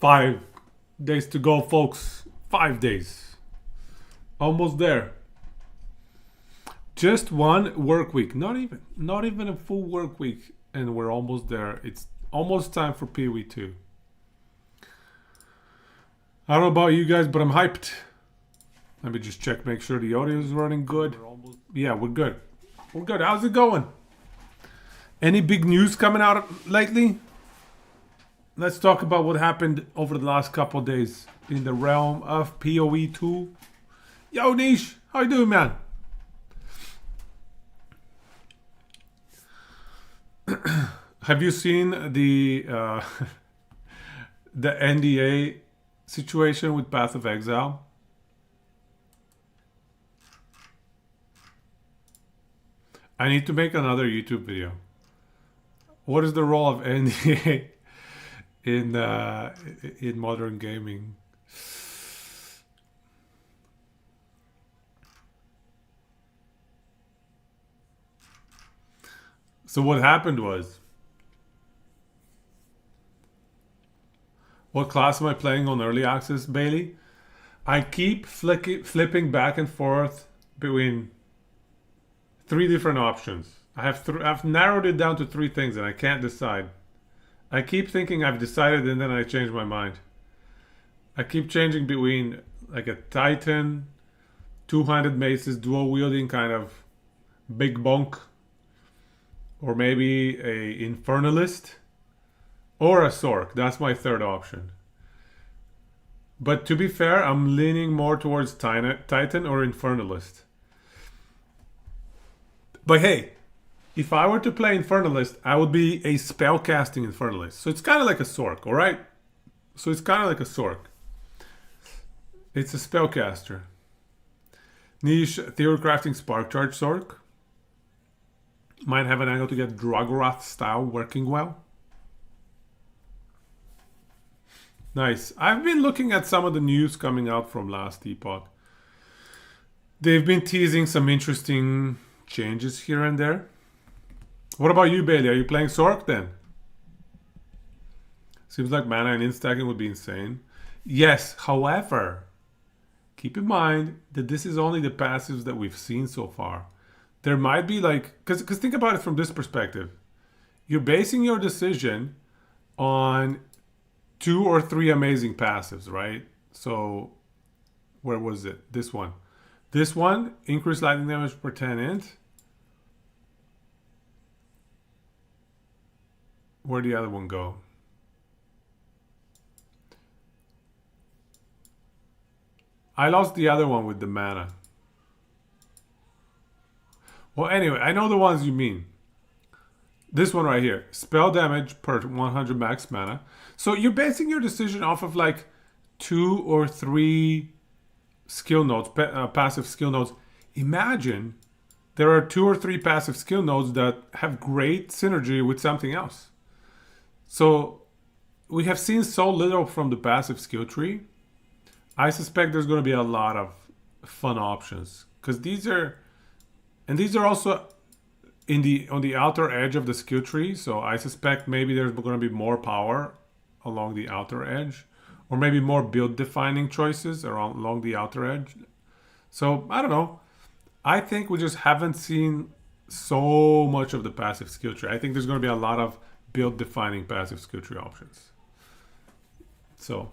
5 days to go, folks. 5 days. Almost there. Just one work week. Not even a full work week, and we're almost there. It's almost time for POE2. I don't know about you guys, but I'm hyped. Let me just check, make sure the audio is running good. Yeah, we're good. We're good. How's it going? Any big news coming out lately? Let's talk about what happened over the last couple of days in the realm of POE2. Yo, Niche, how you doing, man? Have you seen the the NDA situation with Path of Exile? I need to make another YouTube video. What is the role of NDA in modern gaming? So what happened was, what class am I playing on early access, Bailey? I keep flipping back and forth between 3 different options. I've narrowed it down to 3 things and I can't decide. I keep thinking I've decided and then I change my mind. I keep changing between like a Titan, 200 maces, dual wielding kind of big bonk, or maybe a Infernalist, or a Sork. That's my 3rd option. But to be fair, I'm leaning more towards Titan or Infernalist. But hey, if I were to play Infernalist, I would be a spellcasting Infernalist. So it's kind of like a Sork, alright? So it's kind of like a Sork. It's a spellcaster. Niche Theory Crafting Spark Charge Sork. Might have an angle to get Dragorath style working well. Nice. I've been looking at some of the news coming out from last epoch. They've been teasing some interesting changes here and there. What about you, Bailey? Are you playing Sork then? Seems like mana and instacking would be insane. Yes, however, keep in mind that this is only the passives that we've seen so far. There might be like, because think about it from this perspective. You're basing your decision on 2 or 3 amazing passives, right? So, where was it? This one. This one, increased lightning damage per 10 int. Where'd the other one go? I lost the other one with the mana. Well, anyway, I know the ones you mean. This one right here. Spell damage per 100 max mana. So you're basing your decision off of like 2 or 3 skill nodes, passive skill nodes. Imagine there are 2 or 3 passive skill nodes that have great synergy with something else. So we have seen so little from the passive skill tree. I suspect there's going to be a lot of fun options, because these are also on the outer edge of the skill tree. So I suspect maybe there's going to be more power along the outer edge, or maybe more build defining choices along the outer edge. So I don't know. I think we just haven't seen so much of the passive skill tree. I think there's going to be a lot of build defining passive skill tree options. So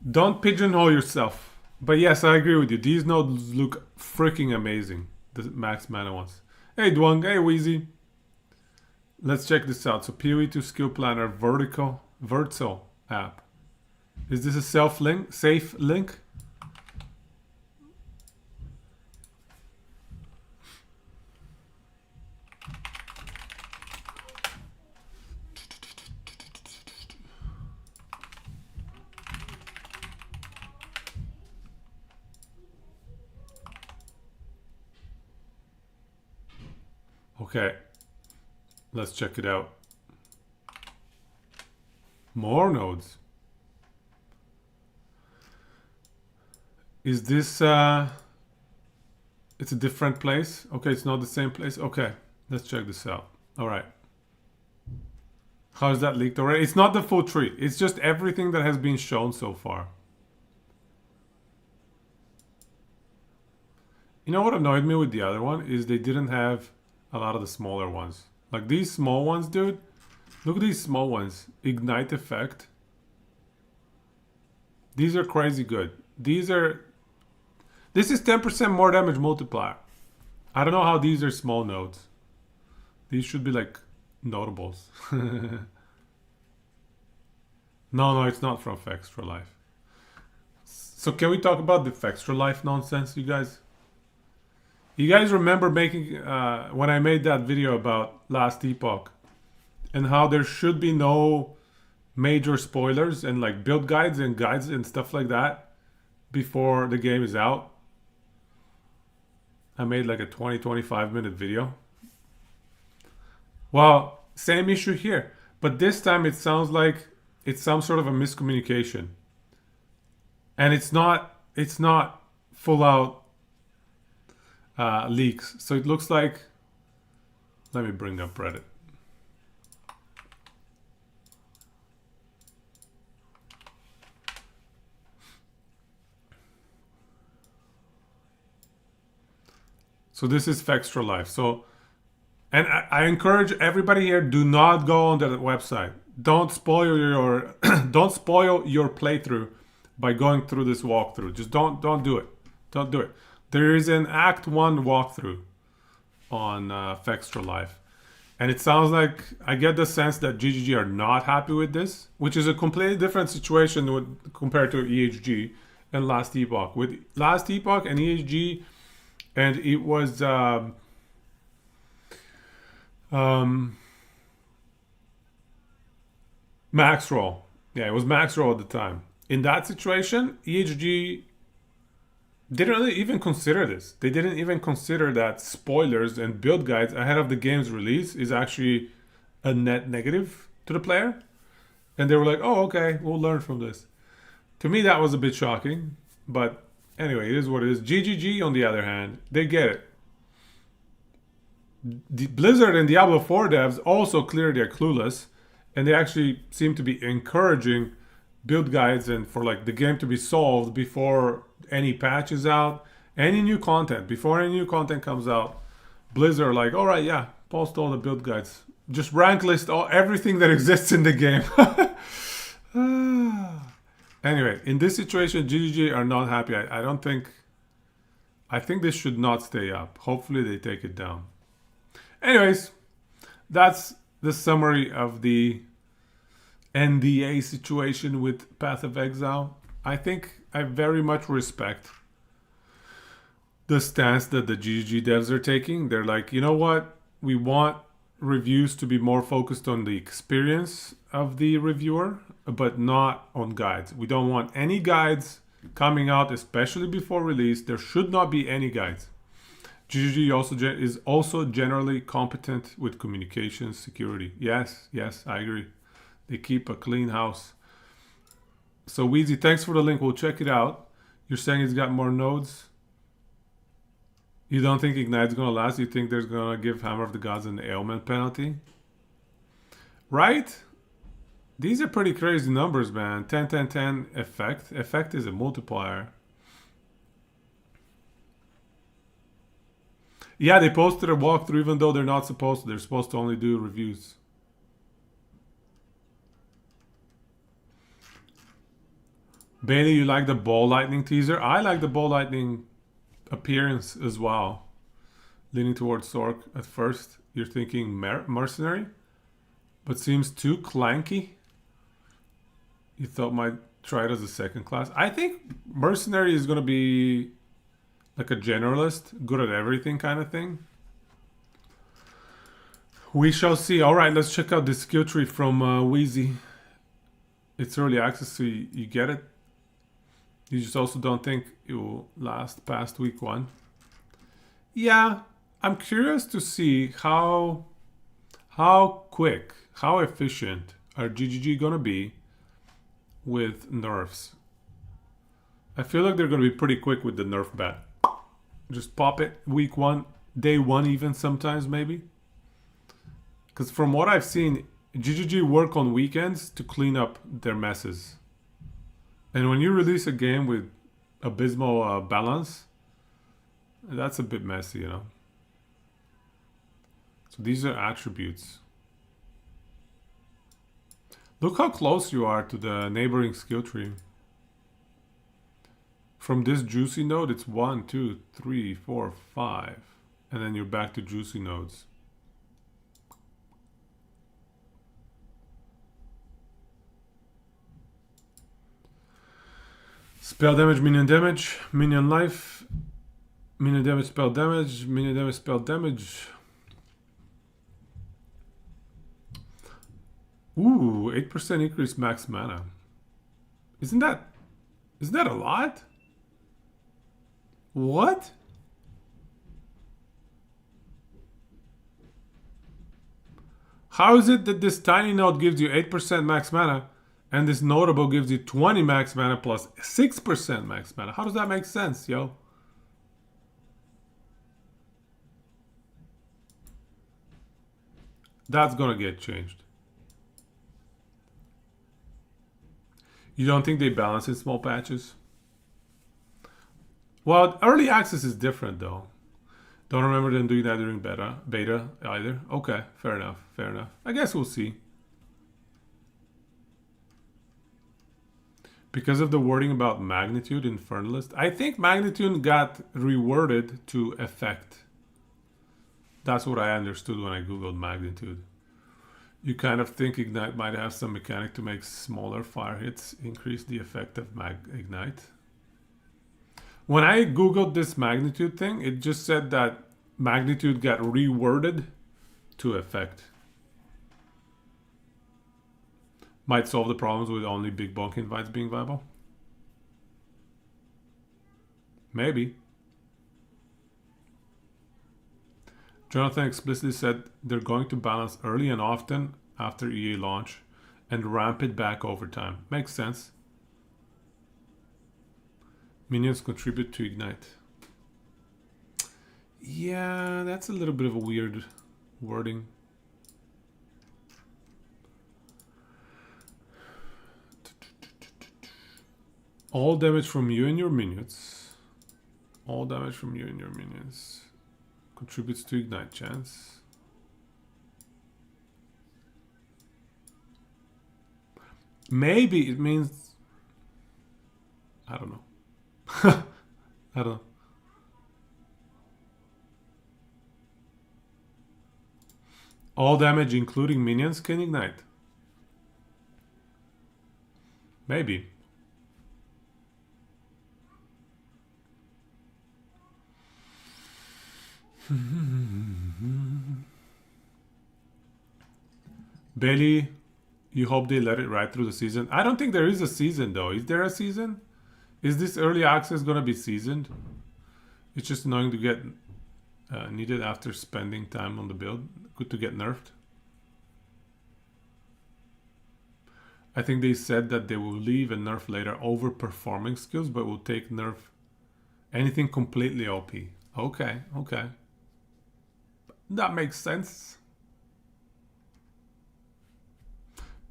don't pigeonhole yourself. But yes, I agree with you. These nodes look freaking amazing. The max mana ones. Hey Dwang, hey Wheezy. Let's check this out. So POE2 Skill Planner Vertso app. Is this a safe link? Okay, let's check it out. More nodes. Is this it's a different place? Okay, it's not the same place. Okay, let's check this out. All right. How is that leaked already? It's not the full tree. It's just everything that has been shown so far. You know what annoyed me with the other one is they didn't have a lot of the smaller ones. Like these small ones, dude. Look at these small ones. Ignite effect. These are crazy good. This is 10% more damage multiplier. I don't know how these are small nodes. These should be like notables. No, it's not from Extra Life. So can we talk about the Extra Life nonsense, you guys? You guys remember making when I made that video about Last Epoch and how there should be no major spoilers and like build guides and stuff like that before the game is out? I made like a 20-25 minute video. Well, same issue here, but this time it sounds like it's some sort of a miscommunication, and it's not full out leaks. So it looks like, let me bring up Reddit. So this is Extra Life. So, and I encourage everybody here: do not go on that website. Don't spoil your don't spoil your playthrough by going through this walkthrough. Just don't do it. Don't do it. There is an Act 1 walkthrough on Extra Life, and it sounds like I get the sense that GGG are not happy with this, which is a completely different situation compared to EHG and Last Epoch. With Last Epoch and EHG, and it was max roll. Yeah, it was max roll at the time. In that situation, EHG didn't really even consider this. They didn't even consider that spoilers and build guides ahead of the game's release is actually a net negative to the player. And they were like, oh, okay, we'll learn from this. To me, that was a bit shocking. But anyway, it is what it is. GGG, on the other hand, they get it. The Blizzard and Diablo 4 devs also clearly are clueless, and they actually seem to be encouraging build guides and for like the game to be solved before any patch is out, any new content. Before any new content comes out, Blizzard are like, all right, yeah, post all the build guides. Just rank list everything that exists in the game. Anyway, in this situation, GGG are not happy. I think this should not stay up. Hopefully they take it down. Anyways, that's the summary of the NDA situation with Path of Exile. I think I very much respect the stance that the GGG devs are taking. They're like, you know what? We want reviews to be more focused on the experience of the reviewer, but not on guides. We don't want any guides coming out, especially before release. There should not be any guides. GGG is also generally competent with communications security. Yes, I agree. They keep a clean house. So Wheezy, thanks for the link. We'll check it out. You're saying it's got more nodes. You don't think Ignite's going to last? You think there's going to give Hammer of the Gods an ailment penalty? Right? These are pretty crazy numbers, man. 10, 10, 10 effect. Effect is a multiplier. Yeah, they posted a walkthrough even though they're not supposed to. They're supposed to only do reviews. Bailey, you like the Ball Lightning teaser? I like the Ball Lightning appearance as well. Leaning towards Sork at first. You're thinking mercenary? But seems too clanky. You thought might try it as a second class. I think mercenary is going to be like a generalist, good at everything kind of thing. We shall see. All right, let's check out the skill tree from Wheezy. It's early access, so you get it. You just also don't think it will last past week 1. Yeah, I'm curious to see how quick, how efficient are GGG gonna be with nerfs. I feel like they're gonna be pretty quick with the nerf bat. Just pop it week 1, day 1 even sometimes maybe. Because from what I've seen, GGG work on weekends to clean up their messes. And when you release a game with abysmal balance, that's a bit messy, you know. So these are attributes. Look how close you are to the neighboring skill tree. From this juicy node, it's 1, 2, 3, 4, 5. And then you're back to juicy nodes. Spell damage, minion life, minion damage, spell damage, minion damage, spell damage. Ooh, 8% increase max mana. Isn't that a lot? What? How is it that this tiny node gives you 8% max mana and this notable gives you 20 max mana plus 6% max mana? How does that make sense, yo? That's gonna get changed. You don't think they balance in small patches? Well, early access is different though. Don't remember them doing that during beta either. Okay, fair enough. I guess we'll see. Because of the wording about magnitude in Infernalist, I think magnitude got reworded to effect. That's what I understood when I googled magnitude. You kind of think Ignite might have some mechanic to make smaller fire hits increase the effect of Ignite. When I googled this magnitude thing, it just said that magnitude got reworded to effect. Might solve the problems with only big bulk invites being viable. Maybe. Jonathan explicitly said they're going to balance early and often after EA launch and ramp it back over time. Makes sense. Minions contribute to Ignite. Yeah, that's a little bit of a weird wording. All damage from you and your minions. All damage from you and your minions contributes to Ignite chance. Maybe it means... I don't know. I don't know. All damage, including minions, can ignite. Maybe. Bailey, you hope they let it ride through the season. I don't think there is a season though. Is there a season? Is this early access gonna be seasoned? It's just annoying to get needed after spending time on the build. Good to get nerfed. I think they said that they will leave and nerf later overperforming skills, but will take nerf anything completely OP. Okay. That makes sense.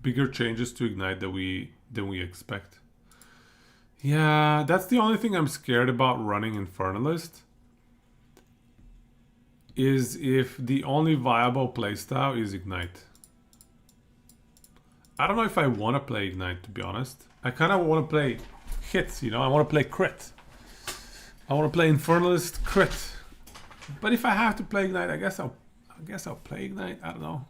Bigger changes to Ignite than we expect. Yeah, that's the only thing I'm scared about running Infernalist. Is if the only viable playstyle is Ignite. I don't know if I want to play Ignite, to be honest. I kind of want to play hits, you know? I want to play crit. I want to play Infernalist crit. But if I have to play Ignite, I guess I'll play Ignite. I don't know.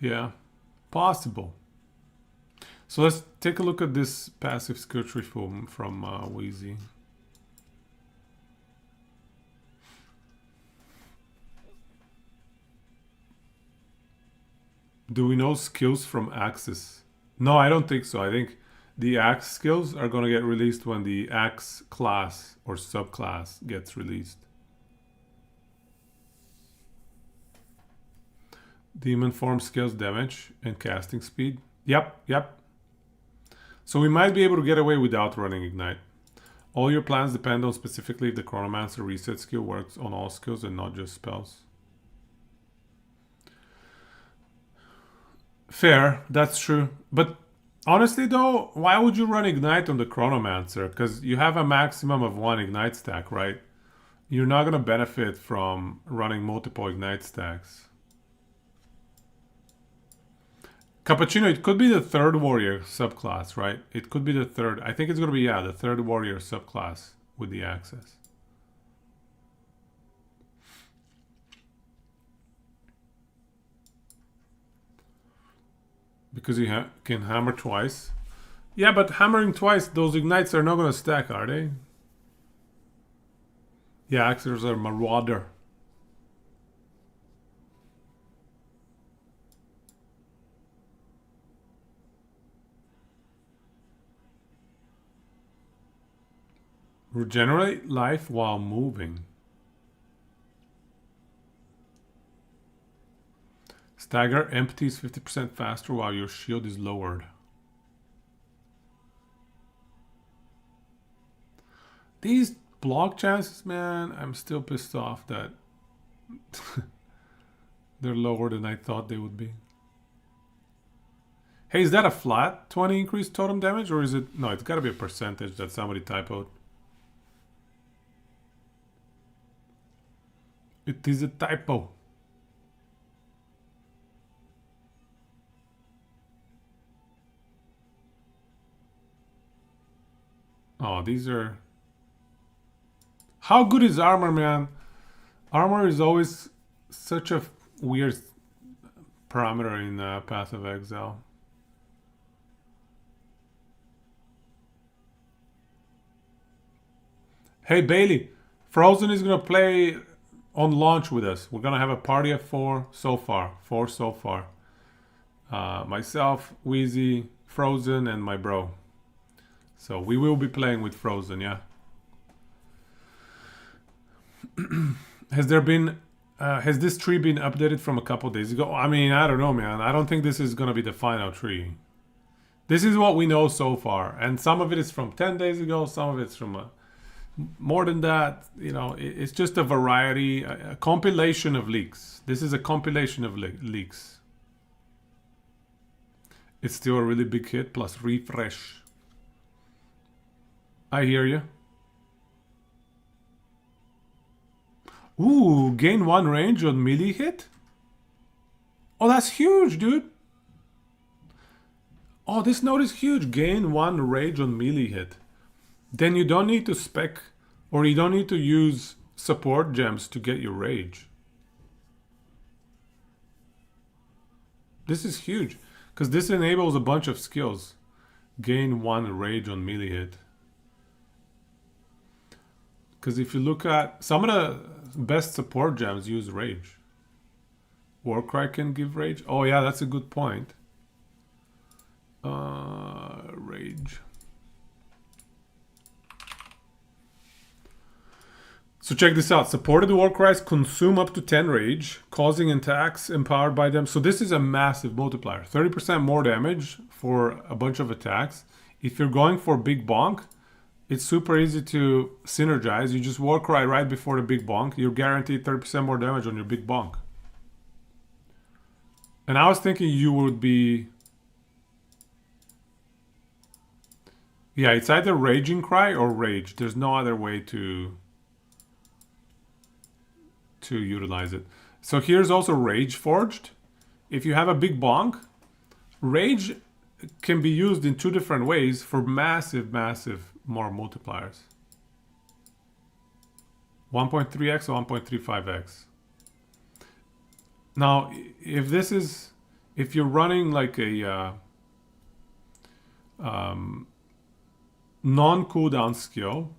Yeah, possible. So let's take a look at this passive skill tree from Wheezy. Do we know skills from Axes? No, I don't think so. I think the Axe skills are going to get released when the Axe class or subclass gets released. Demon form scales damage and casting speed. Yep. So we might be able to get away without running Ignite. All your plans depend on specifically if the Chronomancer reset skill works on all skills and not just spells. Fair, that's true. But honestly though, why would you run Ignite on the Chronomancer? Because you have a maximum of 1 Ignite stack, right? You're not going to benefit from running multiple Ignite stacks. Cappuccino, it could be the 3rd warrior subclass, right? It could be the 3rd. I think it's going to be, yeah, the 3rd warrior subclass with the access. Because you can hammer twice. Yeah, but hammering twice, those ignites are not going to stack, are they? Yeah, axers are marauder. Regenerate life while moving. Stagger empties 50% faster while your shield is lowered. These block chances, man, I'm still pissed off that they're lower than I thought they would be. Hey, is that a flat 20 increased totem damage, or is it... No, it's got to be a percentage that somebody typoed. It is a typo. Oh, these are... How good is armor, man? Armor is always such a weird parameter in Path of Exile. Hey, Bailey. Frozen is going to play on launch with us. We're going to have a party of 4 so far. 4 so far. Myself, Wheezy, Frozen, and my bro. So we will be playing with Frozen, yeah. Has this tree been updated from a couple days ago? I mean, I don't know, man. I don't think this is gonna be the final tree. This is what we know so far, and some of it is from 10 days ago, some of it's from more than that. You know, it's just a variety, a compilation of leaks. This is a compilation of leaks. It's still a really big hit, plus refresh. I hear you. Ooh, gain 1 range on melee hit? Oh, that's huge, dude. Oh, this note is huge. Gain 1 range on melee hit. Then you don't need to spec, or you don't need to use support gems to get your rage. This is huge, because this enables a bunch of skills. Gain 1 rage on melee hit. Because if you look at some of the best support gems use rage. Warcry can give rage. Oh yeah, that's a good point. Rage. So check this out. Supported Warcries consume up to 10 rage, causing attacks empowered by them. So this is a massive multiplier. 30% more damage for a bunch of attacks. If you're going for big bonk, it's super easy to synergize. You just Warcry right before the big bonk. You're guaranteed 30% more damage on your big bonk. And I was thinking you would be... Yeah, it's either Raging Cry or Rage. There's no other way to utilize it. So here's also Rage Forged. If you have a big bonk, Rage can be used in 2 different ways for massive more multipliers. 1.3x or 1.35x. Now, if you're running like a non-cooldown skill,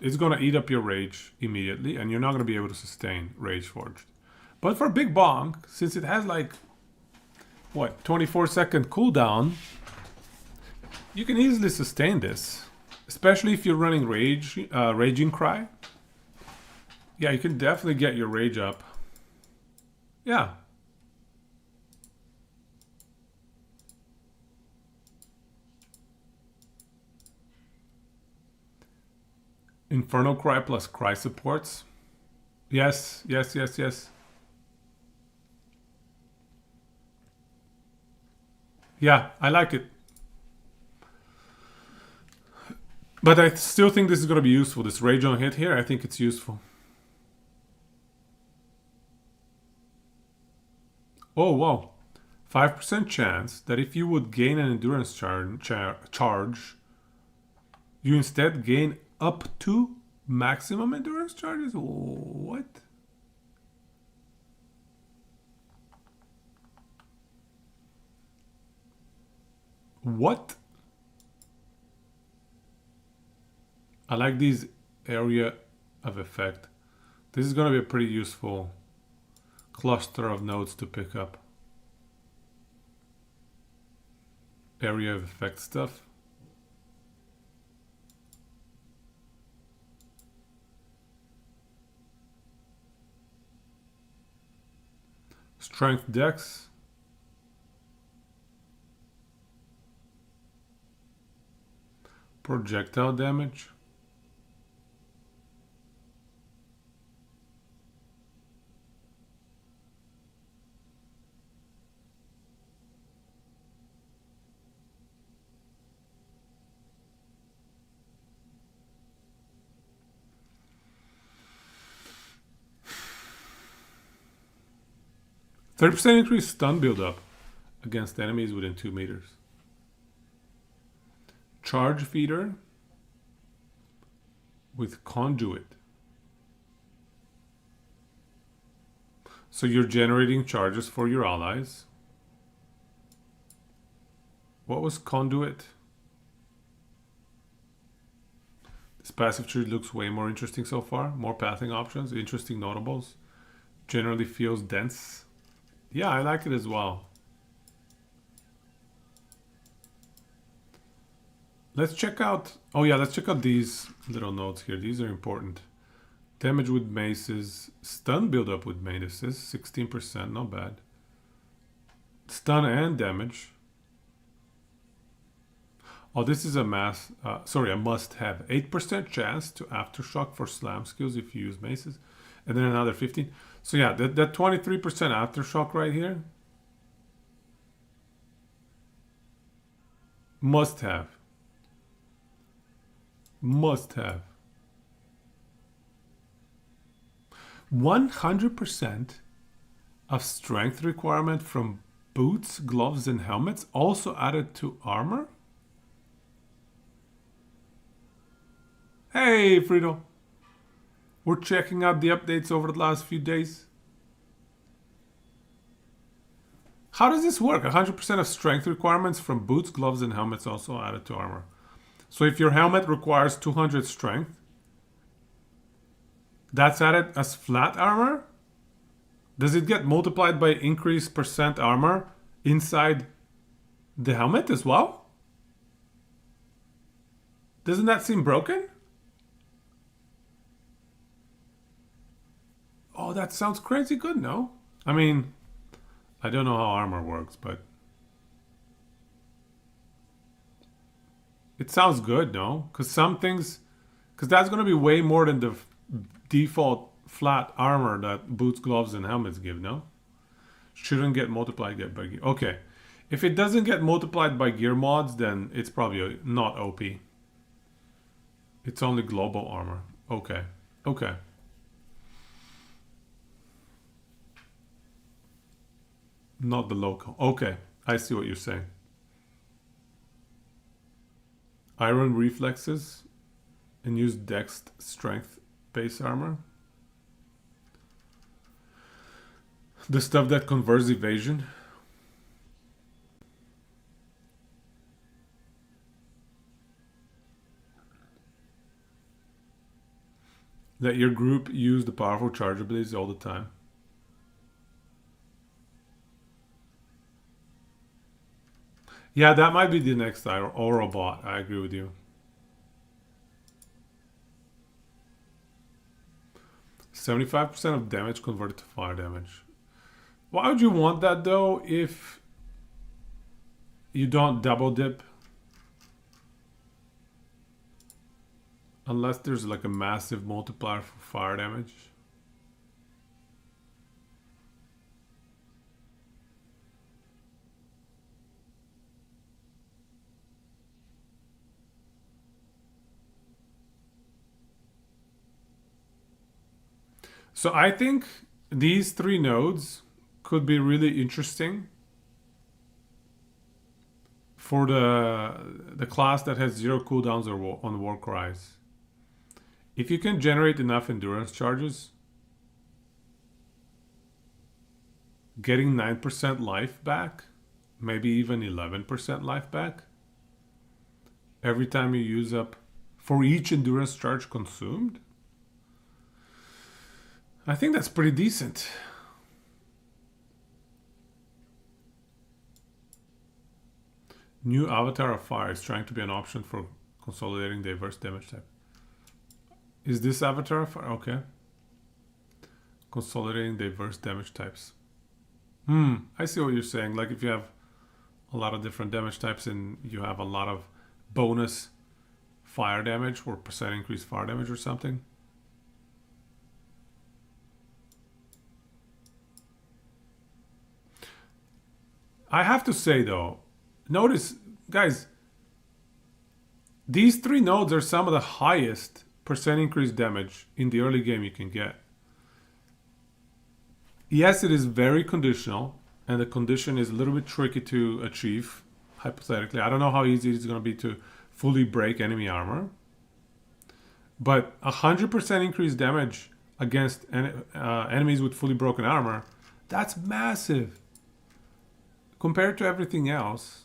it's going to eat up your rage immediately, and you're not going to be able to sustain Rage Forged. But for Big Bonk, since it has like, what, 24-second cooldown, you can easily sustain this. Especially if you're running Raging Cry. Yeah, you can definitely get your rage up. Yeah. Inferno Cry plus Cry supports. Yes, yes, yes, yes. Yeah, I like it. But I still think this is going to be useful. This Rage on hit here, I think it's useful. Oh, wow. 5% chance that if you would gain an endurance charge, you instead gain up to maximum endurance charges? What? What? I like these area of effect. This is going to be a pretty useful cluster of nodes to pick up. Area of effect stuff. Strength dex. Projectile damage. %30 increase stun buildup against enemies within 2 meters. Charge feeder with conduit. So you're generating charges for your allies. What was conduit? This passive tree looks way more interesting so far. More pathing options, interesting notables. Generally feels dense. Yeah, I like it as well. Let's check out... Oh yeah, let's check out these little notes here. These are important. Damage with maces. Stun buildup with maces. 16%, not bad. Stun and damage. Oh, this is a must-have. 8% chance to aftershock for slam skills if you use maces. And then another 15. So yeah, that 23% aftershock right here. Must-have. Must-have. 100% of strength requirement from boots, gloves, and helmets also added to armor? Hey, Frito. We're checking out the updates over the last few days. How does this work? 100% of strength requirements from boots, gloves, and helmets also added to armor. So if your helmet requires 200 strength, that's added as flat armor? Does it get multiplied by increased % armor inside the helmet as well? Doesn't that seem broken? Oh, that sounds crazy good, no? I mean, I don't know how armor works, but it sounds good, no? Because that's going to be way more than the default flat armor that boots, gloves, and helmets give, no? Shouldn't get multiplied by gear. Okay. If it doesn't get multiplied by gear mods, then it's probably not OP. It's only global armor. Okay. Okay. Not the local. Okay. I see what you're saying. Iron reflexes and use dex strength base armor. The stuff that converts evasion. Let your group use the powerful charge abilities all the time. Yeah, that might be the next oral bot. I agree with you. 75% of damage converted to fire damage. Why would you want that though if you don't double dip? Unless there's like a massive multiplier for fire damage. So I think these three nodes could be really interesting for the class that has zero cooldowns or on war cries. If you can generate enough endurance charges, getting 9% life back, maybe even 11% life back, every time you use up for each endurance charge consumed, I think that's pretty decent. New avatar of fire is trying to be an option for consolidating diverse damage type. Is this avatar of fire? Okay. Consolidating diverse damage types. I see what you're saying. Like if you have a lot of different damage types and you have a lot of bonus fire damage or percent increased fire damage or something. I have to say though, notice, guys, these three nodes are some of the highest percent increased damage in the early game you can get. Yes, it is very conditional, and the condition is a little bit tricky to achieve, hypothetically. I don't know how easy it's going to be to fully break enemy armor. But 100% increased damage against enemies with fully broken armor, that's massive. Compared to everything else,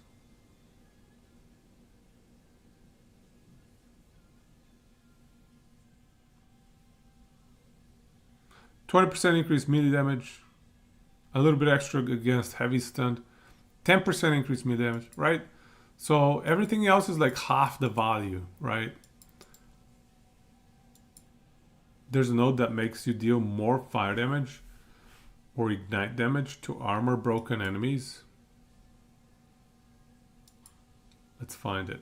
20% increased melee damage, a little bit extra against heavy stun, 10% increased melee damage, right? So everything else is like half the value, right? There's a node that makes you deal more fire damage or ignite damage to armor broken enemies. Let's find it.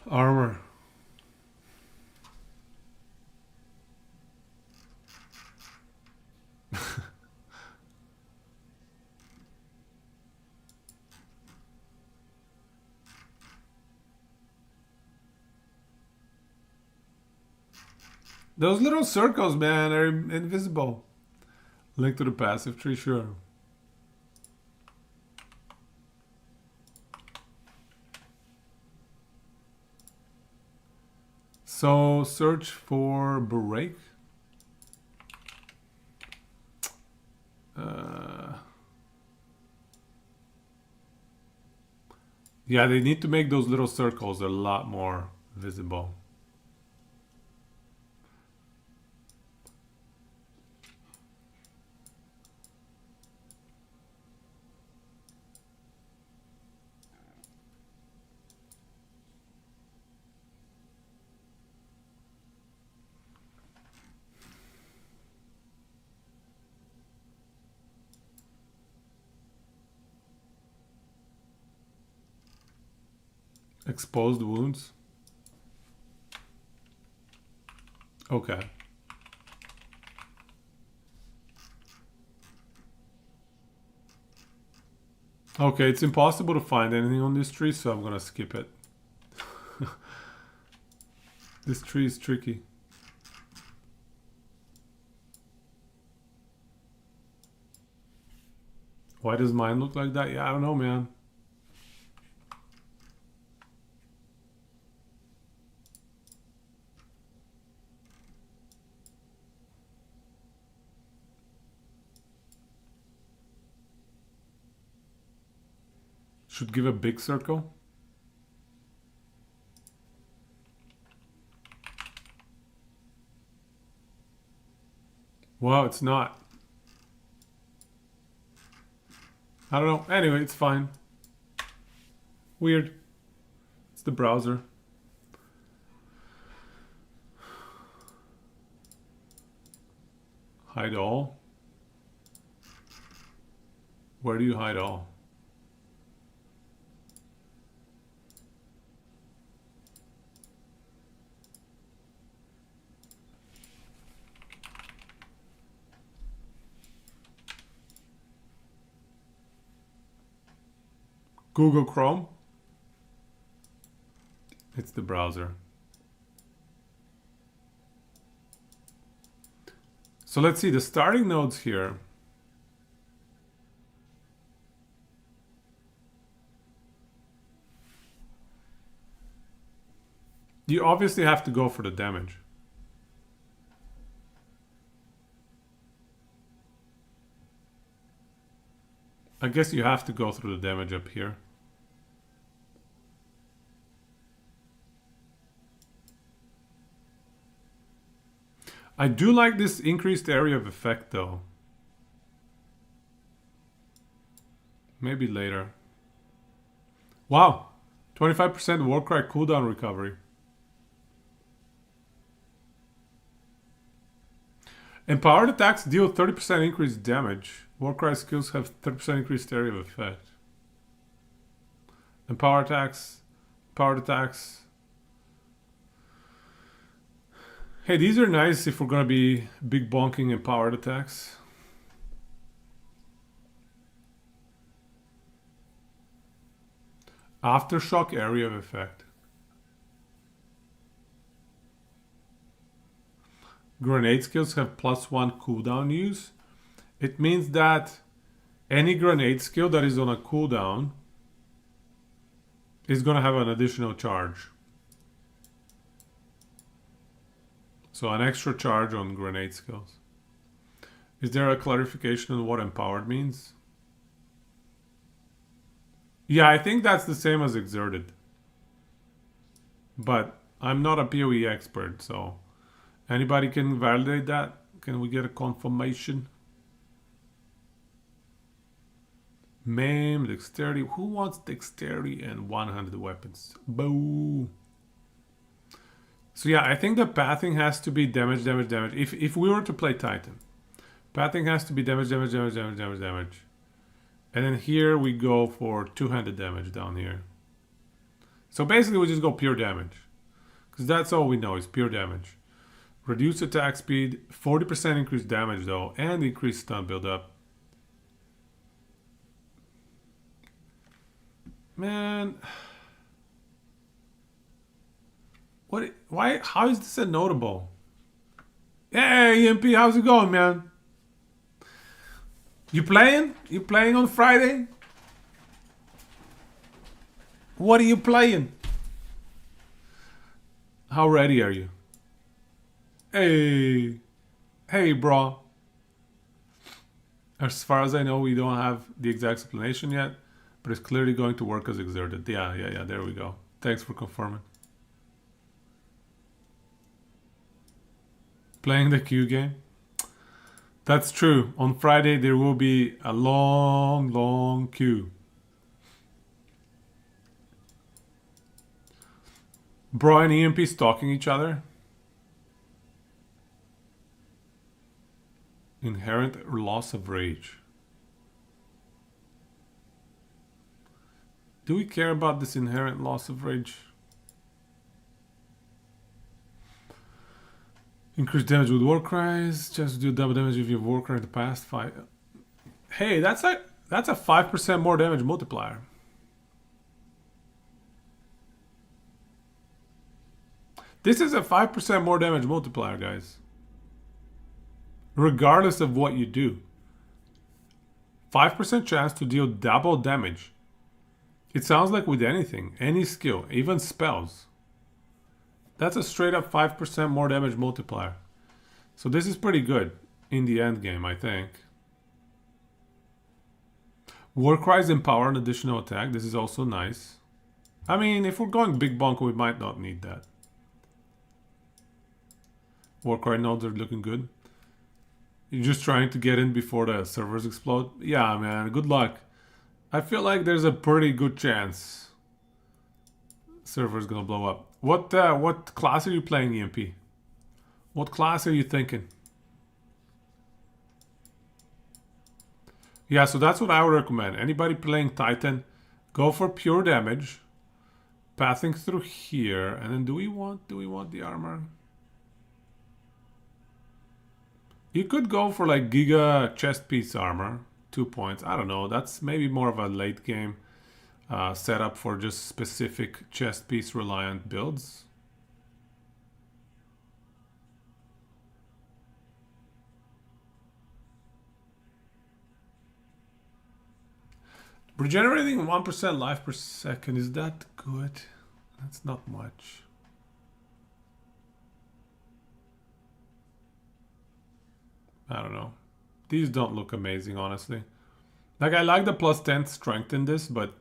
Armor. Those little circles, man, are invisible. Link to the passive tree, sure. So search for break. Yeah, they need to make those little circles a lot more visible. Exposed wounds. Okay. Okay, it's impossible to find anything on this tree, so I'm gonna skip it. This tree is tricky. Why does mine look like that? Yeah, I don't know, man. Should give a big circle. Wow, it's not. I don't know. Anyway, it's fine. Weird. It's the browser. Hide all. Where do you hide all? Google Chrome. It's the browser. So let's see the starting nodes here. You obviously have to go for the damage. I guess you have to go through the damage up here. I do like this increased area of effect though. Maybe later. Wow, 25% Warcry cooldown recovery. Empowered attacks deal 30% increased damage. Warcry skills have 30% increased area of effect. Empowered attacks. Powered attacks. Hey, these are nice if we're gonna be big bonking empowered attacks. Aftershock area of effect. Grenade skills have +1 cooldown use. It means that any grenade skill that is on a cooldown is gonna have an additional charge. So an extra charge on grenade skills. Is there a clarification on what empowered means? Yeah, I think that's the same as exerted. But I'm not a POE expert, so anybody can validate that? Can we get a confirmation? Maim, dexterity. Who wants dexterity and 100 weapons? Boo. So yeah, I think the pathing has to be damage, damage, damage. If we were to play Titan, pathing has to be damage, damage, damage, damage, damage, damage. And then here we go for two-handed damage down here. So basically we just go pure damage. Because that's all we know is pure damage. Reduce attack speed, 40% increased damage though, and increased stun build-up. Man... What? Why? How is this a notable? Hey, EMP, how's it going, man? You playing? You playing on Friday? What are you playing? How ready are you? Hey, bro. As far as I know, we don't have the exact explanation yet, but it's clearly going to work as exerted. Yeah. There we go. Thanks for confirming. Playing the Q game? That's true. On Friday there will be a long queue. Bro and EMP stalking each other? Inherent loss of rage. Do we care about this inherent loss of rage? Increase damage with war cries. Chance to do double damage if you have war cry in the past 5. Hey, that's a 5% more damage multiplier. This is a 5% more damage multiplier, guys. Regardless of what you do. 5% chance to deal double damage. It sounds like with anything, any skill, even spells. That's a straight up 5% more damage multiplier. So this is pretty good in the end game, I think. Warcries empower an additional attack. This is also nice. I mean, if we're going big bonk, we might not need that. Warcry nodes are looking good. You're just trying to get in before the servers explode? Yeah, man, good luck. I feel like there's a pretty good chance server's gonna blow up. What class are you playing, EMP? What class are you thinking? Yeah, so that's what I would recommend. Anybody playing Titan, go for pure damage. Pathing through here, and then do we want the armor? You could go for like Giga chest piece armor, 2 points. I don't know. That's maybe more of a late game. set up for just specific chest piece reliant builds. Regenerating 1% life per second, is that good? That's not much. I don't know. These don't look amazing, honestly. Like, I like the plus 10 strength in this, but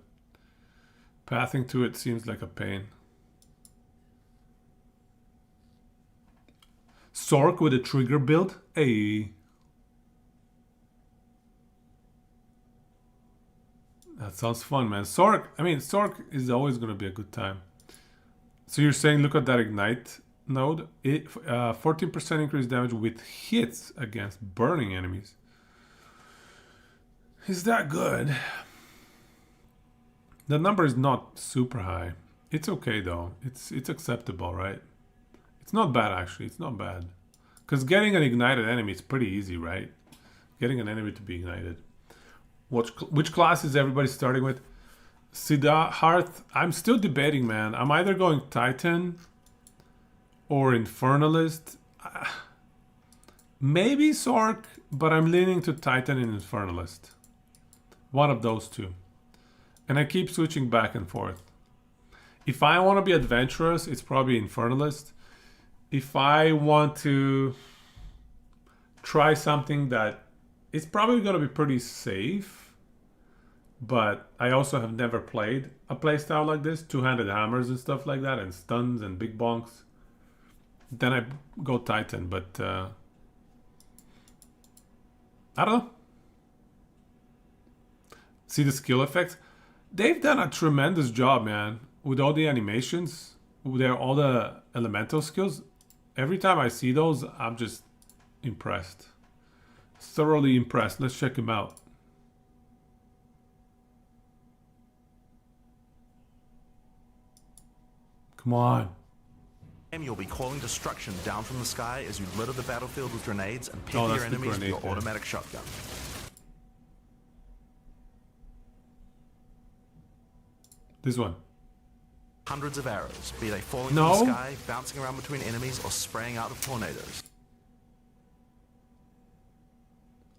pathing to it seems like a pain. Sork with a trigger build? Hey. That sounds fun, man. Sork, I mean, Sork is always going to be a good time. So you're saying, look at that Ignite node. 14% increased damage with hits against burning enemies. Is that good? The number is not super high. It's okay though. It's acceptable, right? It's not bad actually. It's not bad. Because getting an ignited enemy is pretty easy, right? Getting an enemy to be ignited. Which class is everybody starting with? Siddharth, I'm still debating, man. I'm either going Titan or Infernalist. Maybe Sork, but I'm leaning to Titan and Infernalist. One of those two. And I keep switching back and forth. If I want to be adventurous, it's probably Infernalist. If I want to try something that it's probably going to be pretty safe, but I also have never played a playstyle like this, two-handed hammers and stuff like that, and stuns and big bonks, then I go Titan, but I don't know. See the skill effects? They've done a tremendous job, man, with all the animations, with all the elemental skills. Every time I see those, I'm just impressed. Thoroughly impressed. Let's check them out. Come on. You'll be calling destruction down from the sky as you litter the battlefield with grenades and pepper your enemies with your automatic shotgun. This one. Hundreds of arrows, be they falling from the sky, bouncing around between enemies, or spraying out of tornadoes.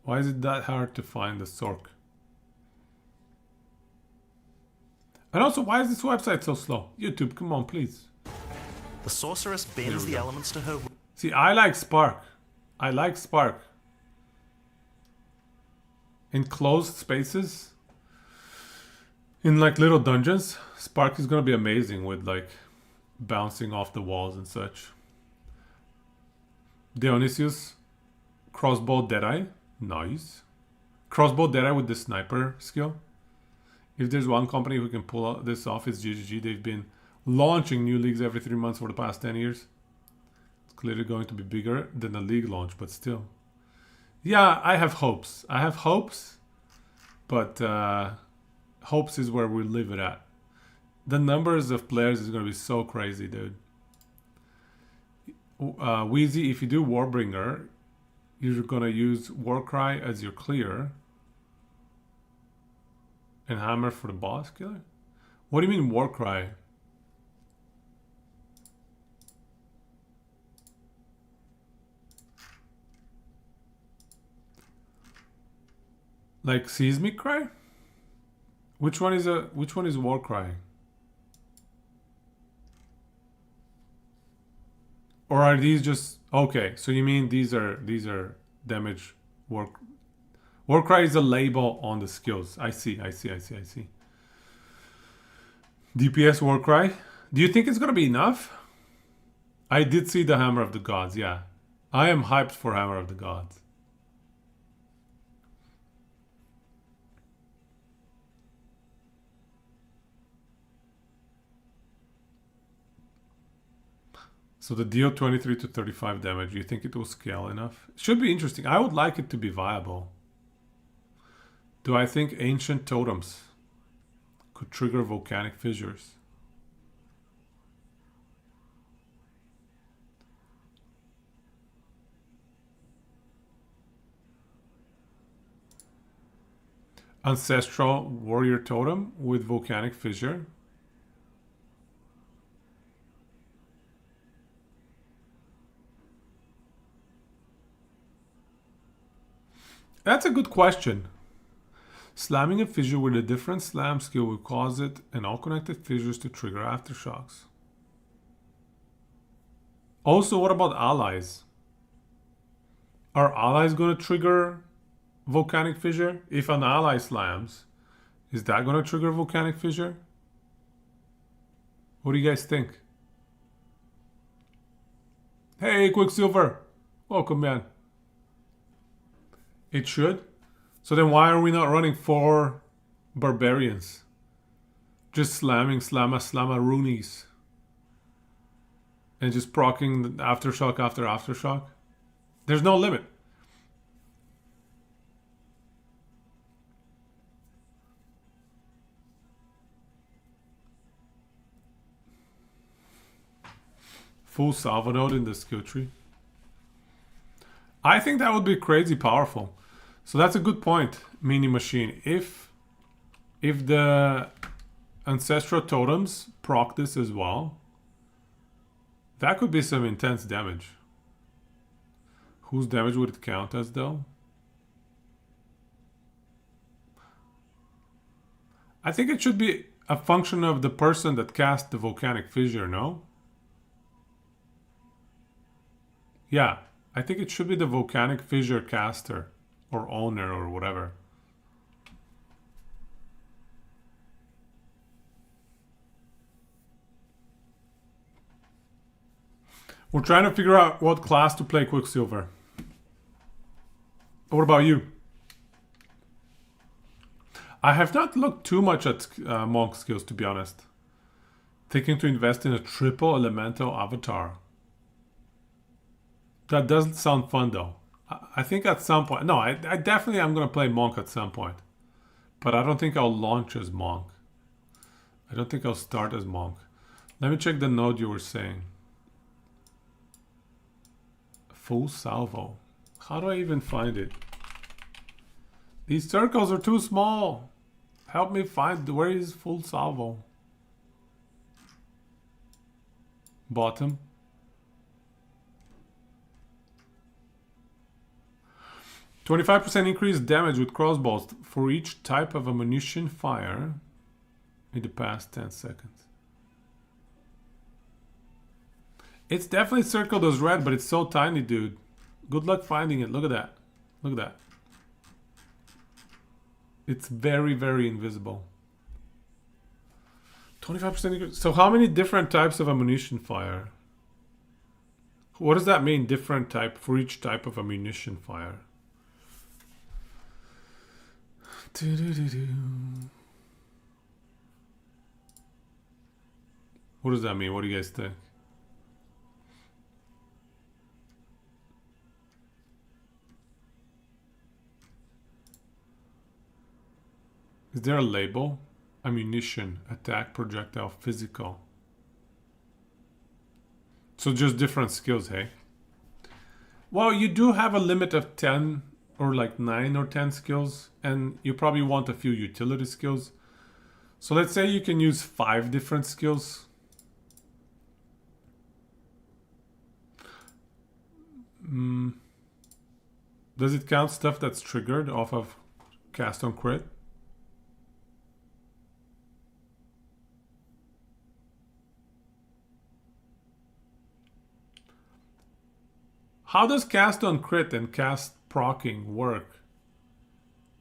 Why is it that hard to find the Sork? And also, why is this website so slow? YouTube, come on, please. The sorceress bends the elements to her... See, I like Spark. I like Spark. In closed spaces, in like little dungeons, Spark is gonna be amazing with like bouncing off the walls and such. Dionysius, crossbow Deadeye. Nice. Crossbow Deadeye with the sniper skill. If there's one company who can pull this off, it's GGG. They've been launching new leagues every 3 months for the past 10 years. It's clearly going to be bigger than the league launch, but still. Yeah, I have hopes. I have hopes, but hopes is where we live it at. The numbers of players is going to be so crazy, dude. Wheezy, if you do Warbringer, you're going to use Warcry as your clear and Hammer for the boss killer? What do you mean Warcry? Like Seismic Cry? Which one is Warcry? Or are these just okay? So you mean these are damage Warcry is a label on the skills. I see. DPS Warcry. Do you think it's gonna be enough? I did see the Hammer of the Gods. Yeah, I am hyped for Hammer of the Gods. So the deal 23 to 35 damage, you think it will scale enough? Should be interesting. I would like it to be viable. Do I think ancient totems could trigger volcanic fissures? Ancestral warrior totem with volcanic fissure. That's a good question. Slamming a fissure with a different slam skill will cause it and all connected fissures to trigger aftershocks. Also, what about allies? Are allies going to trigger volcanic fissure? If an ally slams, is that going to trigger volcanic fissure? What do you guys think? Hey, Quicksilver. Welcome, man. It should? So then why are we not running 4 barbarians? Just slamming slamma roonies. And just proccing aftershock after aftershock? There's no limit. Full salvo node in the skill tree. I think that would be crazy powerful. So that's a good point, Mini Machine. If the Ancestral Totems proc this as well, that could be some intense damage. Whose damage would it count as though? I think it should be a function of the person that cast the volcanic fissure, no? Yeah, I think it should be the volcanic fissure caster or owner or whatever. We're trying to figure out what class to play Quicksilver. What about you? I have not looked too much at monk skills, to be honest. Thinking to invest in a triple elemental avatar. That doesn't sound fun though. I think at some point, no, I definitely am going to play monk at some point. But I don't think I'll launch as monk. I don't think I'll start as monk. Let me check the node you were saying. Full salvo. How do I even find it? These circles are too small. Help me find where is full salvo. Bottom. %25 increased damage with crossbows for each type of ammunition fire in the past 10 seconds. It's definitely circled as red, but it's so tiny, dude. Good luck finding it. Look at that. Look at that. It's very, very invisible. 25% increase. So how many different types of ammunition fire? What does that mean, different type for each type of ammunition fire? What does that mean? What do you guys think? Is there a label? Ammunition, attack, projectile, physical. So just different skills, hey? Well, you do have a limit of 10 or like 9 or 10 skills, and you probably want a few utility skills. So let's say you can use 5 different skills. Does it count stuff that's triggered off of cast on crit? How does cast on crit and cast proccing work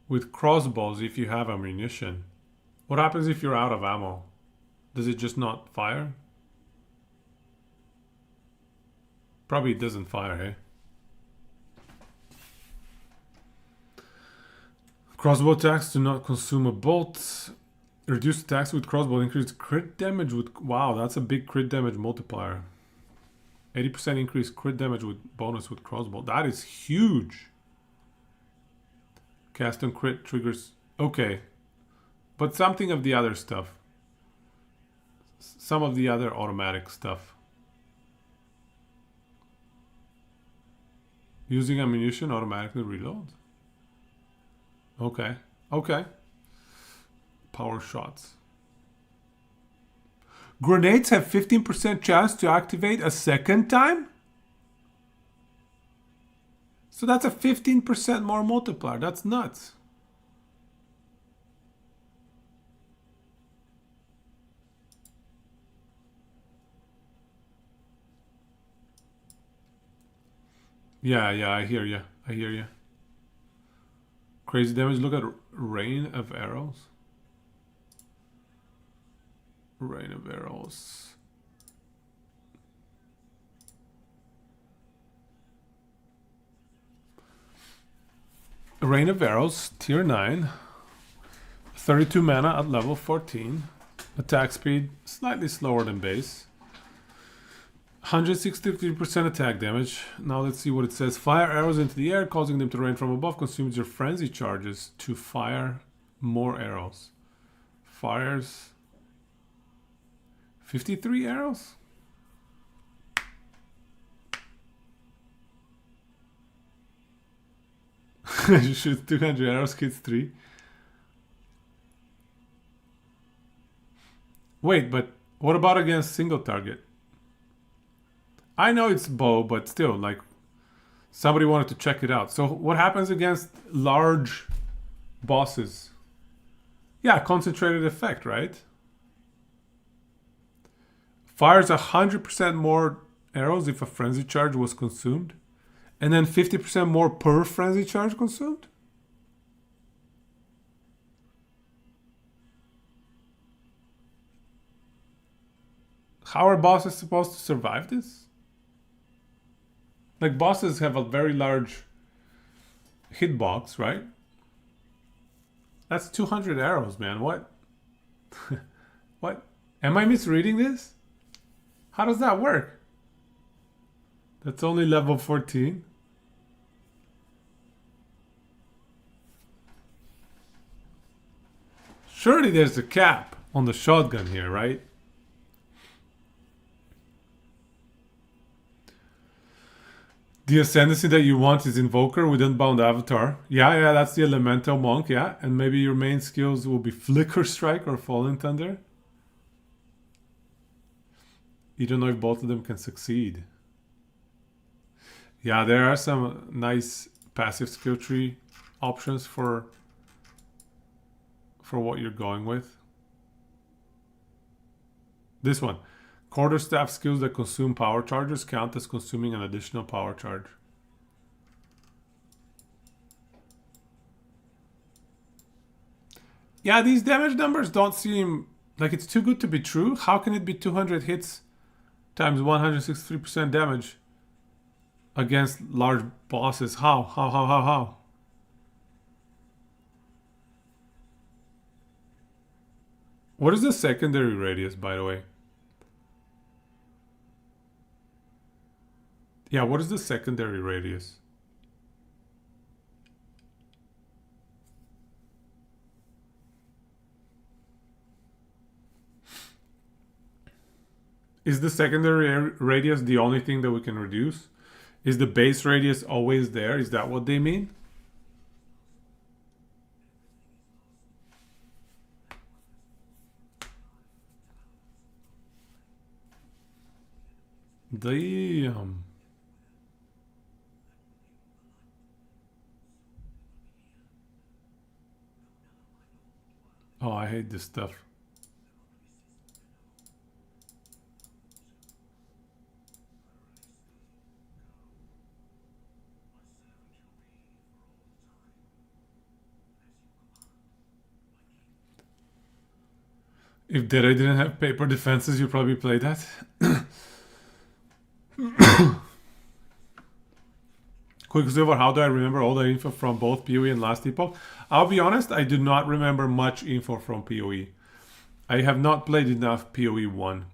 with crossbows if you have ammunition? What happens if you're out of ammo? Does it just not fire? Probably it doesn't fire, eh? Crossbow attacks do not consume a bolt. Reduced attacks with crossbow increase crit damage with... Wow, that's a big crit damage multiplier. 80% increase crit damage with bonus with crossbow. That is huge. Cast on crit triggers... Okay. But something of the other stuff. Some of the other automatic stuff. Using ammunition automatically reloads. Okay. Okay. Power shots. Grenades have 15% chance to activate a second time? So that's a 15% more multiplier. That's nuts. Yeah, I hear you. I hear you. Crazy damage. Look at rain of arrows. Rain of arrows. Rain of arrows, tier 9. 32 mana at level 14. Attack speed, slightly slower than base. 163% attack damage. Now let's see what it says. Fire arrows into the air, causing them to rain from above. Consumes your frenzy charges to fire more arrows. Fires 53 arrows? You shoot 200 arrows, hits 3. Wait, but what about against single target? I know it's bow, but still, like, somebody wanted to check it out. So what happens against large bosses? Yeah, concentrated effect, right? Fires 100% more arrows if a frenzy charge was consumed. And then 50% more per frenzy charge consumed? How are bosses supposed to survive this? Like, bosses have a very large hitbox, right? That's 200 arrows, man. What? What? Am I misreading this? How does that work? That's only level 14. Surely there's a cap on the shotgun here, right? The ascendancy that you want is Invoker with Unbound Avatar. Yeah, that's the Elemental Monk, yeah. And maybe your main skills will be Flicker Strike or Falling Thunder. You don't know if both of them can succeed. Yeah, there are some nice passive skill tree options for what you're going with. This one. Quarterstaff skills that consume power charges count as consuming an additional power charge. Yeah, these damage numbers don't seem like it's too good to be true. How can it be 200 hits times 163% damage against large bosses? How? What is the secondary radius, by the way? Yeah, what is the secondary radius? Is the secondary radius the only thing that we can reduce? Is the base radius always there? Is that what they mean? Damn. Oh, I hate this stuff. If Dead Eye didn't have paper defenses, you'd probably play that. Quicksilver, how do I remember all the info from both PoE and Last Epoch? I'll be honest, I do not remember much info from PoE. I have not played enough PoE 1.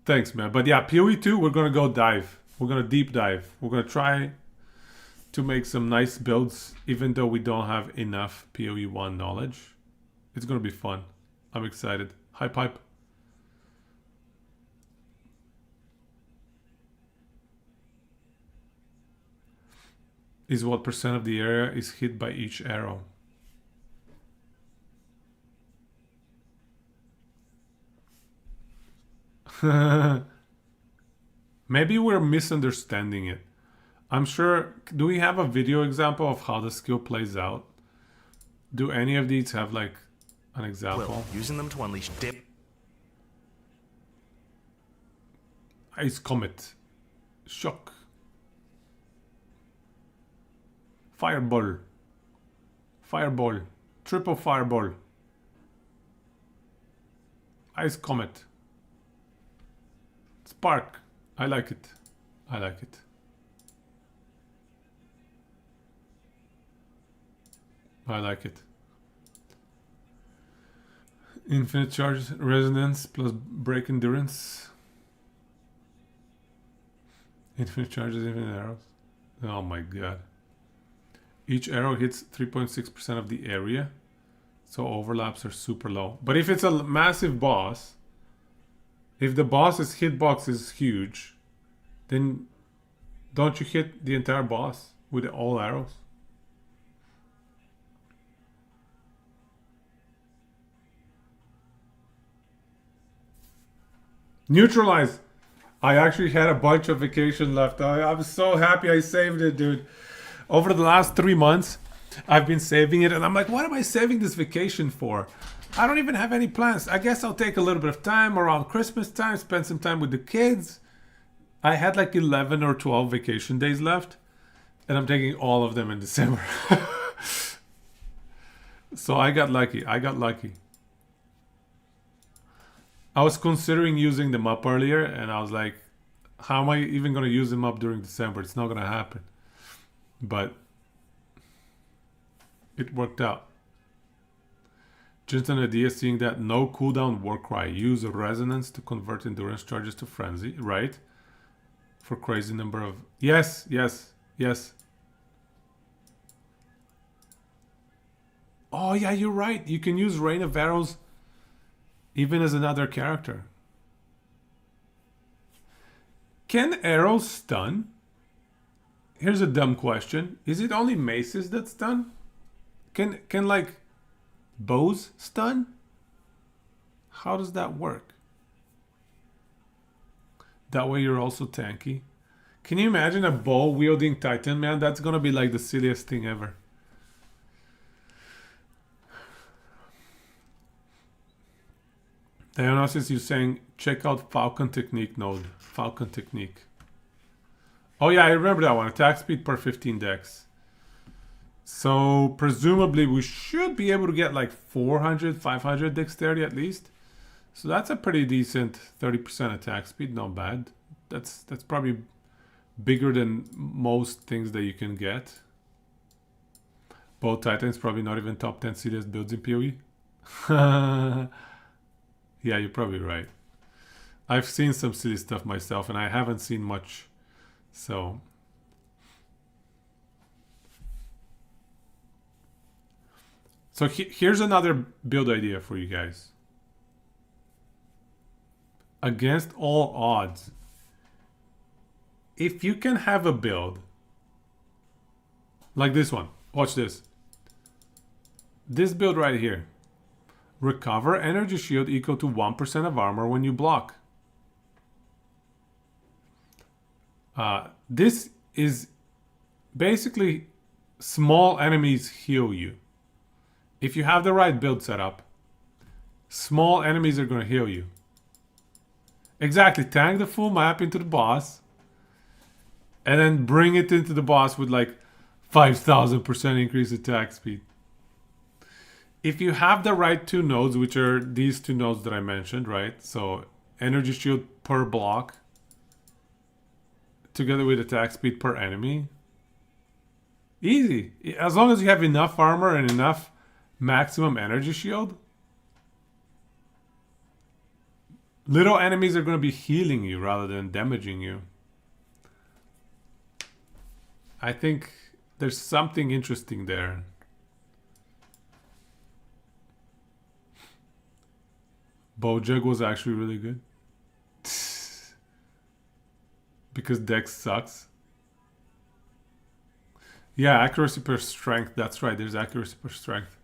Thanks, man. But yeah, PoE 2, we're going to go dive. We're going to deep dive. We're going to try to make some nice builds, even though we don't have enough PoE 1 knowledge. It's going to be fun. I'm excited. Hype. Is what percent of the area is hit by each arrow. Maybe we're misunderstanding it. I'm sure. Do we have a video example of how the skill plays out? Do any of these have like an example? Using them to unleash depth. Ice Comet. Shock. Fireball. Fireball. Triple Fireball. Ice Comet. Spark. I like it. I like it. I like it. Infinite charge, resonance plus break endurance. Infinite charges, infinite arrows. Oh my god. Each arrow hits 3.6% of the area. So overlaps are super low. But if it's a massive boss, if the boss's hitbox is huge, then don't you hit the entire boss with all arrows? Neutralize. I actually had a bunch of vacation left. I'm so happy I saved it, dude. Over the last 3 months, I've been saving it, and I'm like, what am I saving this vacation for? I don't even have any plans. I guess I'll take a little bit of time around Christmas time, spend some time with the kids. I had like 11 or 12 vacation days left, and I'm taking all of them in December. So I got lucky. I got lucky. I was considering using them up earlier, and I was like, how am I even going to use them up during December? It's not going to happen. But it worked out. Just an idea, seeing that no cooldown war cry. Use resonance to convert endurance charges to frenzy, right? For crazy number of... Yes, yes, yes. Oh yeah, you're right. You can use Rain of Arrows even as another character. Can arrows stun? Here's a dumb question. Is it only maces that stun? Can like bows stun? How does that work? That way you're also tanky. Can you imagine a bow wielding Titan, man? That's gonna be like the silliest thing ever. Dionysus, you're saying check out Falcon Technique node. Falcon Technique. Oh yeah, I remember that one. Attack speed per 15 dex. So presumably we should be able to get like 400, 500 dexterity at least. So that's a pretty decent 30% attack speed. Not bad. That's probably bigger than most things that you can get. Both Titans probably not even top 10 silliest builds in POE. Yeah, you're probably right. I've seen some silly stuff myself, and I haven't seen much. So here's another build idea for you guys. Against all odds, if you can have a build like this one, watch this. This build right here. Recover energy shield equal to 1% of armor when you block. This is basically small enemies heal you. If you have the right build setup, small enemies are going to heal you. Exactly. Tank the full map into the boss, and then bring it into the boss with like 5,000% increased attack speed. If you have the right two nodes, which are these two nodes that I mentioned, right? So energy shield per block together with attack speed per enemy. Easy. As long as you have enough armor and enough maximum energy shield, little enemies are going to be healing you rather than damaging you. I think there's something interesting there. Bojack was actually really good. Because Dex sucks. Yeah, accuracy per strength. That's right, there's accuracy per strength.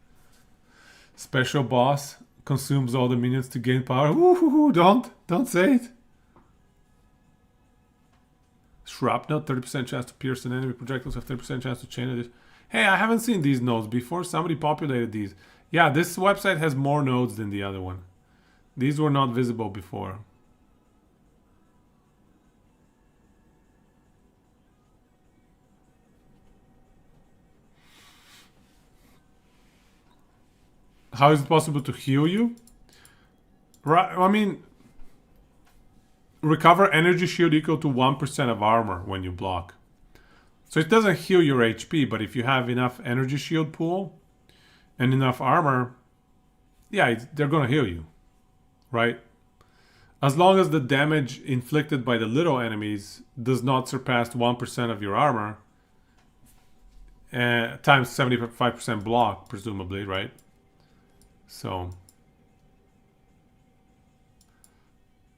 Special boss consumes all the minions to gain power. Woohoo! Don't say it. Shrapnel, 30% chance to pierce an enemy. Projectiles have 30% chance to chain it. Hey, I haven't seen these nodes before. Somebody populated these. Yeah, this website has more nodes than the other one. These were not visible before. How is it possible to heal you? Right, I mean, recover energy shield equal to 1% of armor when you block. So it doesn't heal your HP, but if you have enough energy shield pool and enough armor, yeah, they're gonna heal you, right? As long as the damage inflicted by the little enemies does not surpass 1% of your armor, times 75% block, presumably, right? So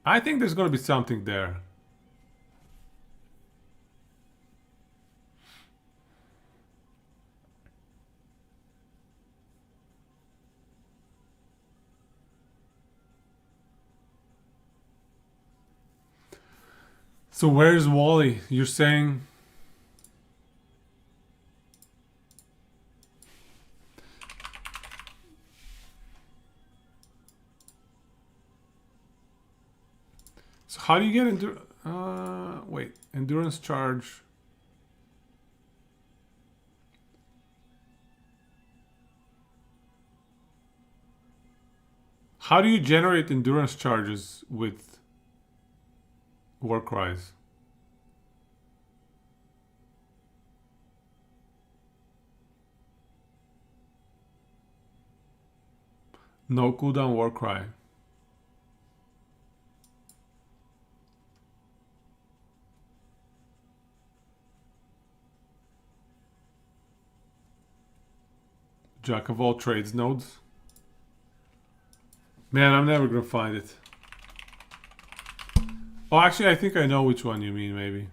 I think there's going to be something there. So where's Wally? You're saying... So how do you get into... wait, endurance charge... How do you generate endurance charges with war cries? No cooldown war cry. Jack of all trades nodes. Man, I'm never gonna find it. Oh, actually, I think I know which one you mean, maybe.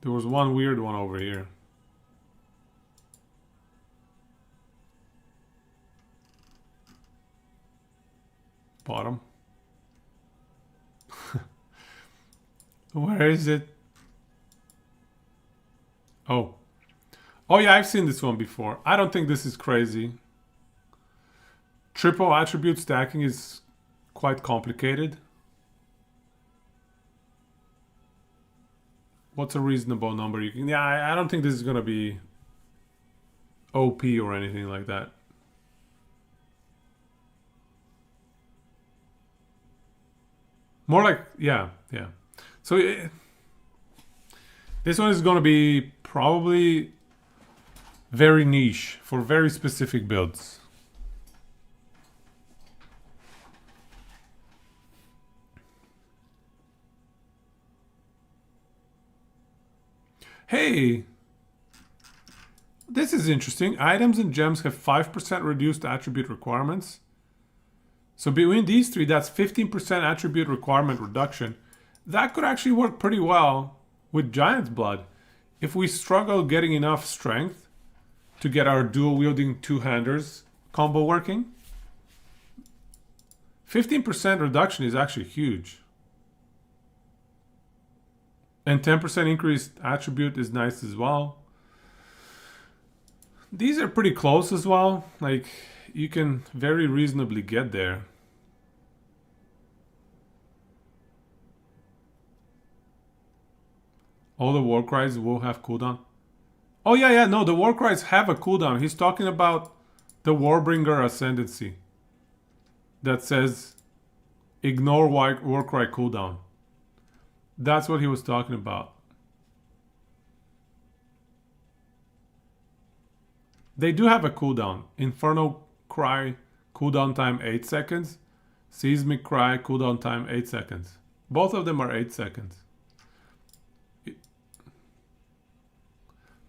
There was one weird one over here. Bottom. Where is it? Oh. Oh yeah, I've seen this one before. I don't think this is crazy. Triple attribute stacking is quite complicated. What's a reasonable number you can... Yeah, I don't think this is gonna be OP or anything like that. More like, yeah. So this one is gonna be probably very niche for very specific builds. Hey, this is interesting. Items and gems have 5% reduced attribute requirements. So between these three, that's 15% attribute requirement reduction. That could actually work pretty well with Giant's Blood. If we struggle getting enough strength to get our dual wielding two-handers combo working, 15% reduction is actually huge. And 10% increased attribute is nice as well. These are pretty close as well. Like, you can very reasonably get there. All the war cries will have cooldown. Oh yeah, no, the war cries have a cooldown. He's talking about the Warbringer Ascendancy that says ignore war cry cooldown. That's what he was talking about. They do have a cooldown. Inferno Cry cooldown time 8 seconds. Seismic Cry cooldown time 8 seconds. Both of them are 8 seconds.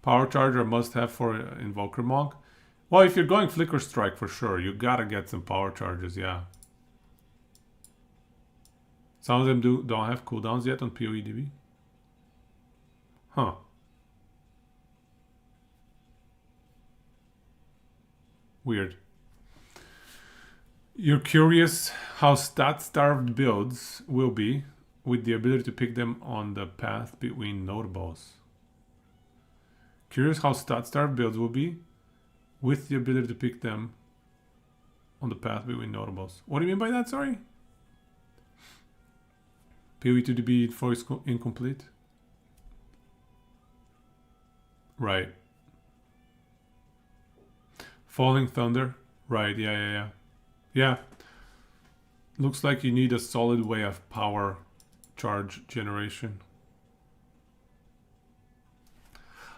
Power Charger must have for Invoker Monk. Well, if you're going Flicker Strike for sure, you gotta get some Power Charges, yeah. Some of them don't have cooldowns yet on POEDB. Huh. Weird. You're curious how stat-starved builds will be with the ability to pick them on the path between notables. Curious how stat-starved builds will be with the ability to pick them on the path between notables. What do you mean by that, sorry? POE2 to be voice incomplete? Right. Falling Thunder? Right, yeah. Yeah. Looks like you need a solid way of power charge generation.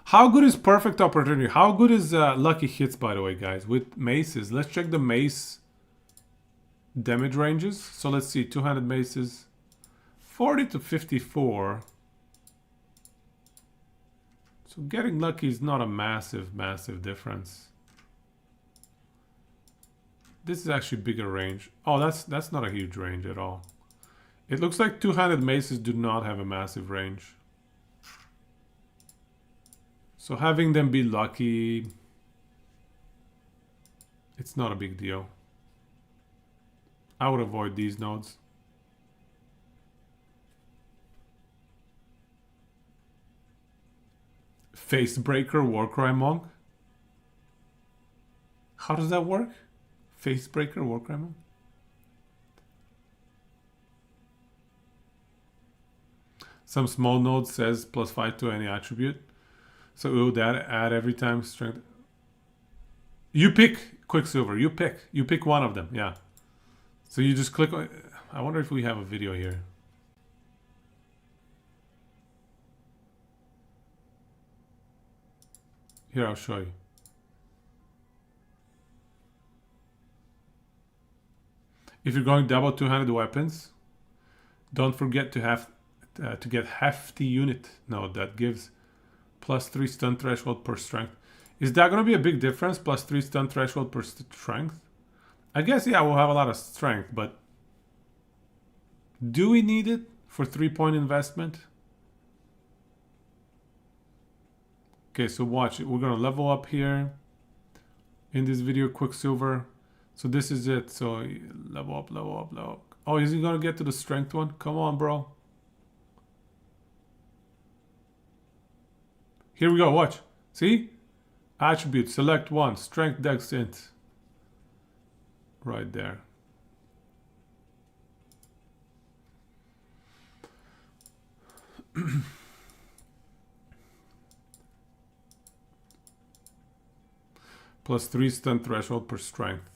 How good is Perfect Opportunity? How good is Lucky Hits, by the way, guys, with maces? Let's check the mace damage ranges. So let's see, 200 maces, 40 to 54. So getting lucky is not a massive difference. This is actually bigger range. Oh, that's not a huge range at all. It looks like 200 maces do not have a massive range. So having them be lucky, it's not a big deal. I would avoid these nodes. Facebreaker Warcry Monk? How does that work? Facebreaker Warcry Monk? Some small node says +5 to any attribute. So will that add every time strength? You pick Quicksilver. You pick one of them. Yeah. So you just click on. I wonder if we have a video here. Here, I'll show you. If you're going double 200 weapons, don't forget to have to get hefty unit node that gives +3 stun threshold per strength. Is that going to be a big difference? +3 stun threshold per strength? I guess, yeah, we'll have a lot of strength, but do we need it for 3-point investment? Okay, so watch it. We're going to level up here in this video, Quicksilver. So this is it. So level up. Oh, is he going to get to the strength one? Come on, bro. Here we go, watch. See? Attribute, select one, strength, dex, int. Right there. +3 stun threshold per strength.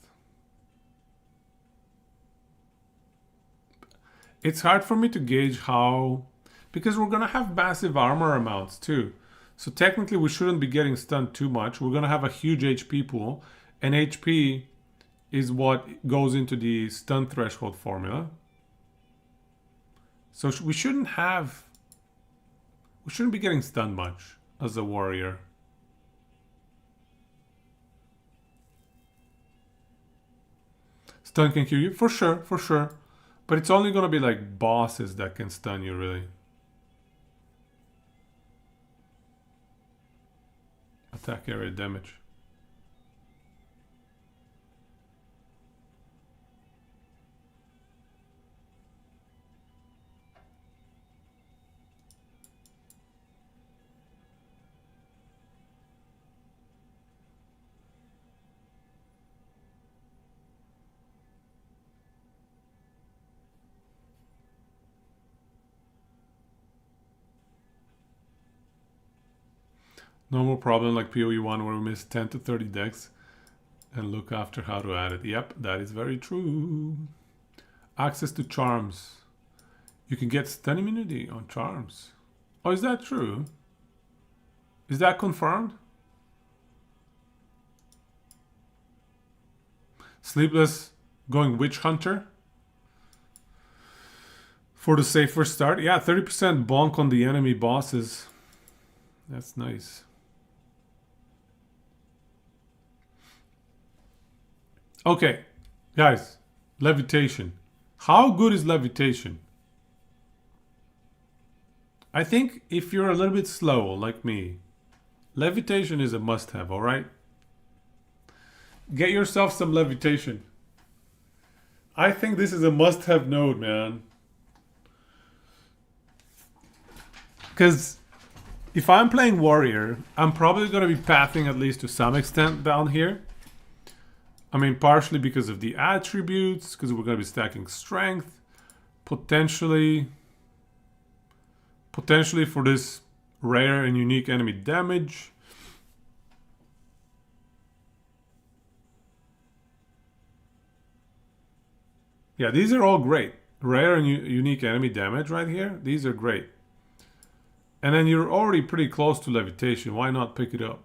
It's hard for me to gauge how, because we're gonna have massive armor amounts too. So technically we shouldn't be getting stunned too much. We're gonna have a huge HP pool, and HP is what goes into the stun threshold formula. So we shouldn't be getting stunned much as a warrior. Stun can kill you, for sure. But it's only gonna be like bosses that can stun you, really. Attack area damage. Normal problem like POE1 where we miss 10 to 30 decks and look after how to add it. Yep, that is very true. Access to charms. You can get stun immunity on charms. Oh, is that true? Is that confirmed? Sleepless going Witch Hunter. For the safer start. Yeah, 30% bonk on the enemy bosses. That's nice. Okay, guys, levitation. How good is levitation? I think if you're a little bit slow, like me, levitation is a must-have, all right? Get yourself some levitation. I think this is a must-have node, man. Because if I'm playing warrior, I'm probably going to be pathing at least to some extent down here. I mean, partially because of the attributes, because we're going to be stacking strength, potentially for this rare and unique enemy damage. Yeah, these are all great. Rare and unique enemy damage right here. These are great. And then you're already pretty close to levitation. Why not pick it up?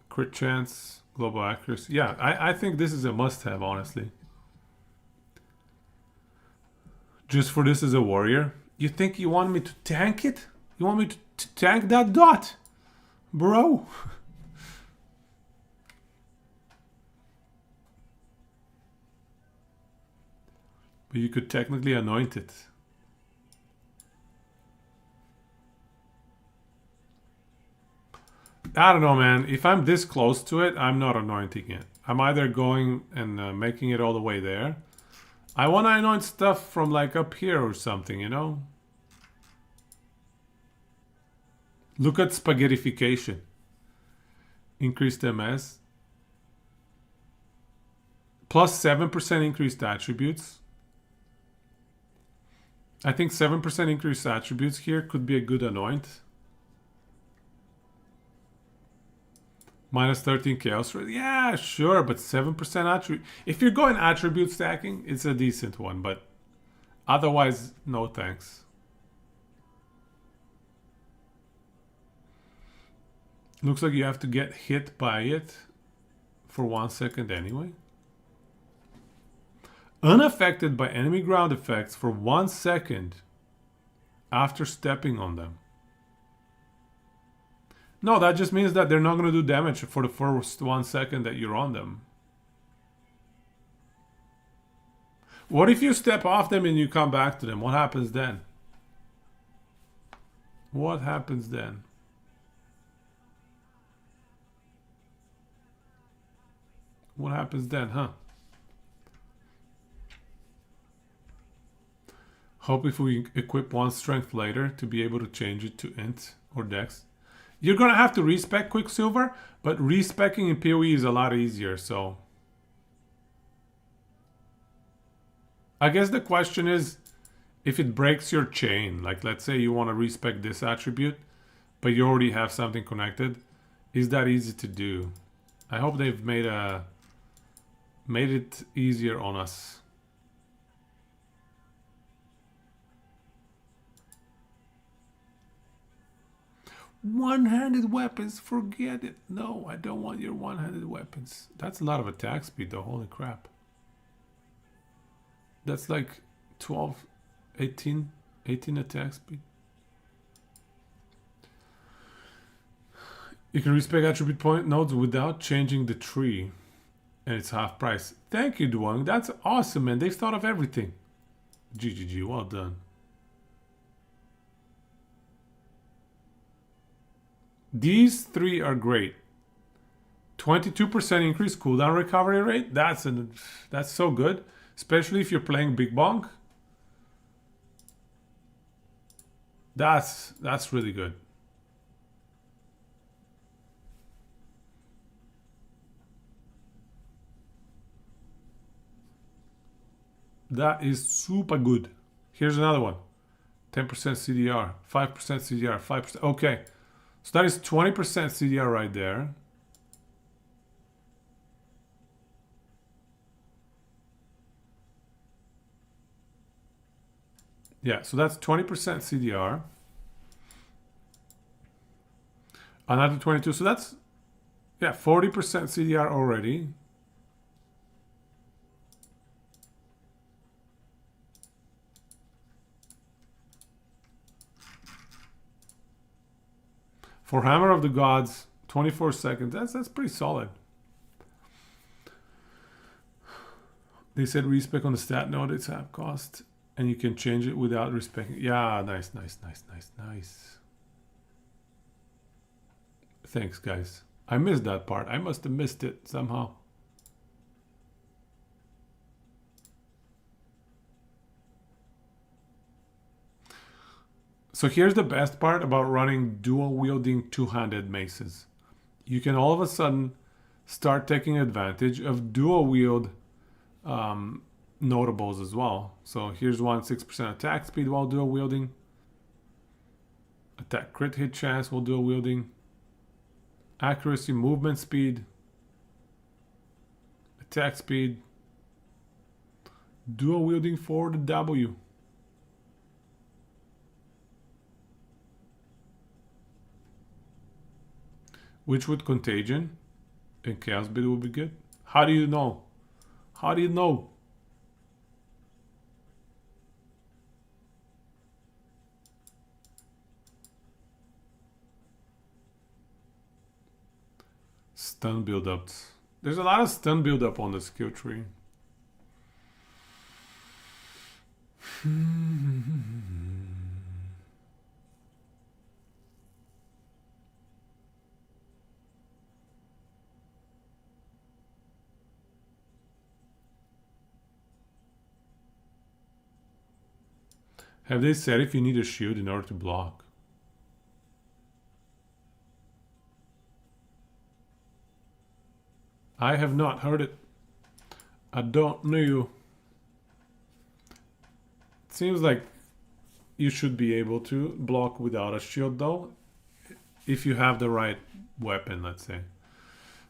Crit chance, global accuracy. Yeah, I think this is a must-have, honestly. Just for this as a warrior. You think you want me to tank it? You want me to tank that dot? Bro. But you could technically anoint it. I don't know, man. If I'm this close to it, I'm not anointing it. I'm either going and making it all the way there. I want to anoint stuff from like up here or something, you know? Look at spaghettification. Increased MS. Plus 7% increased attributes. I think 7% increased attributes here could be a good anoint. Minus 13 chaos rate. Yeah, sure, but 7% attribute. If you're going attribute stacking, it's a decent one, but otherwise, no thanks. Looks like you have to get hit by it for 1 second anyway. Unaffected by enemy ground effects for 1 second after stepping on them. No, that just means that they're not going to do damage for the first 1 second that you're on them. What if you step off them and you come back to them? What happens then? What happens then? What happens then, huh? Hope if we equip one strength later to be able to change it to int or dex. You're going to have to respec Quicksilver, but respecing in PoE is a lot easier, so... I guess the question is, if it breaks your chain, like let's say you want to respec this attribute, but you already have something connected, is that easy to do? I hope they've made it easier on us. One-handed weapons, forget it. No, I don't want your one-handed weapons. That's a lot of attack speed though, holy crap. That's like 12, 18 attack speed. You can respec attribute point nodes without changing the tree. And it's half price. Thank you, Duang. That's awesome, man. They've thought of everything. GGG, well done. These three are great. 22% increased cooldown recovery rate. That's so good, especially if you're playing Big Bonk. That's really good. That is super good. Here's another one. 10% CDR, 5% CDR, 5%. Okay. So that is 20% CDR right there. Yeah, so that's 20% CDR. Another 22. So that's, yeah, 40% CDR already. For Hammer of the Gods, 24 seconds. That's pretty solid. They said respec on the stat node, it's half cost. And you can change it without respecting. Yeah, nice. Thanks, guys. I missed that part. I must have missed it somehow. So here's the best part about running dual wielding two-handed maces. You can all of a sudden start taking advantage of dual wield notables as well. So here's one 6% attack speed while dual wielding. Attack crit hit chance while dual wielding. Accuracy, movement speed. Attack speed. Dual wielding for the W. Which with Contagion and Chaos Bid will be good. How do you know? How do you know? Stun build-ups. There's a lot of stun build-up on the skill tree. Have they said if you need a shield in order to block? I have not heard it. I don't know. It seems like you should be able to block without a shield though, if you have the right weapon, let's say.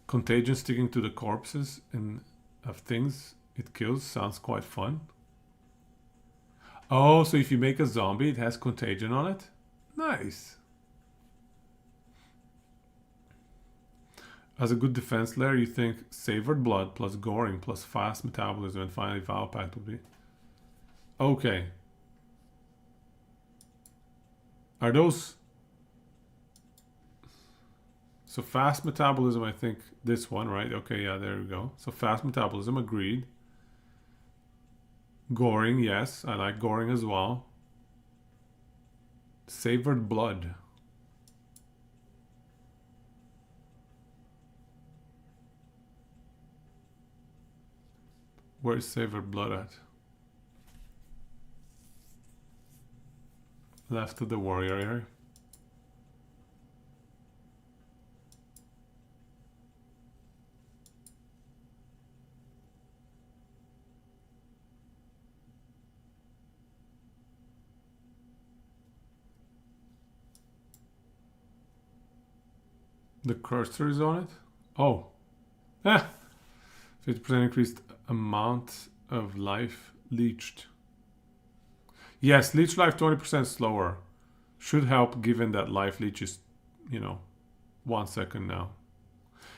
Contagion sticking to the corpses and of things it kills sounds quite fun. Oh, so if you make a zombie, it has contagion on it? Nice. As a good defense layer, you think Savored Blood plus Goring plus Fast Metabolism and finally Vile Pact would be... Okay. Are those... So Fast Metabolism, I think this one, right? Okay, yeah, there we go. So Fast Metabolism, agreed. Goring, yes. I like Goring as well. Savored Blood. Where's Savored Blood at? Left of the warrior area. The cursor is on it? Oh. Ah! 50% increased amount of life leached. Yes, leech life 20% slower. Should help given that life leech is, 1 second now.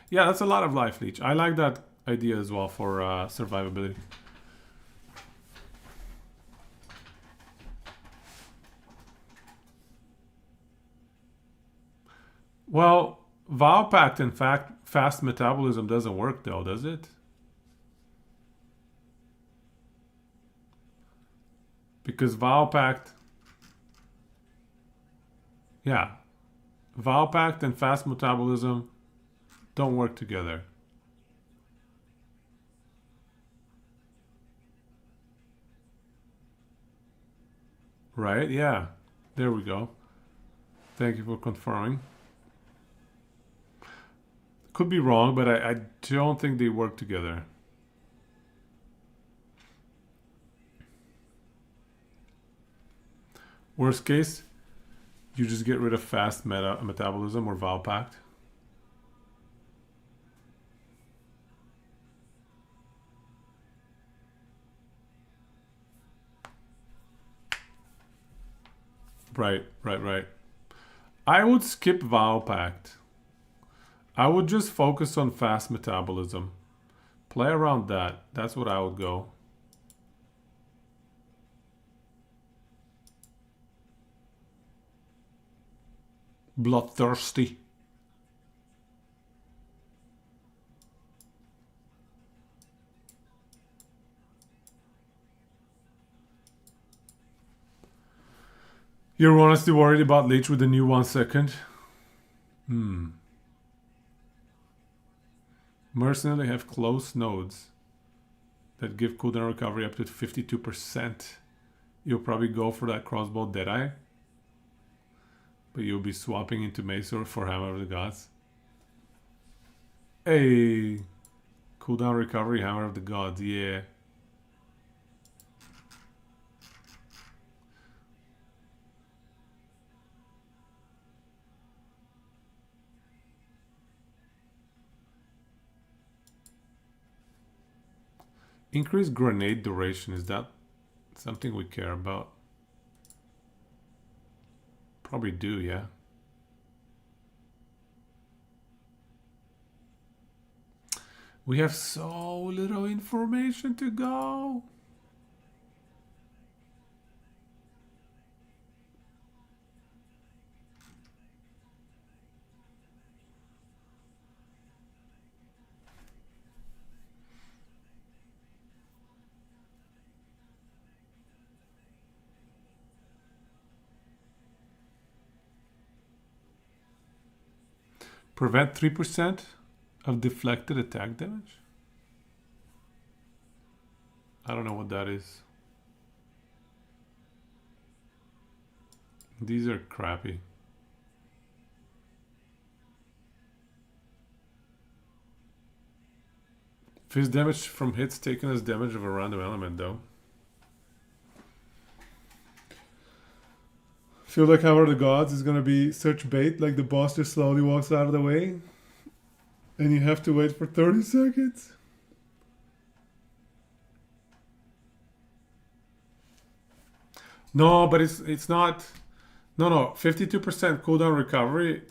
Yeah, that's a lot of life leech. I like that idea as well for survivability. Well, Vile Pact in fact fast metabolism doesn't work though, does it? Because Vile Pact, yeah, Vile Pact and fast metabolism don't work together. Right? Yeah. There we go. Thank you for confirming. Could be wrong, but I don't think they work together. Worst case, you just get rid of fast metabolism or Vile Pact. Right. I would skip Vile Pact. I would just focus on fast metabolism. Play around that. That's what I would go. Bloodthirsty. You're honestly worried about Leech with the new 1 second? Mercenary have close nodes that give cooldown recovery up to 52%. You'll probably go for that crossbow Deadeye. But you'll be swapping into Maester for Hammer of the Gods. Hey! Cooldown recovery, Hammer of the Gods, yeah. Increased grenade duration, is that something we care about? Probably do, yeah. We have so little information to go. Prevent 3% of deflected attack damage? I don't know what that is. These are crappy. Fist damage from hits taken as damage of a random element, though. Feel like Hammer of the Gods is gonna be such bait, like the boss just slowly walks out of the way, and you have to wait for 30 seconds. No, but it's not. No. 52% cooldown recovery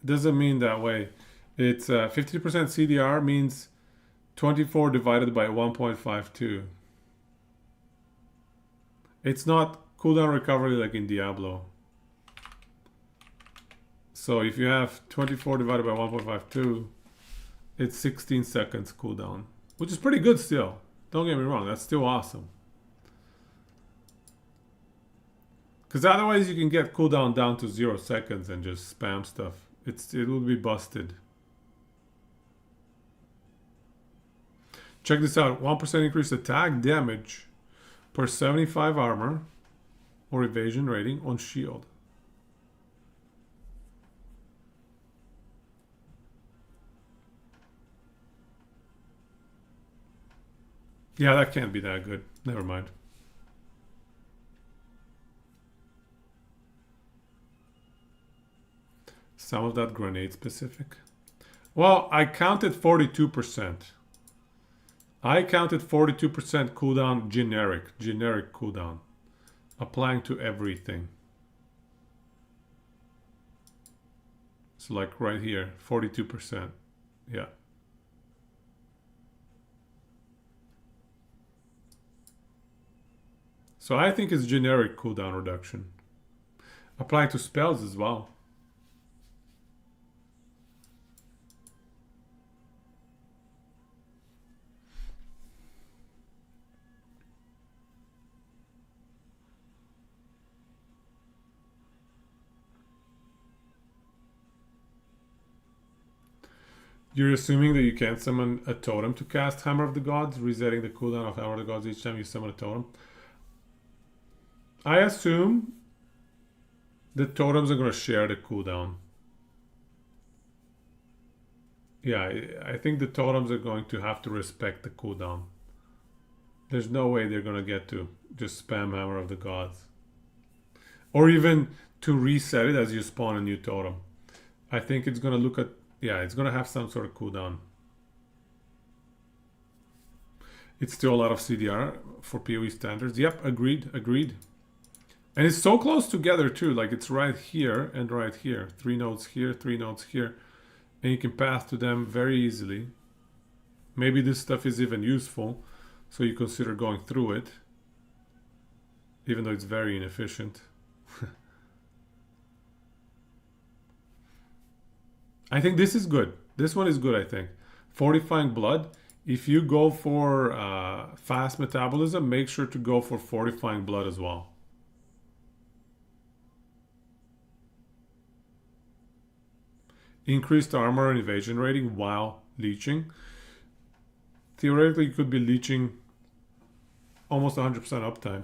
doesn't mean that way. It's 50% CDR means 24 divided by 1.52. It's not cooldown recovery like in Diablo. So if you have 24 divided by 1.52, it's 16 seconds cooldown, which is pretty good still. Don't get me wrong, that's still awesome. Because otherwise you can get cooldown down to 0 seconds and just spam stuff. It will be busted. Check this out. 1% increased attack damage per 75 armor or evasion rating on shield. Yeah, that can't be that good. Never mind. Some of that grenade specific. Well, I counted 42%. I counted 42% cooldown generic cooldown. Applying to everything. So like right here, 42%. Yeah. So I think it's generic cooldown reduction. Applying to spells as well. You're assuming that you can't summon a totem to cast Hammer of the Gods, resetting the cooldown of Hammer of the Gods each time you summon a totem. I assume the totems are going to share the cooldown. Yeah, I think the totems are going to have to respect the cooldown. There's no way they're going to get to just spam Hammer of the Gods. Or even to reset it as you spawn a new totem. I think it's going to look at... Yeah, it's going to have some sort of cooldown. It's still a lot of CDR for POE standards. Yep, agreed. And it's so close together too. Like it's right here and right here. 3 nodes here, 3 nodes here. And you can path to them very easily. Maybe this stuff is even useful. So you consider going through it. Even though it's very inefficient. I think this is good. This one is good, I think. Fortifying Blood. If you go for fast metabolism, make sure to go for Fortifying Blood as well. Increased armor and evasion rating while leeching. Theoretically, you could be leeching almost 100% uptime.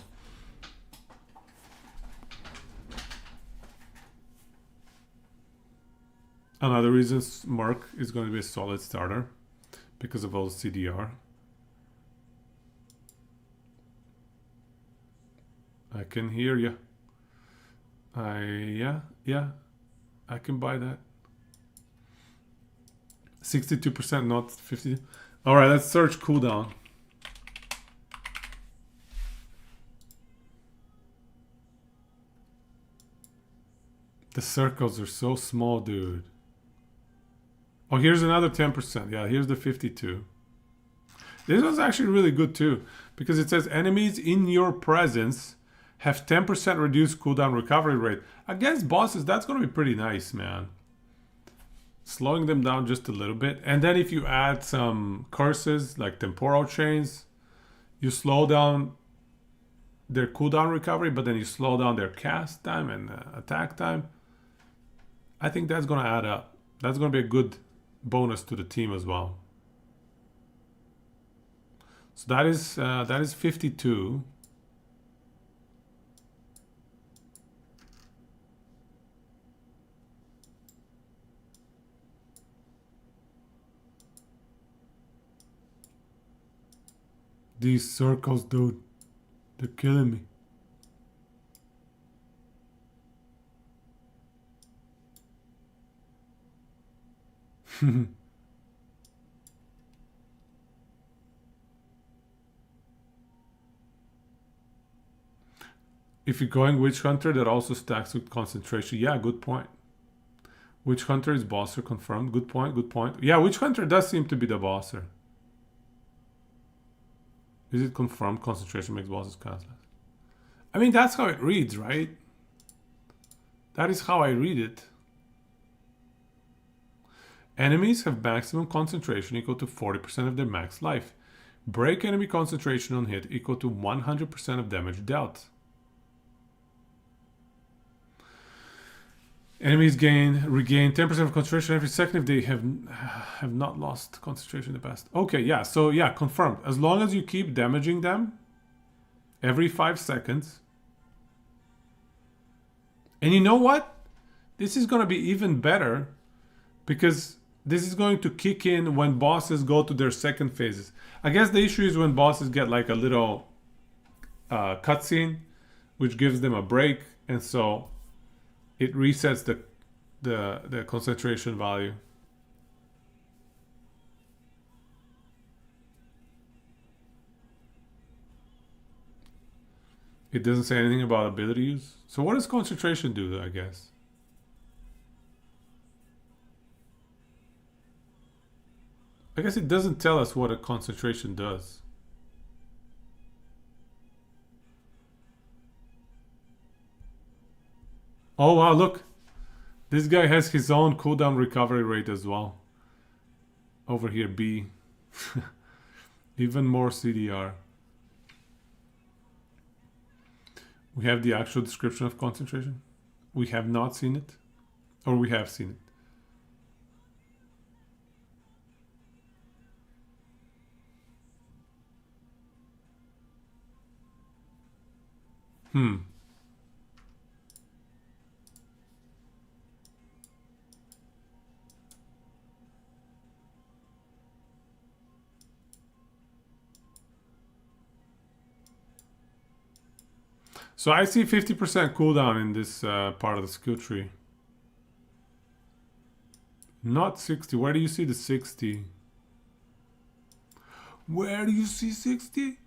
Another reason Merc is going to be a solid starter because of all CDR. I can hear you. Yeah, I can buy that. 62%, not 50. All right, let's search cooldown. The circles are so small, dude. Oh, here's another 10%. Yeah, here's the 52. This was actually really good too, because it says enemies in your presence have 10% reduced cooldown recovery rate. Against bosses, that's going to be pretty nice, man. Slowing them down just a little bit. And then if you add some curses, like temporal chains, you slow down their cooldown recovery, but then you slow down their cast time and attack time. I think that's going to add up. That's going to be a good bonus to the team as well. So that is 52. These circles, dude, they're killing me. If you're going Witch Hunter, that also stacks with concentration. Yeah, good point. Witch Hunter is bosser confirmed. Good point, good point. Yeah, Witch Hunter does seem to be the bosser. Is it confirmed concentration makes bosses cast less? I mean, that's how it reads, right? That is how I read it. Enemies have maximum concentration equal to 40% of their max life. Break enemy concentration on hit equal to 100% of damage dealt. Enemies regain 10% of concentration every second if they have not lost concentration in the past. Okay, yeah, so yeah, confirmed. As long as you keep damaging them every 5 seconds. And you know what? This is going to be even better because this is going to kick in when bosses go to their second phases. I guess the issue is when bosses get like a little cutscene, which gives them a break, and so it resets the concentration value. It doesn't say anything about ability use. So what does concentration do, I guess? I guess it doesn't tell us what a concentration does. Oh wow, look. This guy has his own cooldown recovery rate as well. Over here, B. Even more CDR. We have the actual description of concentration. We have not seen it. Or we have seen it. So I see 50% cooldown in this part of the skill tree. Not 60. Where do you see the 60? Where do you see 60?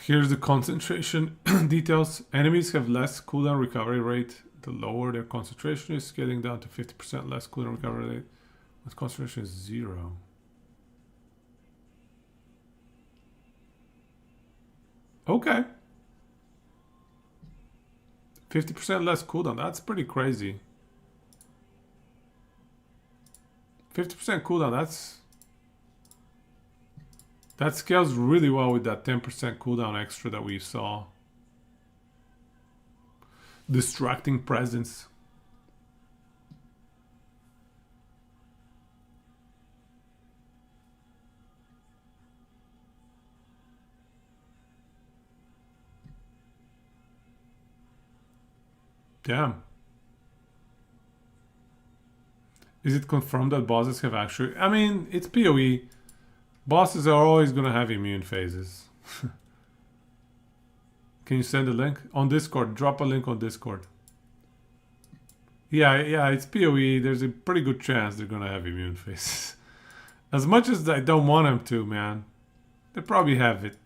Here's the concentration details. Enemies have less cooldown recovery rate. The lower their concentration is, getting down to 50% less cooldown recovery rate. With concentration is 0. Okay. 50% less cooldown. That's pretty crazy. 50% cooldown, that scales really well with that 10% cooldown extra that we saw. Distracting presence. Damn. Is it confirmed that bosses have actually... I mean, it's PoE. Bosses are always going to have immune phases. Can you send a link? On Discord. Drop a link on Discord. Yeah, it's PoE. There's a pretty good chance they're going to have immune phases. As much as I don't want them to, man. They probably have it.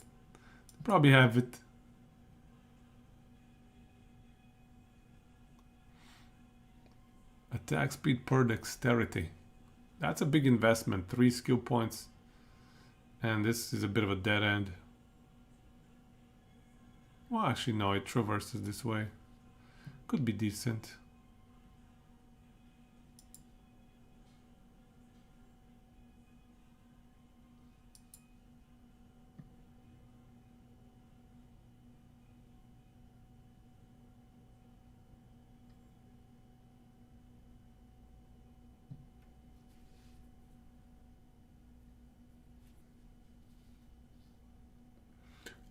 Attack speed per dexterity. That's a big investment. 3 skill points. And this is a bit of a dead end. Well, actually, no, it traverses this way. Could be decent.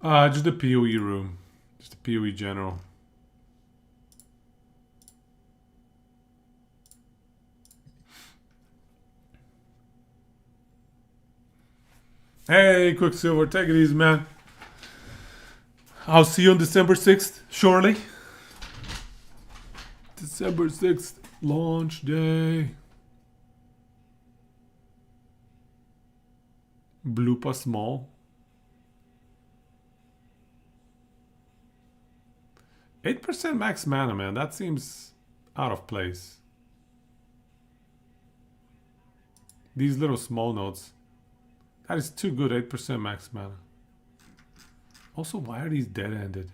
Just the PoE room. Just the PoE general. Hey, Quicksilver, take it easy, man. I'll see you on December 6th, surely. December 6th, launch day. Bloopa small. 8% max mana, man. That seems out of place. These little small nodes. That is too good, 8% max mana. Also, why are these dead-ended?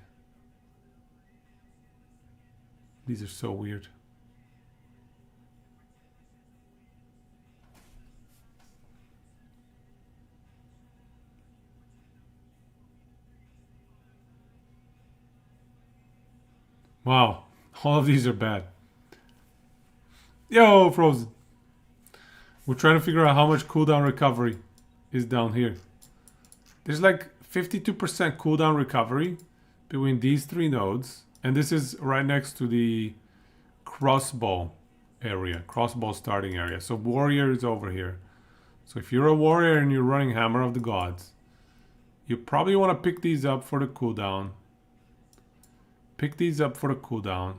These are so weird. Wow, all of these are bad. Yo, Frozen. We're trying to figure out how much cooldown recovery is down here. There's like 52% cooldown recovery between these 3 nodes. And this is right next to the crossbow area, crossbow starting area. So warrior is over here. So if you're a warrior and you're running Hammer of the Gods, you probably want to pick these up for the cooldown. Pick these up for the cooldown.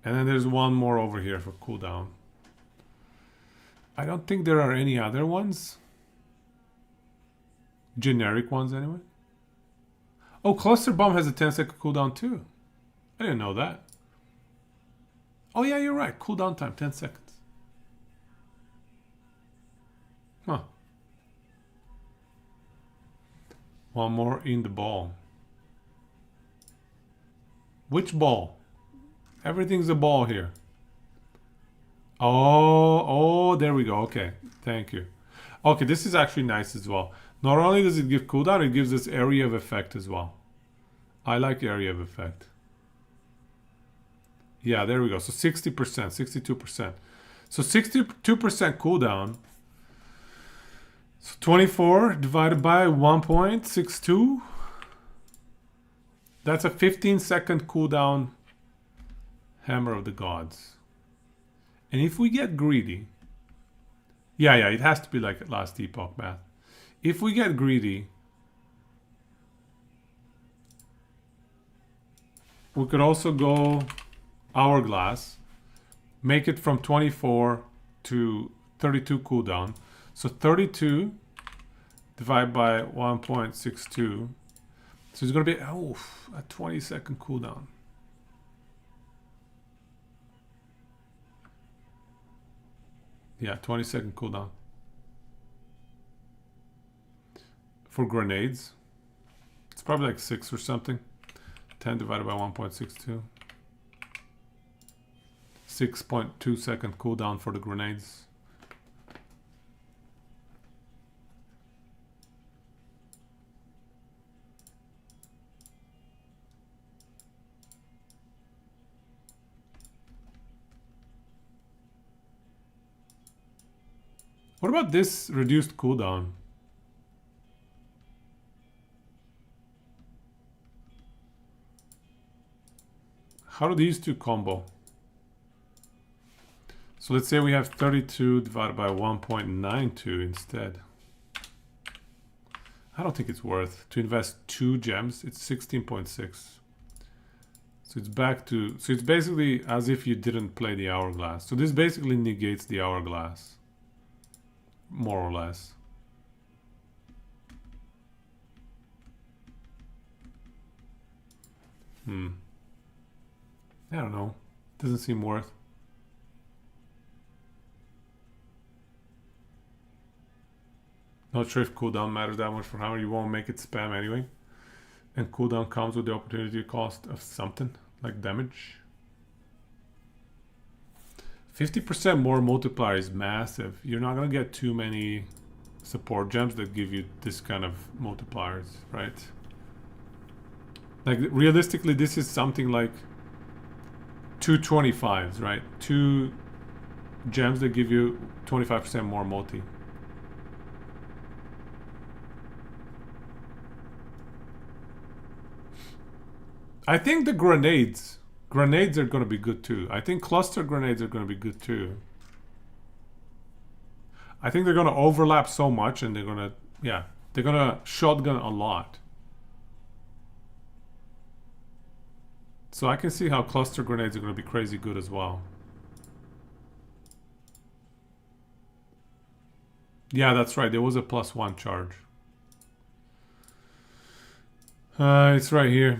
And then there's one more over here for cooldown. I don't think there are any other ones. Generic ones anyway. Oh, Cluster Bomb has a 10-second cooldown too. I didn't know that. Oh yeah, you're right. Cooldown time, 10 seconds. Huh. One more in the ball. Which ball? Everything's a ball here. Oh, there we go. Okay, thank you. Okay, this is actually nice as well. Not only does it give cooldown, it gives us area of effect as well. I like area of effect. Yeah, there we go. So 60%, 62%. So 62% cooldown. So 24 divided by 1.62. That's a 15-second cooldown Hammer of the Gods. And if we get greedy... Yeah, it has to be like last epoch math. If we get greedy... we could also go hourglass. Make it from 24 to 32 cooldown. So 32 divided by 1.62. So it's going to be a 20-second cooldown. Yeah, 20-second cooldown. For grenades. It's probably like 6 or something. 10 divided by 1.62. 6.2 second cooldown for the grenades. What about this reduced cooldown? How do these two combo? So let's say we have 32 divided by 1.92 instead. I don't think it's worth to invest 2 gems. It's 16.6. So it's back to, so it's basically as if you didn't play the hourglass. So this basically negates the hourglass, more or less. I don't know. Doesn't seem worth. Not sure if cooldown matters that much for Hammer. You won't make it spam anyway. And cooldown comes with the opportunity cost of something, like damage. 50% more multiplier is massive. You're not going to get too many support gems that give you this kind of multipliers, right? Like, realistically, this is something like 225s, right? 2 gems that give you 25% more multi. I think the grenades are going to be good too. I think cluster grenades are going to be good too. I think they're going to overlap so much, and they're going to, yeah, they're going to shotgun a lot. So I can see how cluster grenades are going to be crazy good as well. Yeah, that's right. There was a +1 charge. It's right here.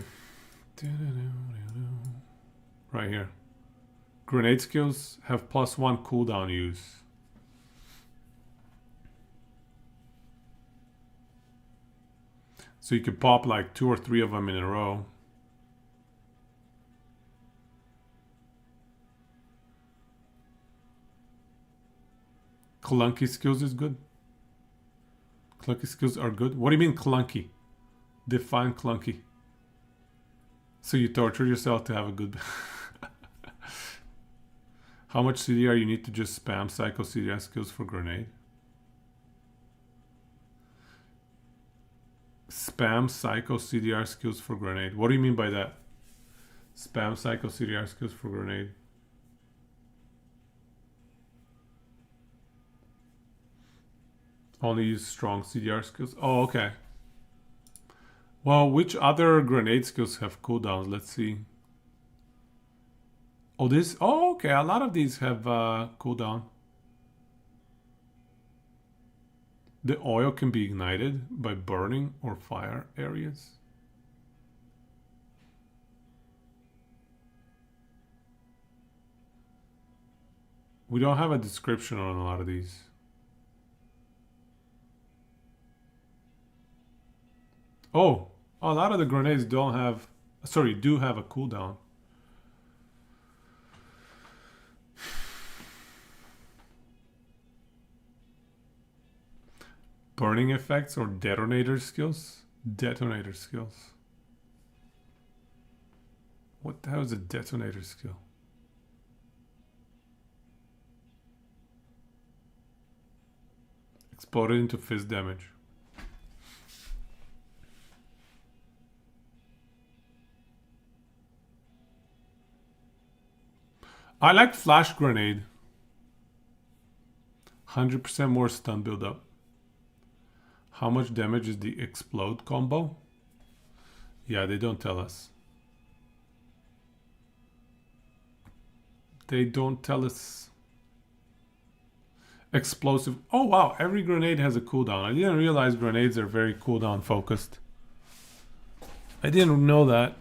Right here. Grenade skills have +1 cooldown use. So you could pop like 2 or 3 of them in a row. Clunky skills is good. Clunky skills are good. What do you mean clunky? Define clunky. So you torture yourself to have a good... How much CDR you need to just spam Psycho CDR skills for grenade? Spam Psycho CDR skills for grenade. What do you mean by that? Spam Psycho CDR skills for grenade. Only use strong CDR skills. Oh, okay. Well, which other grenade skills have cooldowns? Let's see. Oh, this. Oh, okay. A lot of these have cooldown. The oil can be ignited by burning or fire areas. We don't have a description on a lot of these. Oh, a lot of the grenades don't have, sorry, do have a cooldown. Burning effects or detonator skills? Detonator skills. What the hell is a detonator skill? Exploded into fist damage. I like flash grenade. 100% more stun buildup. How much damage is the explode combo? Yeah, they don't tell us. They don't tell us. Explosive. Oh wow, every grenade has a cooldown. I didn't realize grenades are very cooldown focused. I didn't know that.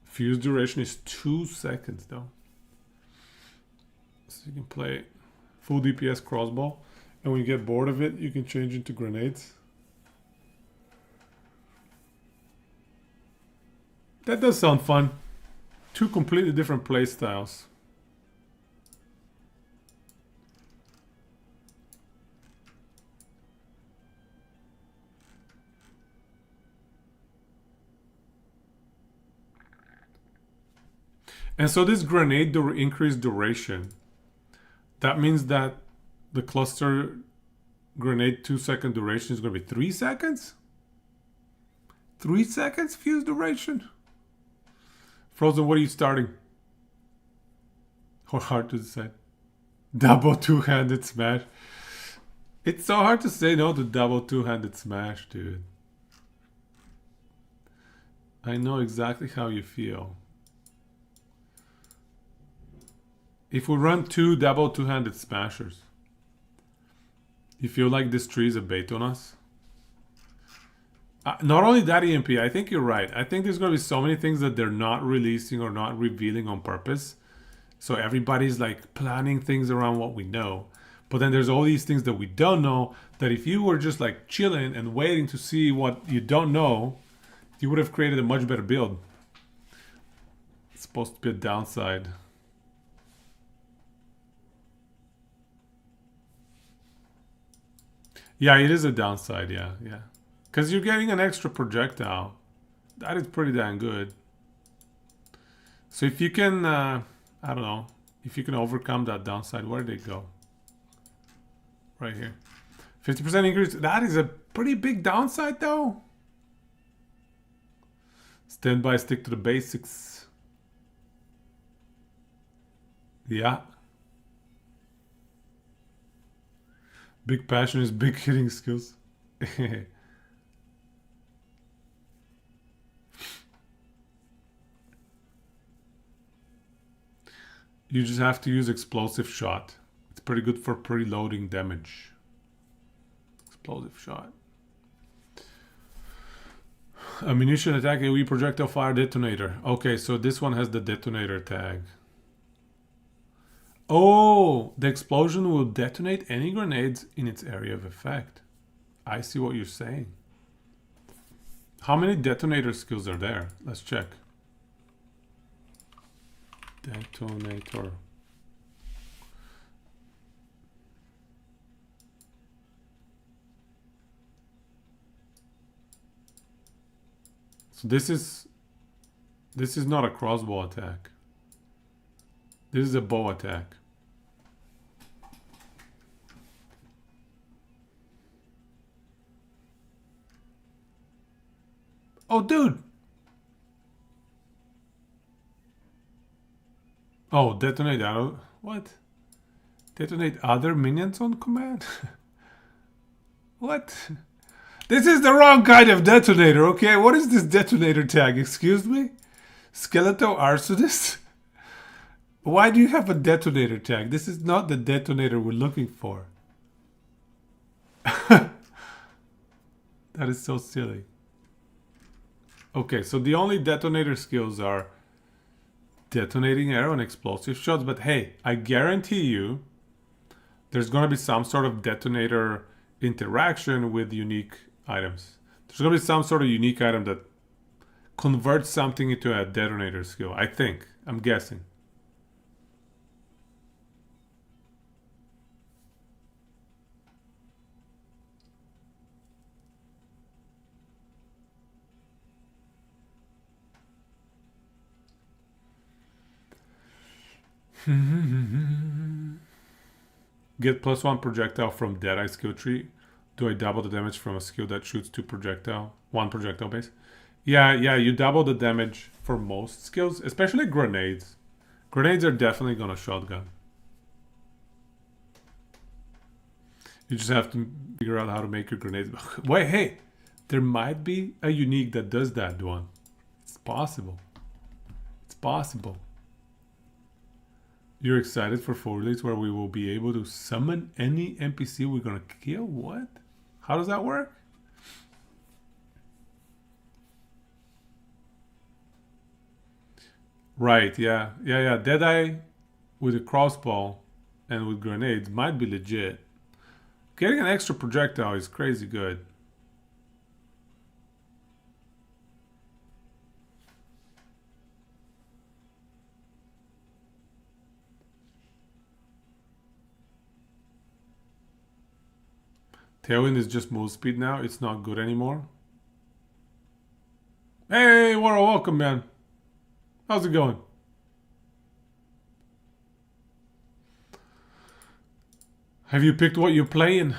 Fuse duration is 2 seconds though. So you can play full DPS crossbow, and when you get bored of it, you can change into grenades. That does sound fun. Two completely different play styles. And so this grenade increased duration. That means that the cluster grenade 2-second duration is going to be 3 seconds? 3 seconds fuse duration? Frozen, what are you starting? Or hard to decide. Double two-handed smash. It's so hard to say no to double two-handed smash, dude. I know exactly how you feel. If we run 2 double two-handed smashers, you feel like this tree is a bait on us? Not only that, EMP, I think you're right. I think there's going to be so many things that they're not releasing or not revealing on purpose. So everybody's like planning things around what we know. But then there's all these things that we don't know, that if you were just like chilling and waiting to see what you don't know, you would have created a much better build. It's supposed to be a downside. Yeah, it is a downside, yeah. Because you're getting an extra projectile. That is pretty damn good. So if you can, I don't know, if you can overcome that downside, where did it go? Right here. 50% increase. That is a pretty big downside, though. Stand by, stick to the basics. Yeah. Big passion is big hitting skills. You just have to use explosive shot. It's pretty good for preloading damage. Explosive shot. Ammunition attack AoE projectile fire detonator. Okay, so this one has the detonator tag. Oh, the explosion will detonate any grenades in its area of effect. I see what you're saying. How many detonator skills are there? Let's check. Detonator. So this is not a crossbow attack. This is a bow attack. Oh, dude. Oh, detonate other... What? Detonate other minions on command? What? This is the wrong kind of detonator, okay? What is this detonator tag? Excuse me? Skeletal arsonist? Why do you have a detonator tag? This is not the detonator we're looking for. That is so silly. Okay, so the only detonator skills are detonating arrow and explosive shots. But hey, I guarantee you there's going to be some sort of detonator interaction with unique items. There's going to be some sort of unique item that converts something into a detonator skill. I think. I'm guessing. Get +1 projectile from Deadeye skill tree. Do I double the damage from a skill that shoots 1 projectile base? Yeah, you double the damage for most skills, especially grenades. Grenades are definitely gonna shotgun. You just have to figure out how to make your grenades. Wait, hey, there might be a unique that does that one. It's possible. It's possible. You're excited for 4 release where we will be able to summon any NPC we're gonna kill? What? How does that work? Right, yeah. Deadeye with a crossbow and with grenades might be legit. Getting an extra projectile is crazy good. Tailwind is just move speed now. It's not good anymore. Hey, Waro, welcome, man. How's it going? Have you picked what you're playing?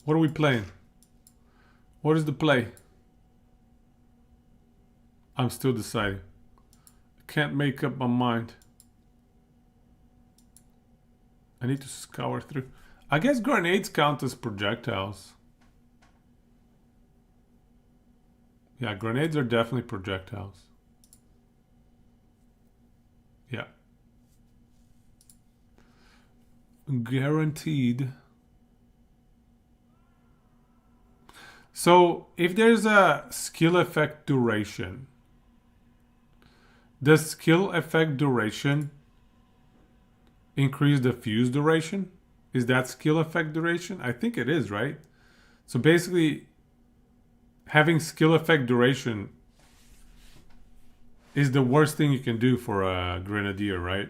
What are we playing? What is the play? I'm still deciding. I can't make up my mind. I need to scour through. I guess grenades count as projectiles. Yeah, grenades are definitely projectiles. Yeah. Guaranteed. So, if there's a skill effect duration, does skill effect duration increase the fuse duration? Is that skill effect duration? I think it is, right? So basically, having skill effect duration is the worst thing you can do for a grenadier, right?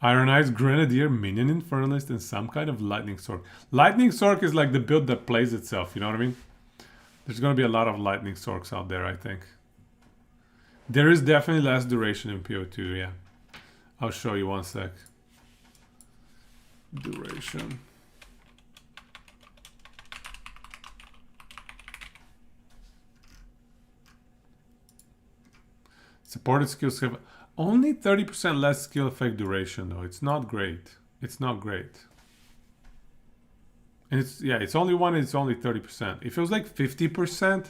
Ironized Grenadier, Minion Infernalist, and some kind of Lightning Sork. Lightning Sork is like the build that plays itself, you know what I mean? There's going to be a lot of Lightning Sorks out there, I think. There is definitely less duration in PO2, yeah. I'll show you one sec. Duration. Supported skills have only 30% less skill effect duration, though. It's not great. It's not great. And it's, yeah, it's only 30%. If it was like 50%,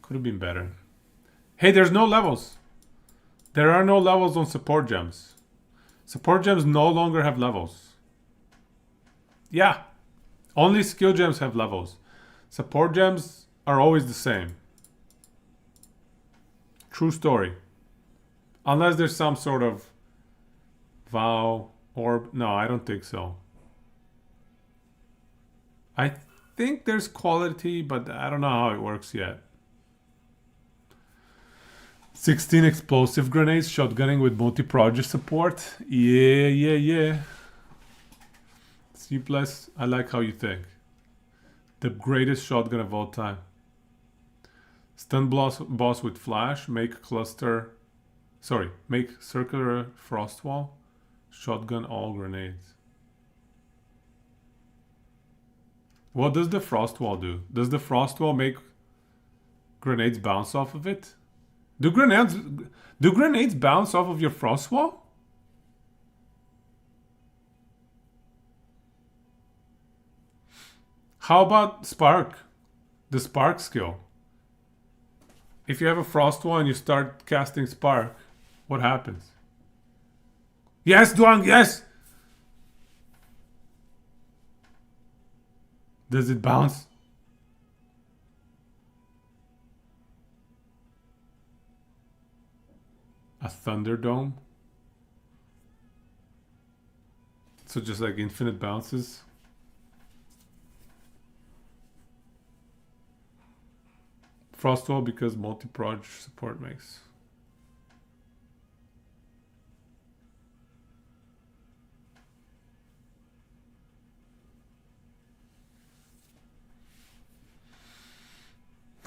could have been better. Hey, there's no levels. There are no levels on support gems. Support gems no longer have levels. Yeah. Only skill gems have levels. Support gems are always the same. True story. Unless there's some sort of vow or... No, I don't think so. I think there's quality, but I don't know how it works yet. 16 explosive grenades, shotgunning with multi-project support. Yeah. C+, I like how you think. The greatest shotgun of all time. Stun boss with flash, make circular frost wall, shotgun all grenades. What does the frost wall do? Does the frost wall make grenades bounce off of it? Do grenades bounce off of your frost wall? How about spark? The spark skill. If you have a frost wall and you start casting spark, what happens? Yes, Duang, yes! Does it bounce? A Thunderdome? So just like infinite bounces? Frostwall because multi-proj support makes.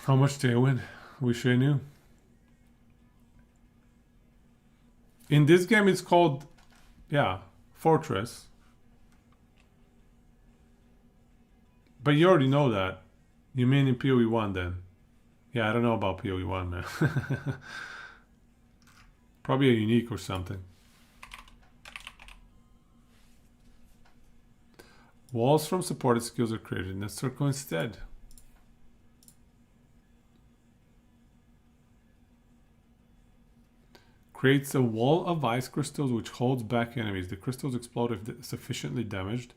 How much tailwind? Wish I knew. In this game it's called, yeah, Fortress. But you already know that. You mean in POE1 then? Yeah, I don't know about POE1, man. Probably a unique or something. Walls from supported skills are created in a circle instead. Creates a wall of ice crystals which holds back enemies. The crystals explode if sufficiently damaged,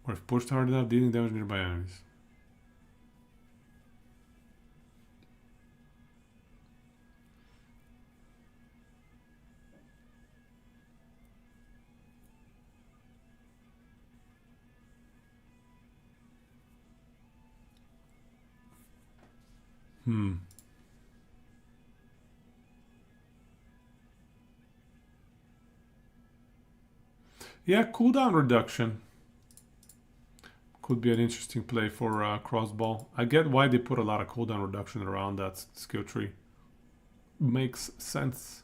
or if pushed hard enough, dealing damage to nearby enemies. Yeah, cooldown reduction could be an interesting play for crossbow. I get why they put a lot of cooldown reduction around that skill tree. Makes sense.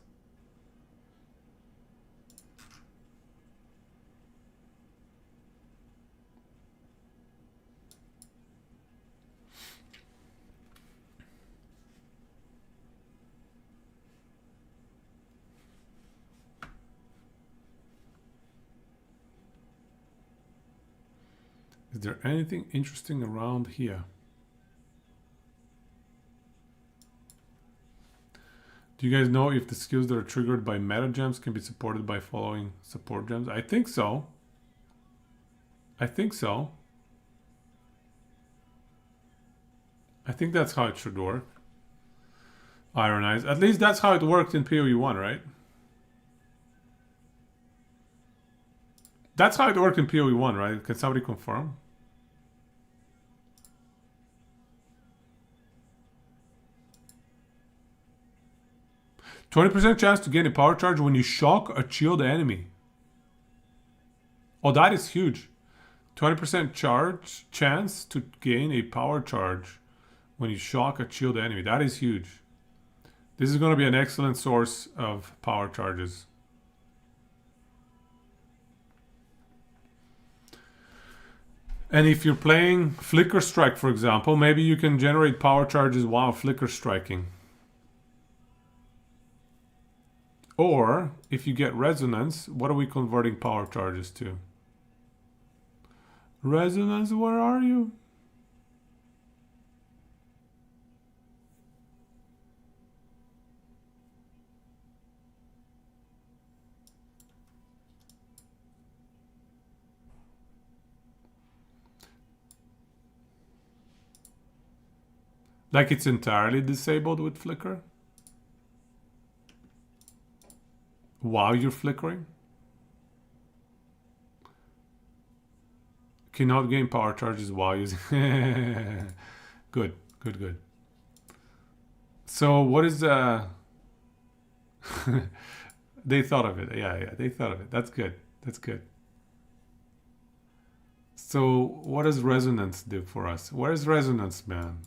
Is there anything interesting around here? Do you guys know if the skills that are triggered by meta gems can be supported by following support gems? I think so. I think so. I think that's how it should work. Iron Eyes. At least that's how it worked in POE1, right? That's how it worked in POE1, right? Can somebody confirm? %20 chance to gain a power charge when you shock or shield the enemy. Oh, that is huge. 20% chance to gain a power charge when you shock or shield the enemy. That is huge. This is going to be an excellent source of power charges. And if you're playing Flicker Strike, for example, maybe you can generate power charges while Flicker Striking. Or, if you get Resonance, what are we converting power charges to? Resonance, where are you? Like it's entirely disabled with Flicker? While you're flickering? Cannot gain power charges while using... Good, good, good. So what is... They thought of it. Yeah, they thought of it. That's good. That's good. So what does Resonance do for us? Where's Resonance, man?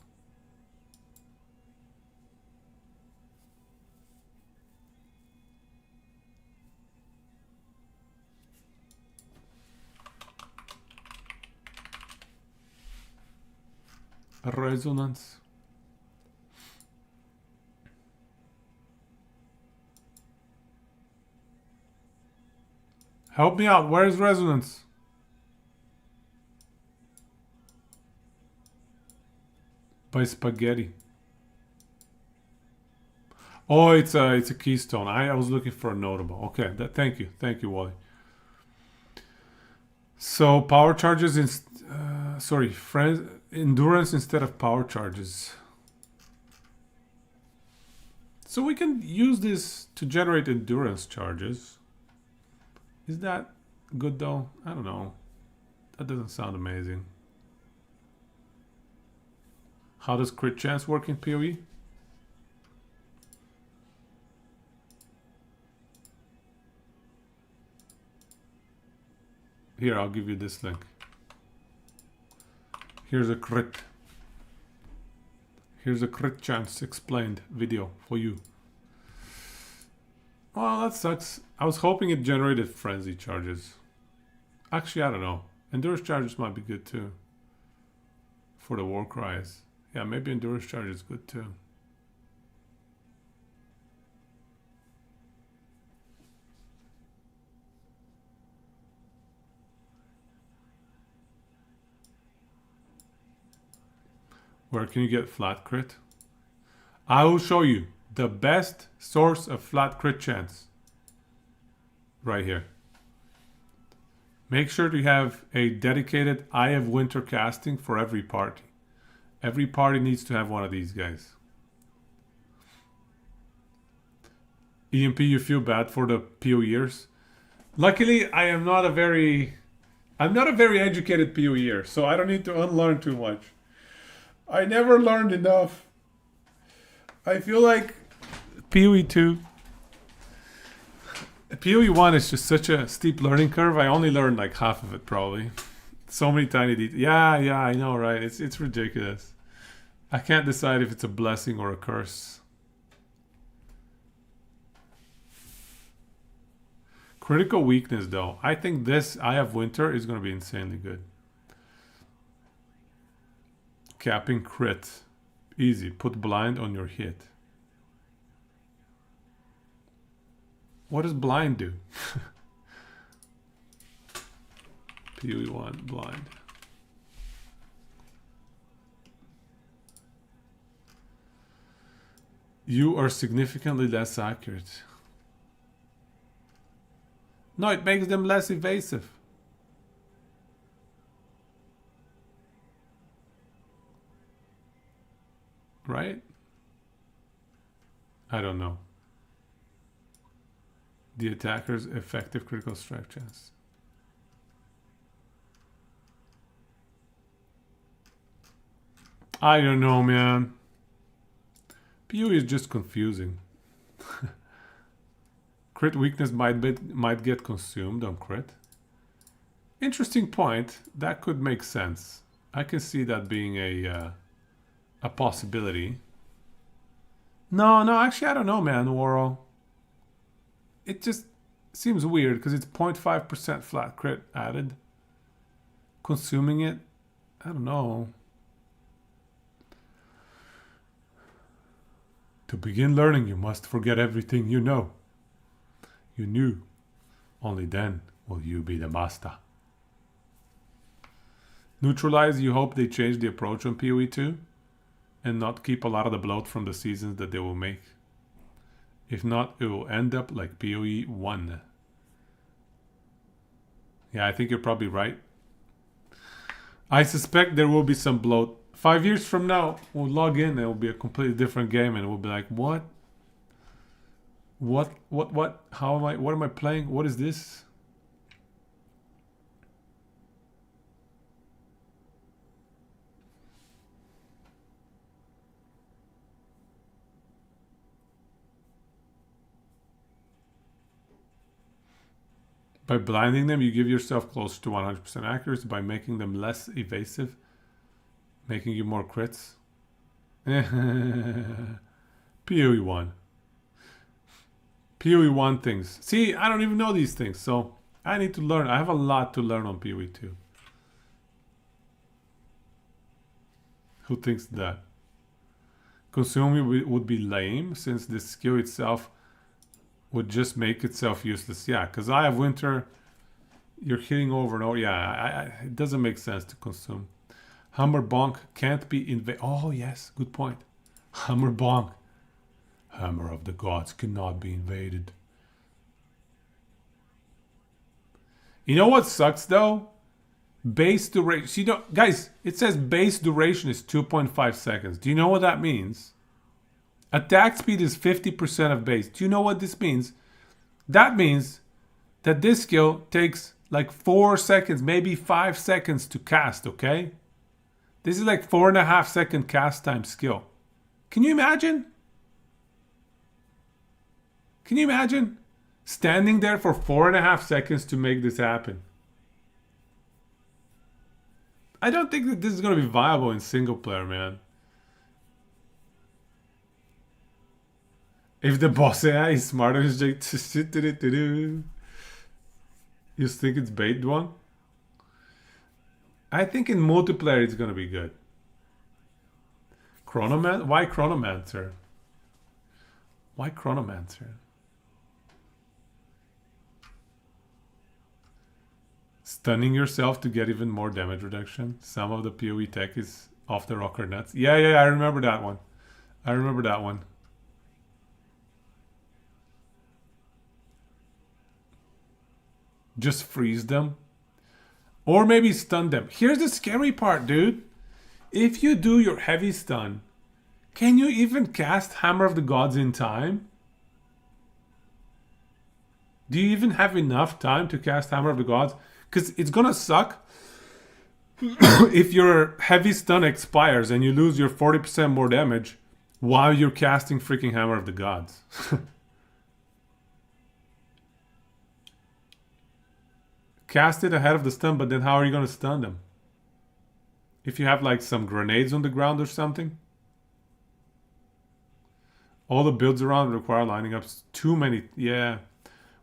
Resonance. Help me out. Where's Resonance? By Spaghetti. Oh, it's a keystone. I was looking for a notable. Okay, thank you, Wally. So power charges in endurance instead of power charges. So we can use this to generate endurance charges. Is that good though? I don't know. That doesn't sound amazing. How does crit chance work in PoE? Here, I'll give you this link. Here's a crit. Here's a crit chance explained video for you. Well, that sucks. I was hoping it generated frenzy charges. Actually, I don't know. Endurance charges might be good too. For the war cries. Yeah, maybe endurance charge is good too. Where can you get flat crit? I will show you the best source of flat crit chance. Right here. Make sure to have a dedicated Eye of Winter casting for every party. Every party needs to have one of these guys. EMP, you feel bad for the POEers? Luckily, I'm not a very educated POEer, so I don't need to unlearn too much. I never learned enough. I feel like POE2 POE1 is just such a steep learning curve. I only learned like half of it probably. So many tiny details. Yeah, I know, right? It's ridiculous. I can't decide if it's a blessing or a curse. Critical weakness, though. I think this Eye of Winter is going to be insanely good. Capping crit. Easy. Put blind on your hit. What does blind do? POE1 blind. You are significantly less accurate. No, it makes them less evasive. Right? I don't know. The attacker's effective critical strike chance. I don't know, man. POE is just confusing. Crit weakness might get consumed on crit. Interesting point. That could make sense. I can see that being a possibility. No, actually, I don't know, man, Worrell. It just seems weird because it's 0.5% flat crit added. Consuming it, I don't know. To begin learning, you must forget everything you know. You knew. Only then will you be the master. Neutralize, you hope they change the approach on POE2 and not keep a lot of the bloat from the seasons that they will make. If not, it will end up like POE1. Yeah, I think you're probably right. I suspect there will be some bloat. 5 years from now, we'll log in and it will be a completely different game and we'll be like, what? What? How am I? What am I playing? What is this? By blinding them, you give yourself closer to 100% accuracy by making them less evasive, making you more crits. POE1. POE1 things. See, I don't even know these things, so I need to learn. I have a lot to learn on POE2. Who thinks that? Consuming would be lame, since the skill itself would just make itself useless. Yeah, because Eye of Winter, you're hitting over and over. Yeah, it doesn't make sense to consume. Hammer Bonk can't be invaded. Oh, yes, good point. Hammer Bonk. Hammer of the Gods cannot be invaded. You know what sucks, though? Base duration. See, guys, it says base duration is 2.5 seconds. Do you know what that means? Attack speed is 50% of base. Do you know what this means? That means that this skill takes like 4 seconds, maybe 5 seconds to cast, okay? This is like 4.5 second cast time skill. Can you imagine? Can you imagine standing there for 4.5 seconds to make this happen? I don't think that this is going to be viable in single player, man. If the boss AI is smarter, it's like... You think it's bait one? I think in multiplayer it's going to be good. Chronomancer? Why Chronomancer? Why Chronomancer? Stunning yourself to get even more damage reduction. Some of the PoE tech is off the rocker nuts. Yeah, I remember that one. I remember that one. Just freeze them. Or maybe stun them. Here's the scary part, dude. If you do your heavy stun, can you even cast Hammer of the Gods in time? Do you even have enough time to cast Hammer of the Gods? Because it's gonna suck if your heavy stun expires and you lose your 40% more damage while you're casting freaking Hammer of the Gods. cast it ahead of the stun, but then how are you going to stun them? If you have like some grenades on the ground or something? All the builds around require lining up too many. Yeah.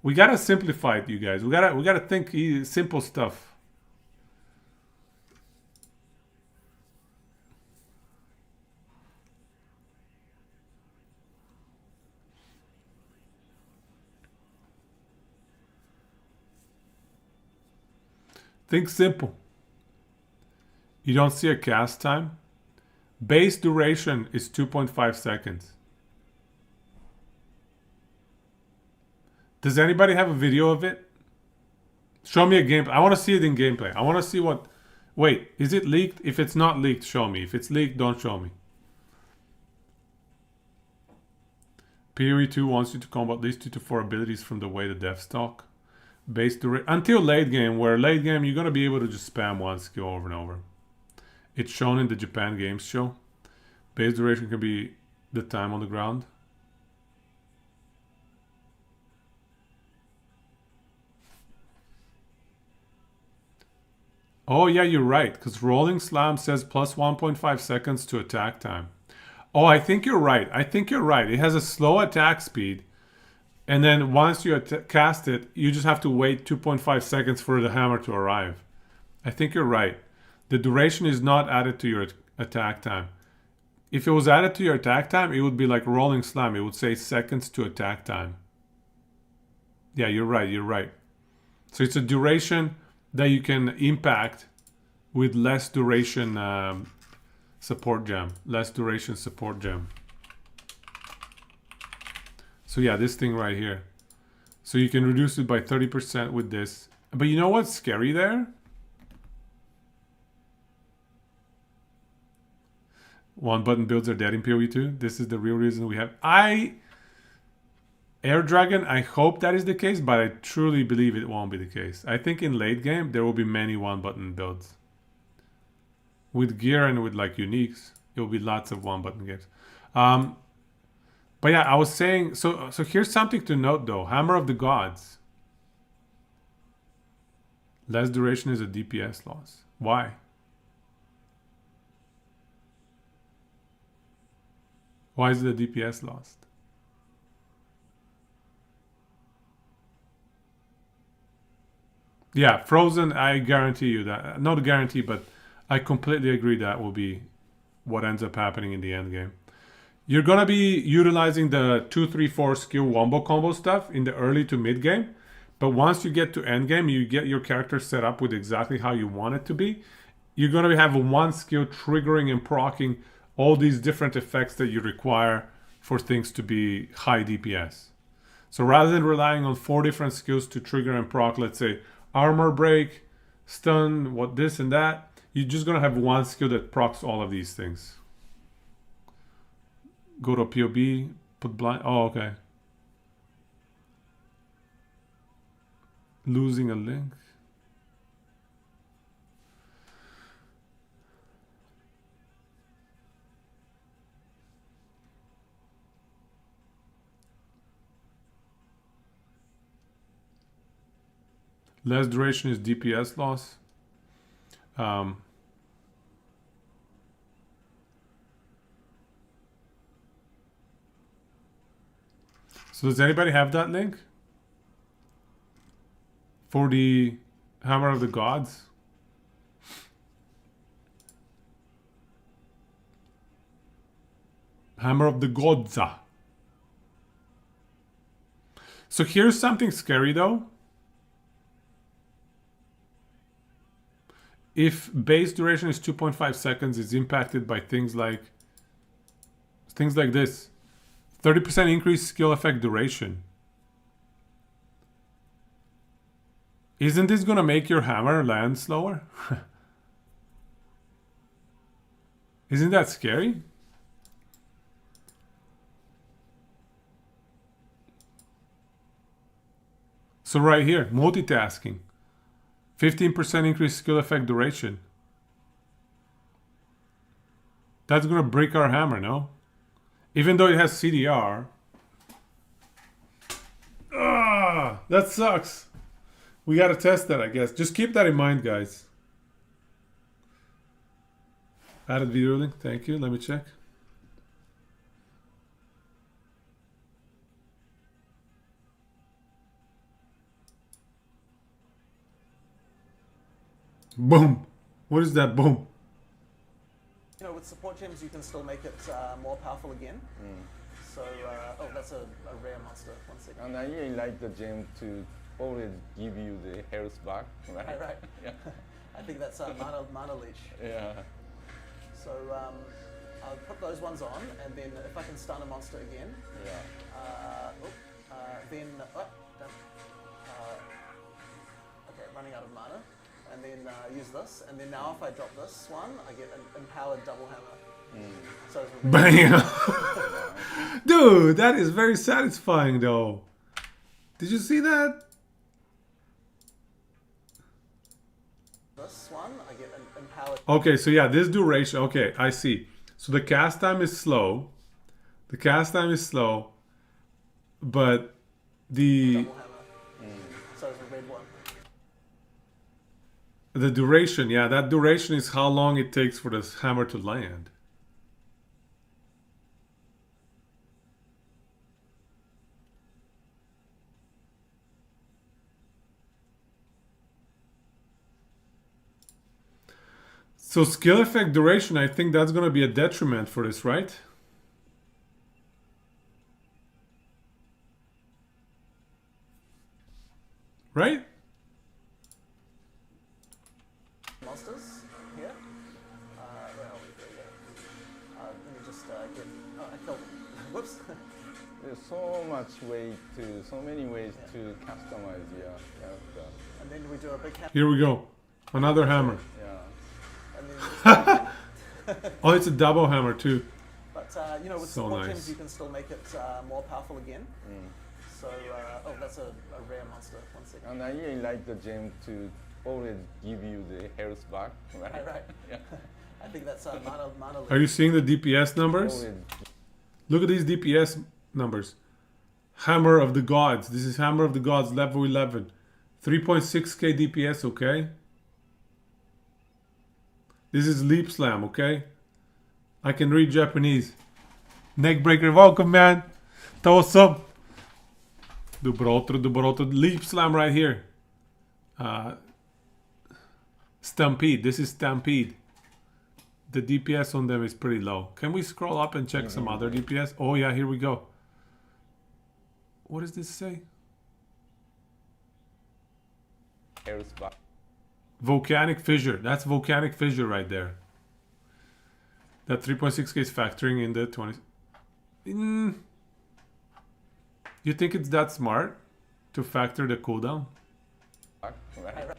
We got to simplify it, you guys. We got to think simple stuff. Think simple. You don't see a cast time? Base duration is 2.5 seconds. Does anybody have a video of it? Show me a gameplay. I want to see it in gameplay. I want to see what... Wait, is it leaked? If it's not leaked, show me. If it's leaked, don't show me. POE2 wants you to combo at least 2 to 4 abilities from the way the devs talk. Base duration until late game, where late game you're gonna be able to just spam one skill over and over. It's shown in the Japan Games show. Base duration can be the time on the ground. Oh yeah, you're right, because Rolling Slam says plus 1.5 seconds to attack time. Oh, I think you're right. It has a slow attack speed. And then once you cast it, you just have to wait 2.5 seconds for the hammer to arrive. I think you're right. The duration is not added to your attack time. If it was added to your attack time, it would be like Rolling Slam. It would say seconds to attack time. Yeah, you're right. So it's a duration that you can impact with less duration support gem. Less duration support gem. So yeah, this thing right here. So you can reduce it by 30% with this. But you know what's scary there? One button builds are dead in POE2. This is the real reason we have... Air Dragon, I hope that is the case, but I truly believe it won't be the case. I think in late game, there will be many one button builds. With gear and with like uniques, it will be lots of one button games. But yeah, I was saying, so here's something to note though. Hammer of the Gods. Less duration is a DPS loss. Why? Why is it a DPS lost? Yeah, Frozen, I guarantee you that. Not a guarantee, but I completely agree that will be what ends up happening in the end game. You're going to be utilizing the 2, 3, 4 skill wombo combo stuff in the early to mid game. But once you get to end game, you get your character set up with exactly how you want it to be. You're going to have one skill triggering and proccing all these different effects that you require for things to be high DPS. So rather than relying on 4 different skills to trigger and proc, let's say armor break, stun, what this and that, you're just going to have one skill that procs all of these things. Go to POB, put blind. Oh, okay. Losing a link. Less duration is DPS loss. So does anybody have that link? For the Hammer of the Gods? Hammer of the Gods. So here's something scary though. If base duration is 2.5 seconds, it's impacted by things like this. 30% increased skill effect duration. Isn't this gonna make your hammer land slower? Isn't that scary? So right here, multitasking. 15% increased skill effect duration. That's gonna break our hammer, no? Even though it has CDR. Ah, that sucks. We gotta test that, I guess. Just keep that in mind, guys. Added video link. Thank you. Let me check. Boom. What is that? Boom. You know, with support gems, you can still make it more powerful again. So, oh, that's a rare monster. 1 second. And I really like the gem to always give you the health back, right? Right. Yeah. I think that's mana leech. Yeah. So, I'll put those ones on, and then if I can stun a monster again, Yeah. then okay, running out of mana, and then use this, and then now if I drop this one, I get an empowered double hammer. So it's Bam! Dude, that is very satisfying, though. Did you see that? this one, I get an empowered. Okay, so yeah, this duration. Okay, I see. So the cast time is slow. The cast time is slow, but the Double hammer. So it's a red one. the duration, yeah, that duration is how long it takes for this hammer to land. So skill effect duration, I think that's going to be a detriment for this, right? Right? Monsters here. Where are we? There we go. Let me just get. Oh, I killed him. Whoops. There's so many ways to customize your character. And then we do a big hammer. Here we go. Another hammer. Yeah. And then Oh, it's a double hammer too. but you know, with So support nice. gems, you can still make it more powerful again. So, oh, that's a rare monster. 1 second. And I really like the gem to always give you the health back, right? Right. Yeah. I think that's mana leech. Are you seeing the DPS numbers? Always. Look at these DPS numbers. Hammer of the Gods. This is Hammer of the Gods, level 11. 3.6k DPS, okay? This is Leap Slam, okay? I can read Japanese. Neckbreaker, welcome, man. Awesome. Dobro. Leap Slam right here. Stampede. This is Stampede. The DPS on them is pretty low. Can we scroll up and check some other DPS? Oh yeah, here we go. What does this say? Health back. Volcanic Fissure. That's Volcanic Fissure right there. That 3.6k is factoring in the 20. You think it's that smart to factor the cooldown? Back, right?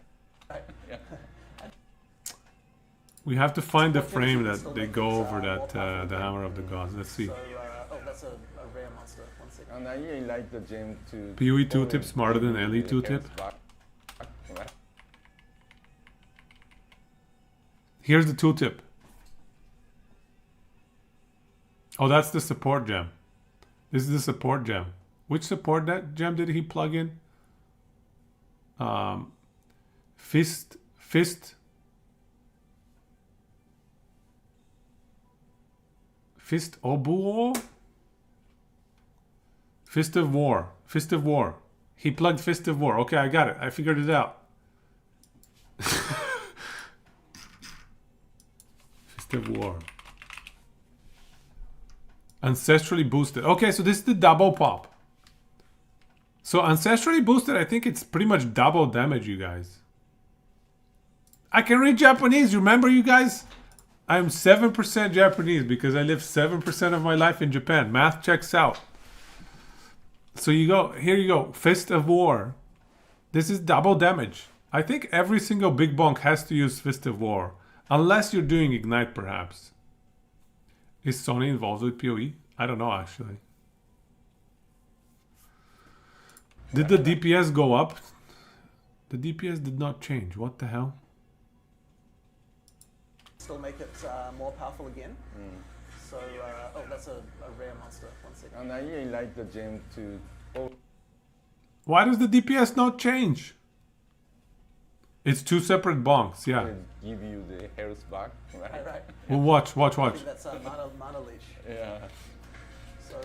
Right. Yeah. We have to find the Support gems, frame you can that still they make go it, over more that powerful the again. Hammer of the Gods. Let's see. So, oh, that's a rare monster. 1 second. And I really like the gem to POE2 always tip smarter than give you LE2 the tip. health back, right? Here's the tooltip. Oh, that's the support gem. This is the support gem. Which support gem did he plug in? Fist Obuo? Fist of War. He plugged Fist of War. Okay, I got it. I figured it out. Fist of War. Ancestrally boosted. Okay, so this is the double pop. So ancestrally boosted, I think it's pretty much double damage, you guys. I can read Japanese, remember you guys? I'm 7% Japanese because I live 7% of my life in Japan. Math checks out. So you go, here you go, Fist of War. This is double damage. I think every single big bonk has to use Fist of War. Unless you're doing Ignite, perhaps. Is Sony involved with PoE? I don't know, actually. Did the DPS go up? The DPS did not change. What the hell? Still make it more powerful again. So, oh, that's a rare monster. 1 second. And I really like the gem to Why does the DPS not change? It's two separate bonks, yeah. always give you the health back, right? Right, right. Well, watch. I think that's mana leech. Yeah. So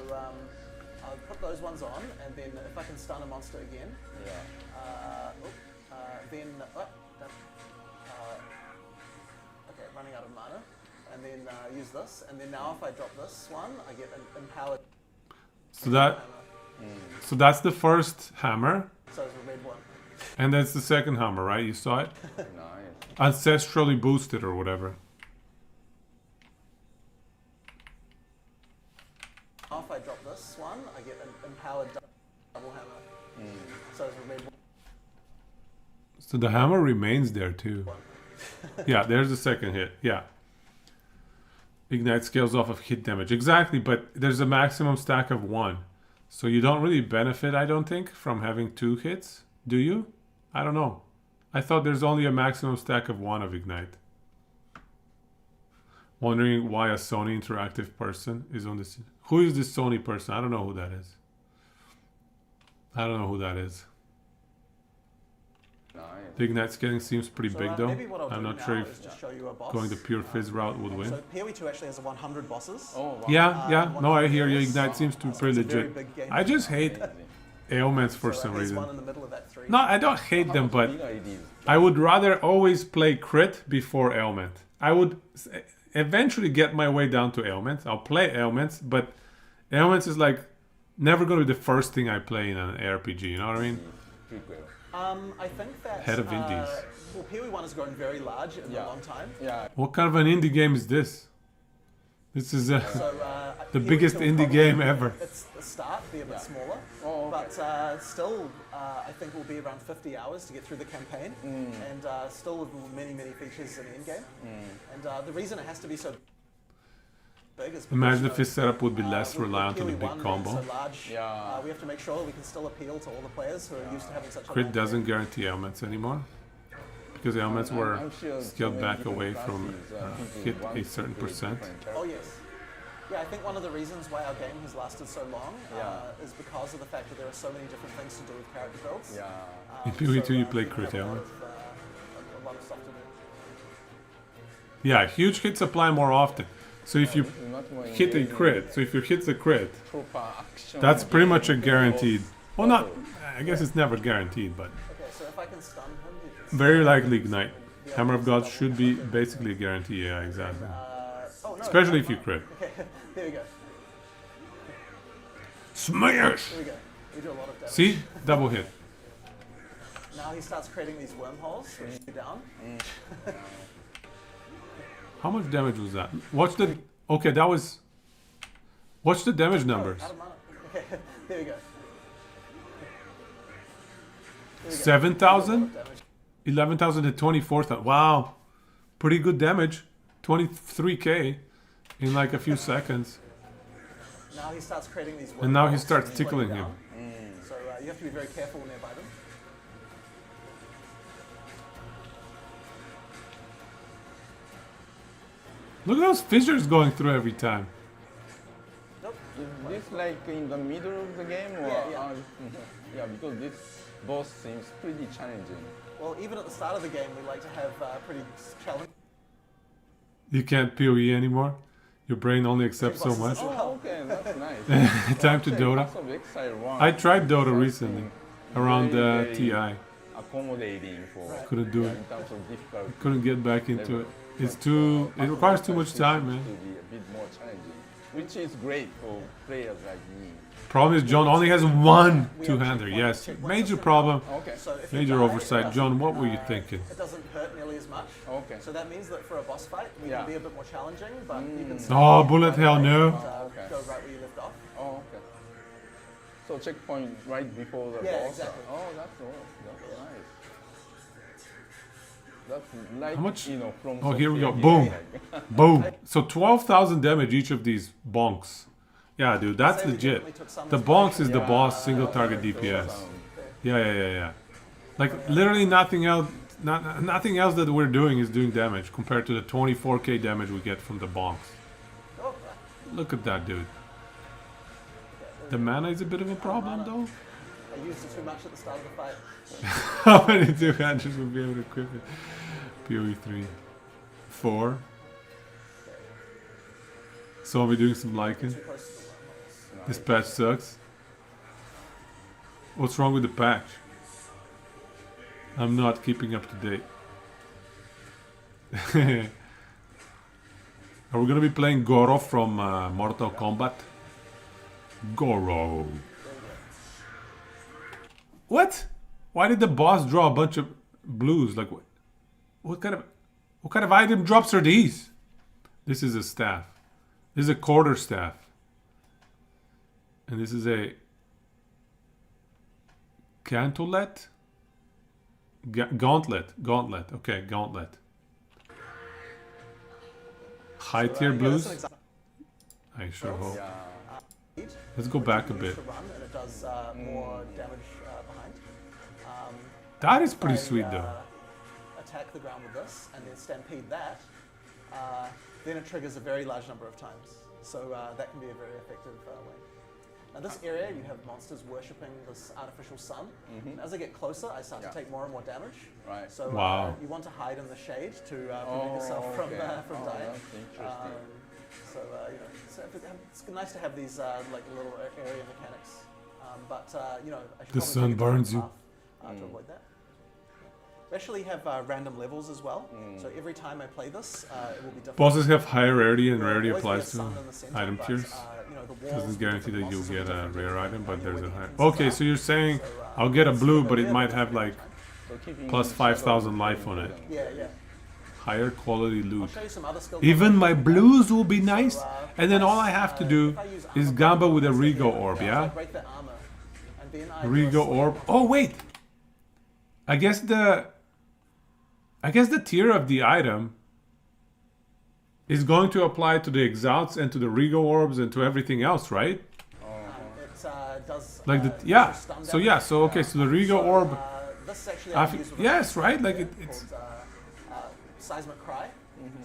I'll put those ones on, and then if I can stun a monster again, Yeah. then okay, running out of mana, and then use this, and then now if I drop this one, I get an empowered. So that, hammer. so that's the first hammer, So it's a red one. and that's the second hammer, right? You saw it, Nice. ancestrally boosted or whatever. Now if I drop this one, I get an empowered double hammer. So it's a red one. So the hammer remains there too. Yeah, there's the second hit. Yeah. Ignite scales off of hit damage. Exactly, but there's a maximum stack of 1. So you don't really benefit, I don't think, from having 2 hits. Do you? I don't know. I thought there's only a maximum stack of 1 of Ignite. Wondering why a Sony Interactive person is on this. Who is this Sony person? I don't know who that is. I don't know who that is. Nice. The Ignite scaling seems pretty So, big though. maybe what I'll I'm do not now sure is if just show you a boss. going the pure fizz route would win. So POE2 actually has 100 bosses. Oh, wow. Yeah, yeah. one No, of I the hear you. viewers. Ignite seems to be pretty It's a very legit. big game. I just hate Amazing. ailments for So, some here's reason. one in the middle of that 3. No, I don't hate them, but Big ideas. I would rather always play crit before ailment. I would eventually get my way down to ailments. I'll play ailments, but ailments is like never going to be the first thing I play in an RPG. You know what I mean? Prequel. I think that Head of indies. Well, POE1 has grown very large in Yeah. a long time. Yeah. What kind of an indie game is this? This is So the POE2 biggest will indie probably- game ever. It's the start, be a bit Yeah. smaller, Oh, okay. but still, I think it will be around 50 hours to get through the campaign, and still with many features in the end game. And the reason it has to be so big is because, Imagine you if know, his setup would be less with reliant on the POE1 big being combo. So large, Yeah. we have to make sure we can still appeal to all the players who are used to having such a Crit long doesn't guarantee ailments anymore because ailments were I'm sure scaled so many back different away from classes, people hit want a to certain create percent. different Oh characters. yes. Yeah, I think one of the reasons why our game has lasted so long Yeah. is because of the fact that there are so many different things to do with character builds. Yeah. In POE2 you play we crit have a lot elements. of, a lot of stuff to do. Yeah, huge hits apply more often. So if you This is much more hit a engaging, crit, so if you hit the crit, proper action that's pretty much a game. guaranteed. Well, not. Oh. I guess it's never guaranteed, but Okay, so if I can stun him, you can very likely ignite. Yeah, Hammer of it's Gods double should be hammer. basically a guarantee. Yeah, exactly. oh no. Especially if you crit. Okay, there we go. Smash! There we go. We do a lot of damage. See, double hit. Now he starts creating these wormholes, which you down. How much damage was that? Watch the. Okay, that was. Watch the damage numbers. Out of mana. Okay, there we go. There we go. 7,000? Damage. 11,000 to 24,000. Wow. Pretty good damage. 23k in like a few seconds. Now he starts creating these wormholes. And now he starts which slow you tickling him. down. So you have to be very careful nearby them. Look at those fissures going through every time. Nope. Is this like in the middle of the game or? Yeah, yeah. Yeah, because this boss seems pretty challenging. Well, even at the start of the game, we like to have pretty challenging You can't PoE anymore. Your brain only accepts so much. bosses. Oh, okay, that's nice. Time to Actually, Dota. Path of Exile 1 I tried Dota has recently been around very, TI. very accommodating for Couldn't do yeah, it. in terms of difficulty. Couldn't get back into level. it. It's But, too. Path It of requires Exile too much seems time, to man. be a bit more challenging, which is great for players like me. Problem is, John only has one two-hander. Yes, major problem. Okay. So if you Major die, oversight. John, what were you uh, thinking? It doesn't hurt nearly as much. Okay. So that means that for a boss fight, we Yeah. can be a bit more challenging, but you can Oh, bullet hell no. Okay. go right where you left off. Oh, okay. So checkpoint right before the Yeah, boss. exactly. Oh, that's nice. That's like How much- you know from. Oh, here we Sophia go. game, Boom. like- Boom. So 12,000 damage each of these bonks. Yeah, dude, that's Say we legit. definitely took some The inspiration. bonks is the Yeah, boss single target so DPS. sound. Yeah. Like literally nothing else. Nothing else that we're doing is doing damage compared to the 24k damage we get from the bonks. Oh, Look at that, dude. The mana is a bit of a problem, though. I used it too much at the start of the fight. How many two-handers will be able to equip it? POE3. 4. So I'll be doing some liking. Too close to the wormholes. This patch sucks. What's wrong with the patch? I'm not keeping up to date. Are we gonna be playing Goro from Mortal Kombat? Goro. What? Why did the boss draw a bunch of blues? Like what kind of item drops are these? This is a staff. This is a quarter staff. And this is a Gantolet? Gauntlet. Okay, gauntlet. High tier Yeah, blues? that's an example. I sure hope. Yeah. Let's go back a Use bit. to run, and it does more damage behind. That is If pretty I, sweet though. Attack the ground with this and then stampede that, then it triggers a very large number of times. So that can be a very effective way. Now this area, you have monsters worshipping this artificial sun. And as I get closer, I start to take more and more damage. Right. So Wow. you want to hide in the shade to prevent yourself from Oh, dying. that's interesting. So you know, it's nice to have these like little area mechanics. But you know, I should The probably sun take a different burns you. path, to avoid that. We actually have random levels as well. So every time I play this, it will be different. Bosses have high rarity and There will rarity always be a applies to sun in the center, item but, tiers. you know, the walls Doesn't with guarantee different that you'll monsters get will a be different rare item, but there's a high. depending on Okay, where so the you're saying entrance is. I'll get a blue, but it yeah, might that's have every like time. So keeping plus in 5,000 shadow life on it. Yeah, yeah. Higher quality I'll loot. show you some other skills. Even my blues will be nice. So, And then all I have to do if I use is armor Gamba with a break, Rigo so orb, I yeah? break the armor, and then I do a Rigo slam. orb. Oh wait. I guess the tier of the item is going to apply to the exalts and to the Rigo orbs and to everything else, right? It does. Like the extra yeah. stun So damage. yeah. So okay. So the Rigo So, orb. this is actually I I fe- use with yes, a right? Like called, it's seismic cry.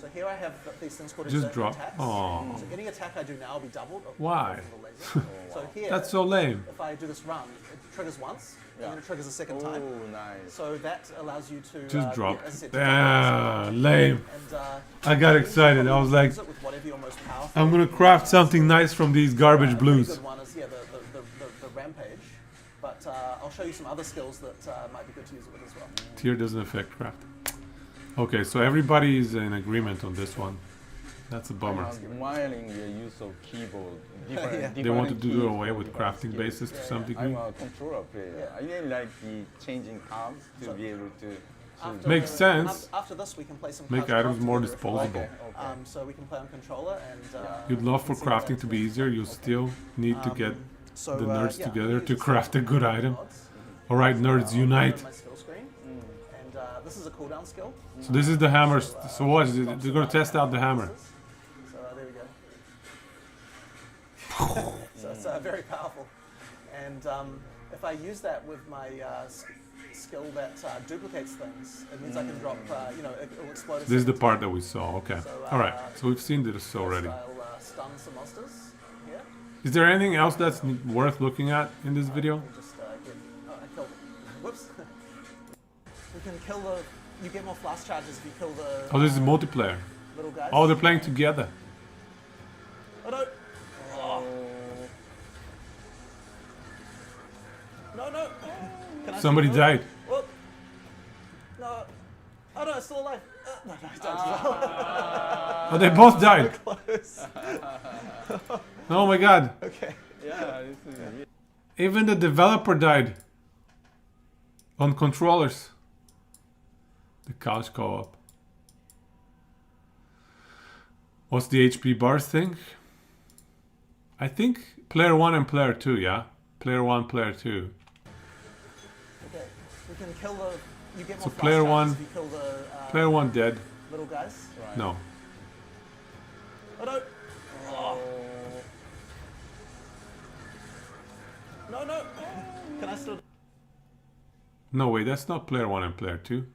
So here I have these things called Just exert drop. attacks. Aw. So any attack I do now will be doubled. Why? So here, that's so lame. if I do this run, it triggers once, and then it triggers a second time. Oh, nice. So that allows you to Just drop. yeah, as I said, to Ah, lame. and, I got excited. I was like, use it with whatever your most powerful. I'm gonna craft something nice from these garbage A blues. good one is the rampage, but I'll show you some other skills that might be good to use it with as well. Tier doesn't affect craft. Okay, so everybody is in agreement on this one. That's a bummer. I'm admiring the use of keyboard. Yeah. They want to do keys away for with different crafting skills. bases to some I'm degree. a controller player. I really like the changing arms to be able to. After, Makes sense. After this, we can play some. Make cards items more together if you like. disposable. Okay. So we can play on controller and. You'd love for we can see what crafting to be that's easier. You still need to get So, the nerds yeah, together use to this craft a good mods. item. All right, nerds, I'll unite. open my skill screen, and this is a cooldown skill. So this is the hammer. So what? They're gonna test out the hammer. So there we go. So it's very powerful. And if I use that with my skill that duplicates things, it means I can drop, you know, it will explode. This is the part that we saw. Okay. All right. So we've seen this already. I'll stun some monsters here. Is there anything else that's worth looking at in this video? We'll just get, I killed, whoops. We can kill the, you get more flash charges if you kill the Oh, this is multiplayer. little guys. Oh, they're playing together. Oh no! Oh. No, no! Can I Somebody still do it? died. Whoop. No. Oh no, it's still alive. No, no, it's died. Oh, they both died. Close. Oh my god. Okay. Yeah, this is really Even the developer died. On controllers. The couch co-op. What's the HP bars thing? I think player 1 and player 2, yeah? Player 1, player 2. Okay. We can kill the. You get more So flash player charges one- if you kill the Player 1 dead. little guys. No. Oh no! Oh. No, no! Can I still? No, wait, that's not player 1 and player 2.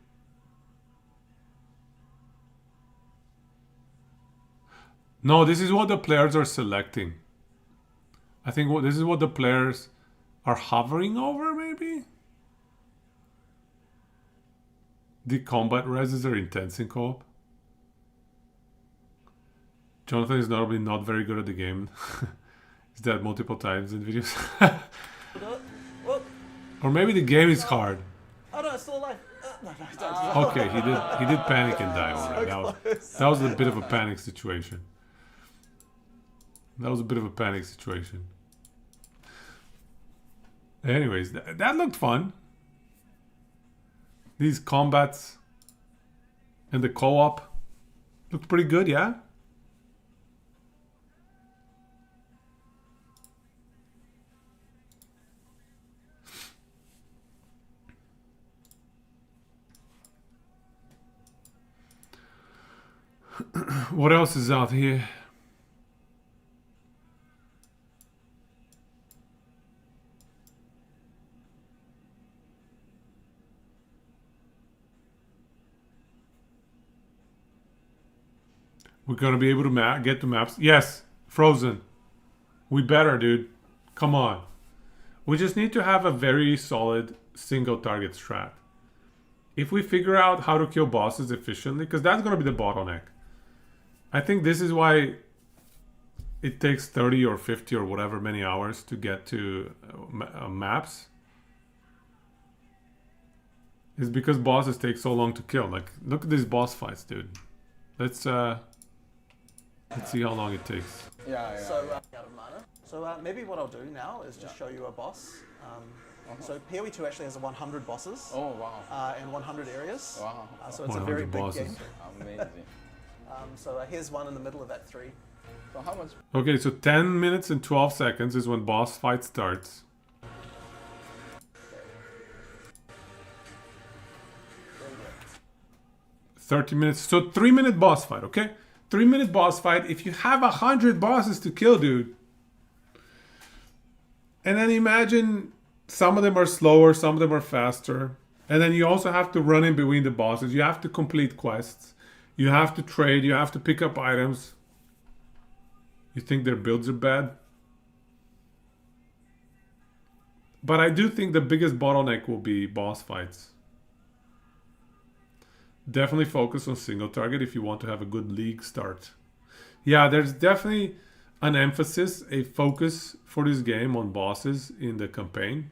No, this is what the players are selecting. I think this is what the players are hovering over, maybe? The combat reses are intense in co-op. Jonathan is notably not very good at the game. He's dead multiple times in videos. Whoop. Or maybe the game is hard. Oh no, it's still alive. No, Okay, he did panic and die already. That was a bit of a panic situation. Anyways, that looked fun. These combats and the co-op looked pretty good, yeah? What else is out here? We're gonna be able to get to maps. Yes, Frozen. We better, dude. Come on. We just need to have a very solid single target strat. If we figure out how to kill bosses efficiently, because that's gonna be the bottleneck. I think this is why it takes 30 or 50 or whatever many hours to get to maps. Is because bosses take so long to kill. Like, look at these boss fights, dude. Let's see how long it takes. Yeah. So out of mana. So maybe what I'll do now is just show you a boss. So POE2 actually has 100 bosses. Oh wow. And 100 areas. Wow. So it's a very 100 big bosses. game. Amazing. So here's one in the middle of Act 3. So how much? Okay, so 10 minutes and 12 seconds is when boss fight starts. 30 minutes. So 3-minute boss fight, okay? 3-minute boss fight. If you have 100 bosses to kill, dude. And then imagine some of them are slower, some of them are faster. And then you also have to run in between the bosses. You have to complete quests. You have to trade. You have to pick up items. You think their builds are bad? But I do think the biggest bottleneck will be boss fights. Definitely focus on single target if you want to have a good league start. Yeah, there's definitely an emphasis, a focus for this game on bosses in the campaign.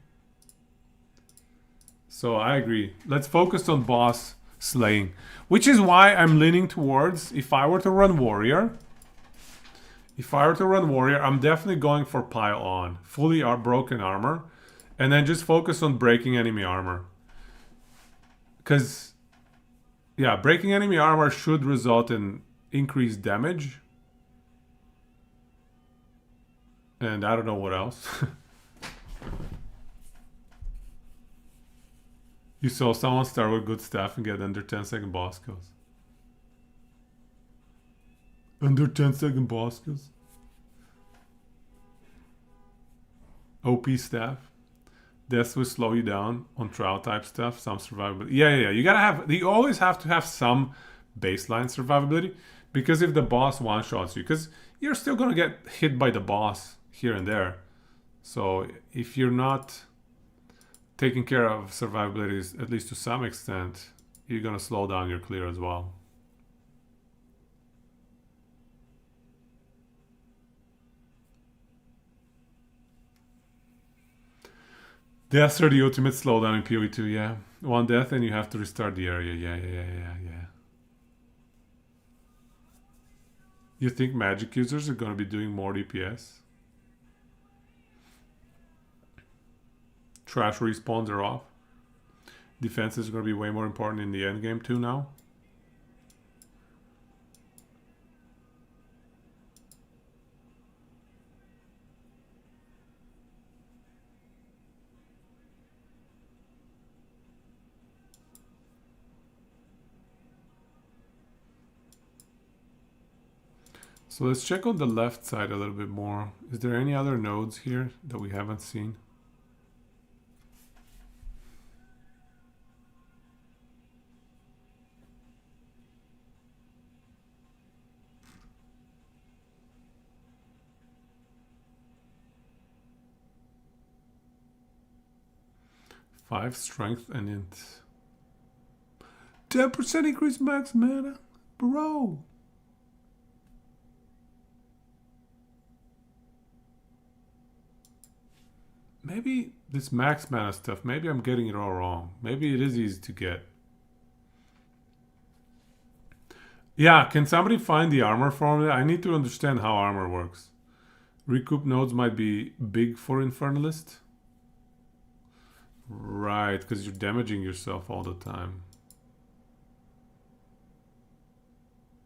So I agree. Let's focus on boss slaying. Which is why I'm leaning towards, if I were to run warrior, I'm definitely going for pile on. Fully broken armor. And then just focus on breaking enemy armor. Because, yeah, breaking enemy armor should result in increased damage. And I don't know what else. You saw someone start with good stuff and get under 10-second boss kills. Under 10-second boss kills. OP staff. Death will slow you down on trial type stuff. Some survivability. Yeah. You gotta have. You always have to have some baseline survivability, because if the boss one shots you, because you're still gonna get hit by the boss here and there. So if you're not taking care of survivability, at least to some extent, you're gonna slow down your clear as well. Deaths are the ultimate slowdown in POE2, yeah. One death and you have to restart the area. Yeah. You think magic users are going to be doing more DPS? Trash respawns are off. Defense is going to be way more important in the end game too now. So let's check on the left side a little bit more. Is there any other nodes here that we haven't seen? 5 strength and int. 10% increase max mana? Bro! Maybe this max mana stuff, maybe I'm getting it all wrong. Maybe it is easy to get. Yeah, can somebody find the armor formula? I need to understand how armor works. Recoup nodes might be big for Infernalist. Right, because you're damaging yourself all the time.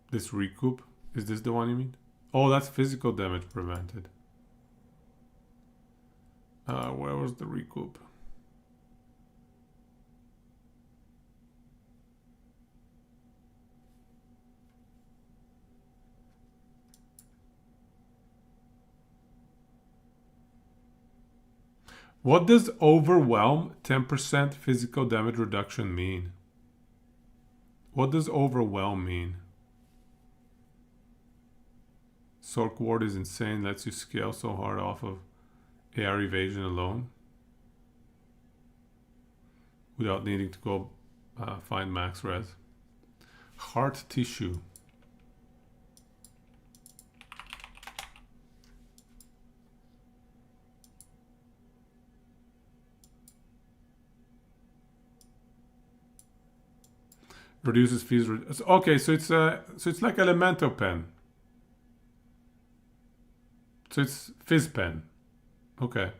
This recoup, is this the one you mean? Oh, that's physical damage prevented. Where was the recoup? What does overwhelm 10% physical damage reduction mean? What does overwhelm mean? Sork Ward is insane, lets you scale so hard off of AR evasion alone without needing to go find max res. Heart tissue. Reduces fees. Okay, so it's like Elemental Pen. So it's Fizz Pen. Okay.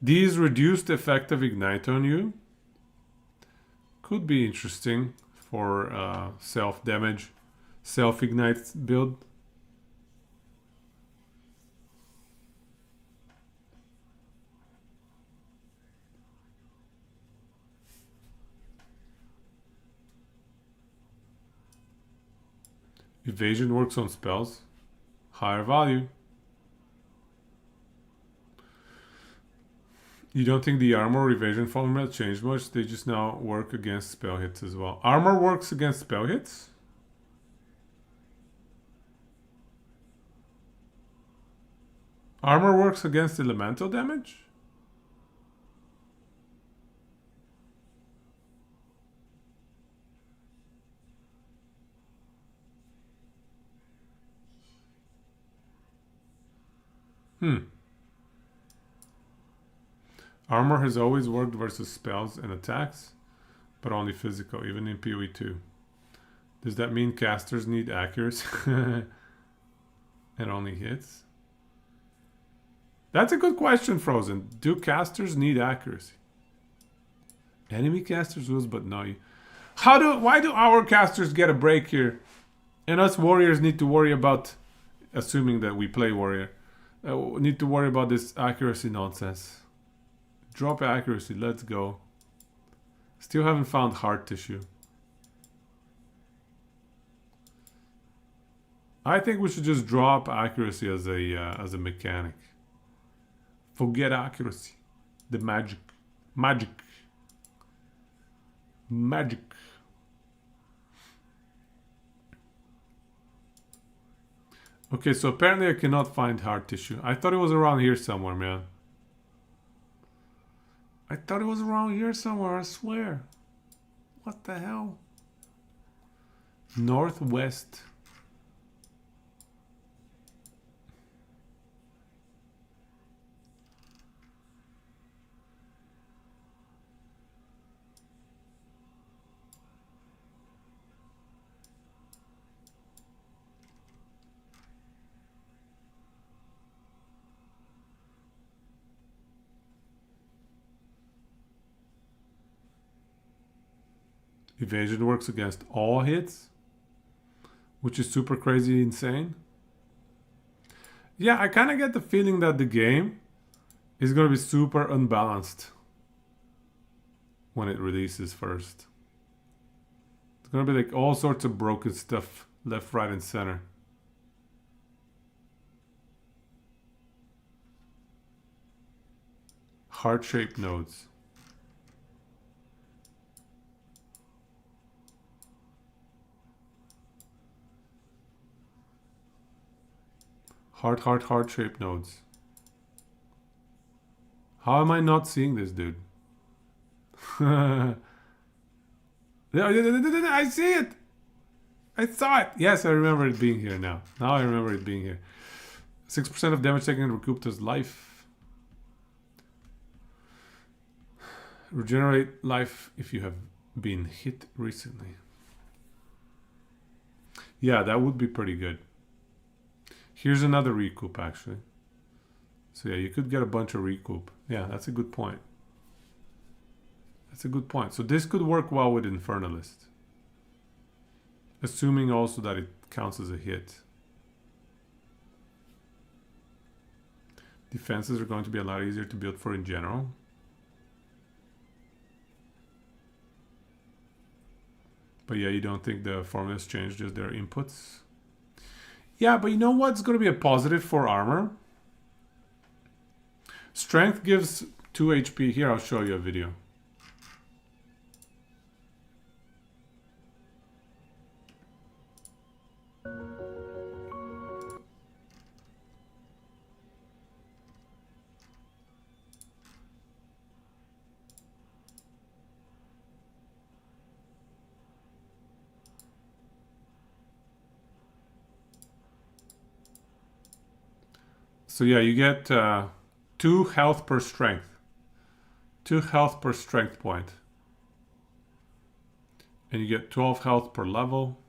These reduced effective ignite on you. Could be interesting for self-damage, self-ignite build. Evasion works on spells. Higher value. You don't think the armor or evasion formula changed much? They just now work against spell hits as well. Armor works against spell hits? Armor works against elemental damage? Armor has always worked versus spells and attacks, but only physical, even in POE2. Does that mean casters need accuracy and only hits? That's a good question, Frozen. Do casters need accuracy? Enemy casters will, but no. Why do our casters get a break here? And us warriors need to worry about, assuming that we play warrior, need to worry about this accuracy nonsense. Drop accuracy, let's go. Still haven't found heart tissue. I think we should just drop accuracy as a mechanic. Forget accuracy. The magic. Magic. Okay, so apparently I cannot find heart tissue. I thought it was around here somewhere, man. I thought it was around here somewhere, I swear. What the hell? Northwest. Evasion works against all hits, which is super crazy insane. Yeah, I kind of get the feeling that the game is going to be super unbalanced when it releases first. It's going to be like all sorts of broken stuff left, right, and center. Heart-shaped nodes. Heart-shaped nodes. How am I not seeing this, dude? I see it! I saw it! Yes, I remember it being here now. Now I remember it being here. 6% of damage taken recouped as life. Regenerate life if you have been hit recently. Yeah, that would be pretty good. Here's another recoup, actually. So yeah, you could get a bunch of recoup. Yeah, that's a good point. That's a good point. So this could work well with Infernalist. Assuming also that it counts as a hit. Defenses are going to be a lot easier to build for in general. But yeah, you don't think the formulas changed just their inputs? Yeah, but you know what's going to be a positive for armor? Strength gives 2 HP. Here, I'll show you a video. So yeah, you get 2 health per strength. 2 health per strength point. And you get 12 health per level.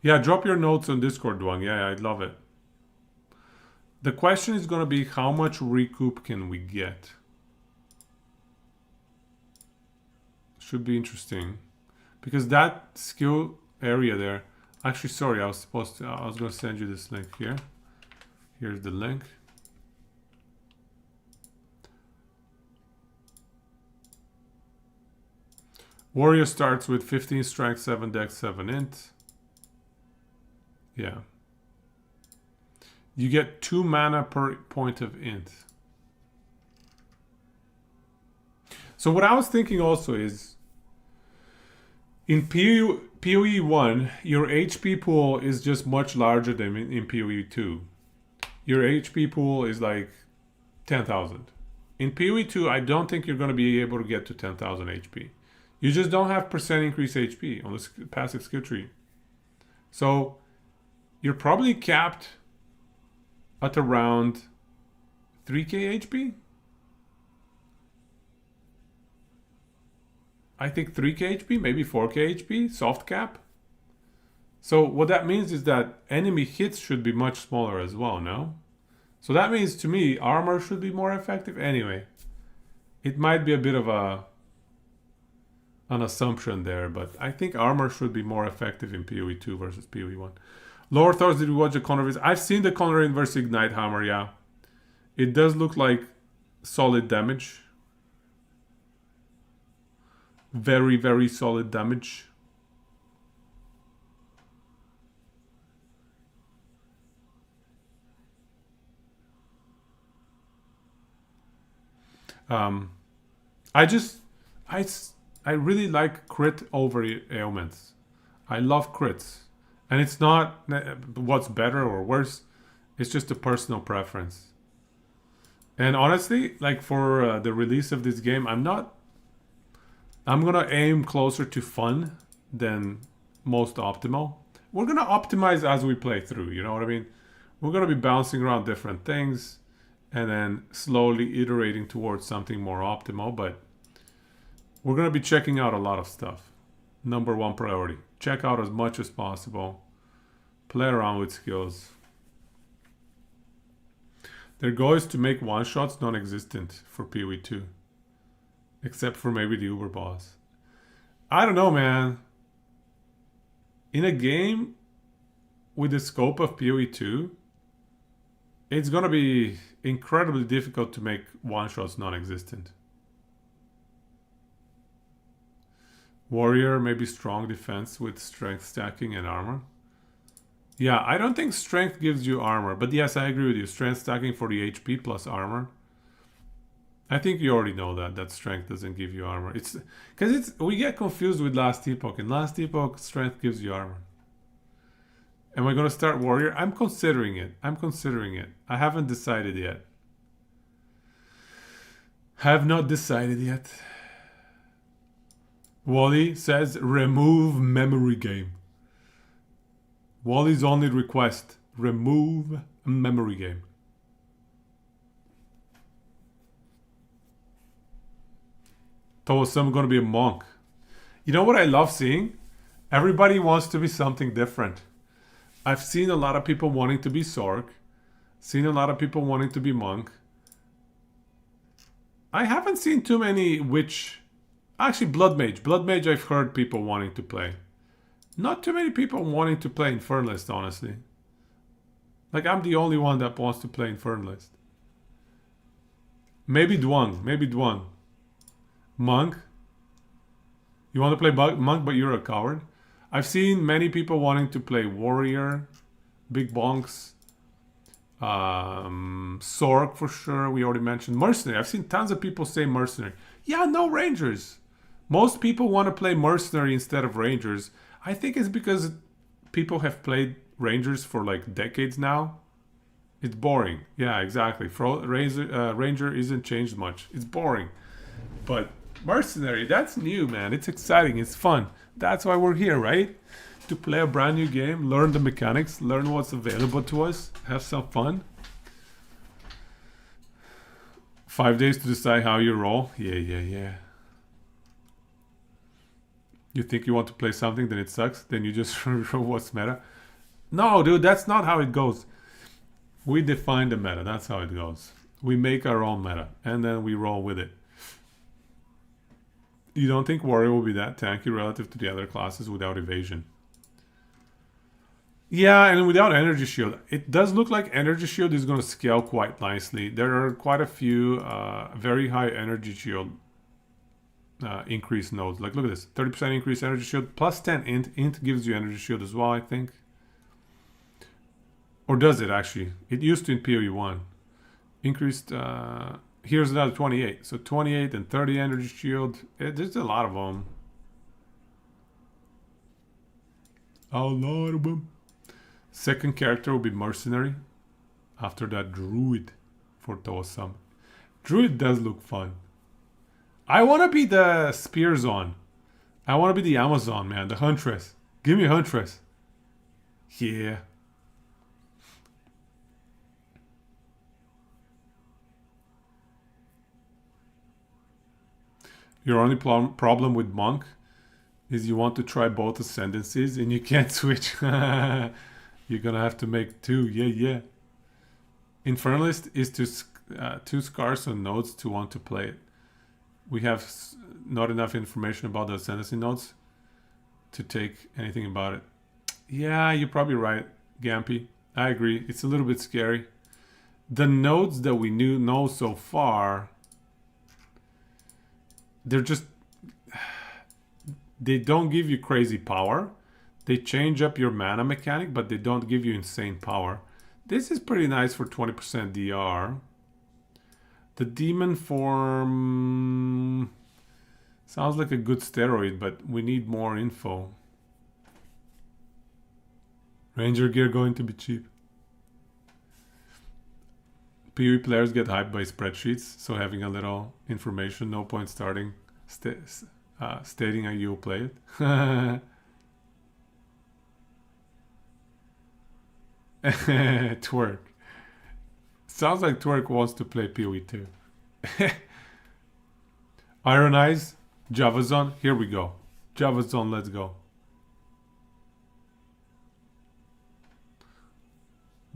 Yeah, drop your notes on Discord, Duang. Yeah, I'd love it. The question is going to be how much recoup can we get? Should be interesting. Because that skill area there, actually, sorry, I was going to send you this link here. Here's the link. Warrior starts with 15 strength, 7 dex, 7 int. Yeah. You get 2 mana per point of int. So what I was thinking also is in POE1, your HP pool is just much larger than in POE2. Your HP pool is like 10,000. In POE2, I don't think you're going to be able to get to 10,000 HP. You just don't have percent increase HP on the passive skill tree. So you're probably capped at around 3k HP. I think 3k HP, maybe 4k HP, soft cap. So what that means is that enemy hits should be much smaller as well, no? So that means to me, armor should be more effective. Anyway, it might be a bit of an assumption there, but I think armor should be more effective in POE2 versus POE1. Lower Thoughts, did you watch the Conor Inverse? I've seen the Conor Inverse Ignite Hammer, yeah. It does look like solid damage. Very, very solid damage. I really like crit over ailments. I love crits. And it's not what's better or worse. It's just a personal preference. And honestly, like for the release of this game, I'm gonna aim closer to fun than most optimal. We're gonna optimize as we play through, you know what I mean? We're gonna be bouncing around different things and then slowly iterating towards something more optimal, but we're gonna be checking out a lot of stuff. Number 1 priority. Check out as much as possible. Play around with skills. Their goal is to make one-shots non-existent for POE2. Except for maybe the Uber boss. I don't know, man. In a game with the scope of POE2, it's gonna be incredibly difficult to make one-shots non-existent. Warrior, maybe strong defense with strength stacking and armor. Yeah, I don't think strength gives you armor, but yes, I agree with you. Strength stacking for the HP plus armor. I think you already know that strength doesn't give you armor. It's because we get confused with Last Epoch. In Last Epoch, strength gives you armor. Am I gonna start warrior? I'm considering it. I haven't decided yet. Have not decided yet. Wally says remove memory game. Wally's only request: remove memory game. I'm gonna be a monk. You know what I love seeing? Everybody wants to be something different. I've seen a lot of people wanting to be Sork. Seen a lot of people wanting to be monk. I haven't seen too many witch. Actually, blood mage. Blood mage I've heard people wanting to play. Not too many people wanting to play Infernalist, honestly. Like, I'm the only one that wants to play Infernalist. Maybe Dwang. Monk. You want to play monk, but you're a coward? I've seen many people wanting to play warrior, big bonks, Sork for sure. We already mentioned mercenary. I've seen tons of people say mercenary. Yeah, no rangers. Most people want to play mercenary instead of rangers. I think it's because people have played rangers for like decades now. It's boring. Yeah, exactly. Ranger isn't changed much. It's boring. But mercenary, that's new, man. It's exciting. It's fun. That's why we're here, right? To play a brand new game, learn the mechanics, learn what's available to us, have some fun. 5 days to decide how you roll. Yeah. You think you want to play something, then it sucks. Then you just roll what's meta. No, dude, that's not how it goes. We define the meta. That's how it goes. We make our own meta, and then we roll with it. You don't think warrior will be that tanky relative to the other classes without evasion? Yeah, and without energy shield. It does look like energy shield is going to scale quite nicely. There are quite a few very high energy shield increase nodes. Like, look at this. 30% increase energy shield plus 10 int. Int gives you energy shield as well, I think. Or does it actually? It used to in POE1. Increased... here's another 28. So 28 and 30 energy shield. There's a lot of them. A lot of them. Second character will be mercenary. After that, druid for Toasam. Druid does look fun. I want to be the spear zone. I want to be the Amazon, man. The huntress. Give me a huntress. Yeah. Your only problem with monk is you want to try both ascendancies and you can't switch. You're gonna have to make two. Yeah. Infernalist is too scarce on nodes to want to play it. We have not enough information about the ascendancy nodes to take anything about it. Yeah, you're probably right, Gampy. I agree. It's a little bit scary. The nodes that we know so far, they don't give you crazy power. They change up your mana mechanic, but they don't give you insane power. This is pretty nice for 20% DR. The demon form sounds like a good steroid, but we need more info. Ranger gear going to be cheap. PoE players get hyped by spreadsheets, so having a little information, no point starting stating how you'll play it. Twerk. Sounds like Twerk wants to play POE2. Iron Eyes, Javazon, here we go. Javazon, let's go.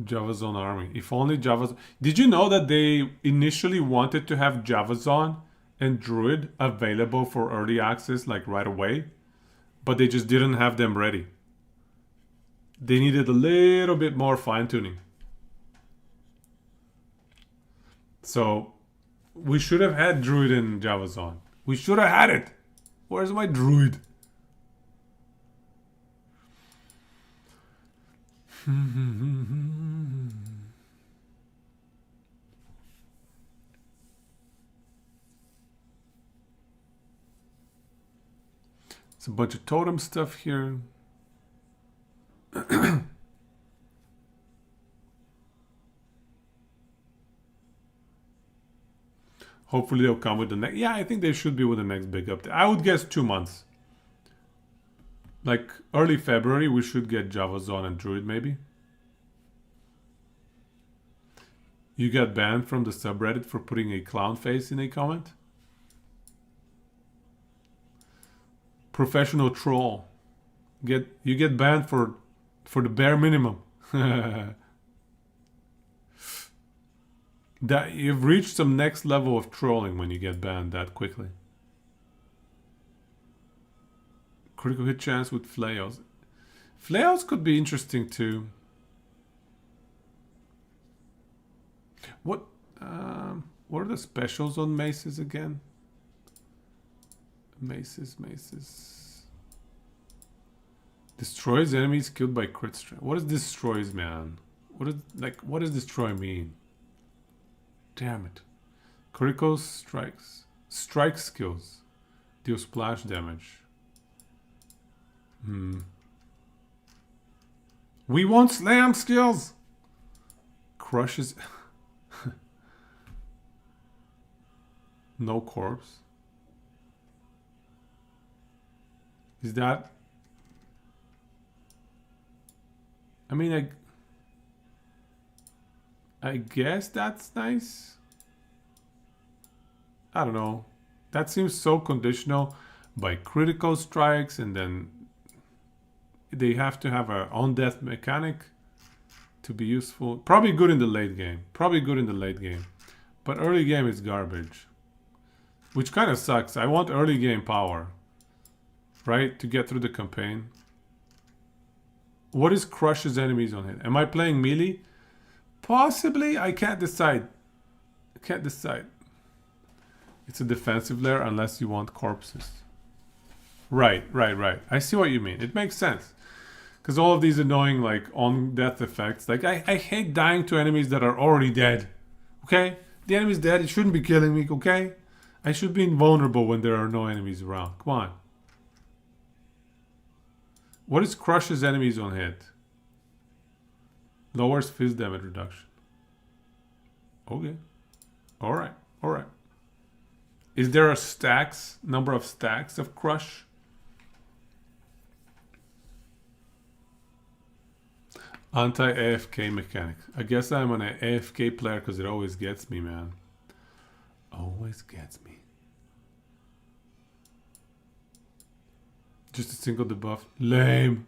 Javazon army. If only Javazon... Did you know that they initially wanted to have Javazon and Druid available for early access like right away? But they just didn't have them ready. They needed a little bit more fine-tuning. So, we should have had Druid and Javazon. We should have had it. Where's my Druid? It's a bunch of totem stuff here. Hopefully they'll come with the next. Yeah, I think they should be with the next big update. I would guess 2 months. Like early February, we should get Java Zone and Druid maybe. You got banned from the subreddit for putting a clown face in a comment? Professional troll. You get banned for the bare minimum. That you've reached some next level of trolling when you get banned that quickly. Critical hit chance with flails. Flails could be interesting too. What are the specials on maces again? Maces. Destroys enemies killed by crit strike. What is destroys, man? What does destroy mean? Damn it. Critical strikes. Strike skills. Deal splash damage. We want slam skills! Crushes. No corpse. Is that... I mean, I guess that's nice. I don't know. That seems so conditional by critical strikes, and then they have to have a on-death mechanic to be useful. Probably good in the late game. But early game is garbage. Which kind of sucks. I want early game power. Right? To get through the campaign. What is crushes enemies on hit? Am I playing melee? Possibly. I can't decide. It's a defensive layer unless you want corpses. Right. I see what you mean. It makes sense. Because all of these annoying like on-death effects. Like I hate dying to enemies that are already dead. Okay? The enemy's dead. It shouldn't be killing me. Okay? I should be invulnerable when there are no enemies around. Come on. What is crushes enemies on hit? Lowers fizz damage reduction. Okay. Alright. Is there a number of stacks of crush? Anti-AFK mechanic. I guess I'm an AFK player because it always gets me, man. Always gets me. Just a single debuff. Lame.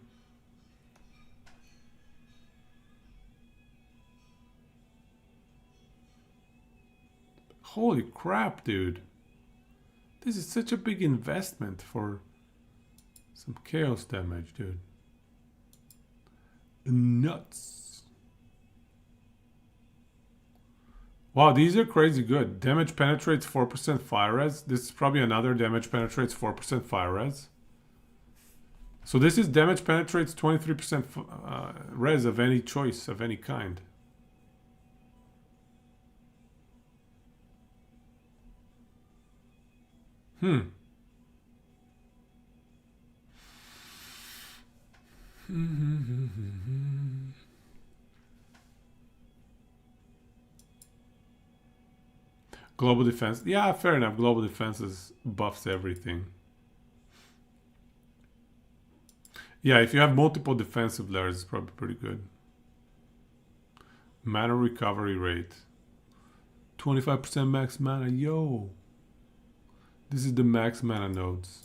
Holy crap, dude. This is such a big investment for some chaos damage, dude. Nuts. Wow, these are crazy good. Damage penetrates 4% fire res. This is probably another damage penetrates 4% fire res. So this is damage penetrates 23% res of any choice, of any kind. Global defense. Yeah, fair enough. Global defense buffs everything. Yeah, if you have multiple defensive layers, it's probably pretty good. Mana recovery rate. 25% max mana. Yo. This is the max mana nodes.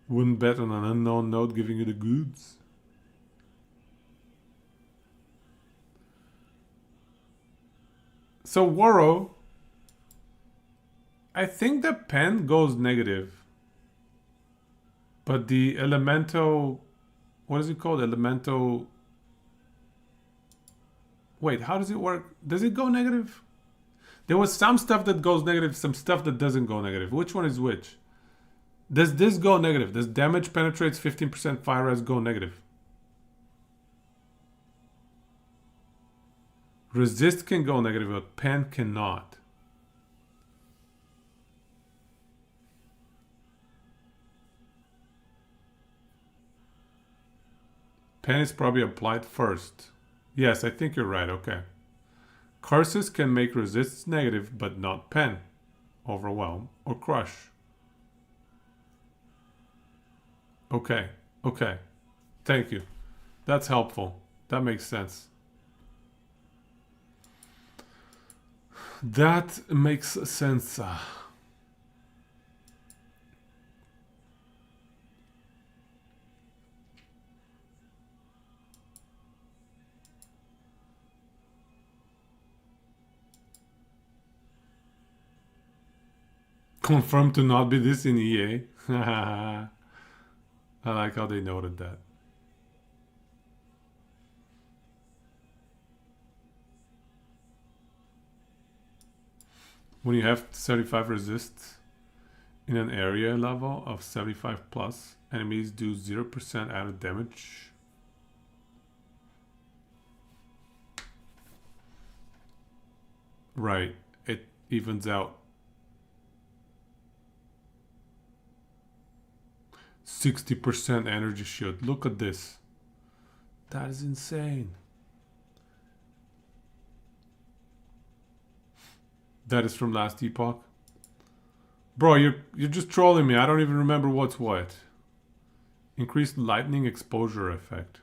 Wouldn't bet on an unknown node giving you the goods. So Waro, I think the pen goes negative. But the elemental, what is it called? Elemental. Wait, how does it work? Does it go negative? There was some stuff that goes negative, some stuff that doesn't go negative. Which one is which? Does this go negative? Does damage penetrates 15% fire res go negative? Resist can go negative, but pen cannot. Pen is probably applied first. Yes, I think you're right. Okay. Curses can make resists negative, but not pen. Overwhelm or crush. Okay. Okay. Thank you. That's helpful. That makes sense. That makes sense. Confirmed to not be this in EA. I like how they noted that. When you have 75 resists in an area level of 75 plus, enemies do 0% added damage. Right, it evens out. 60% energy shield. Look at this. That is insane. That is from last epoch. Bro, you're just trolling me. I don't even remember what's what. Increased lightning exposure effect.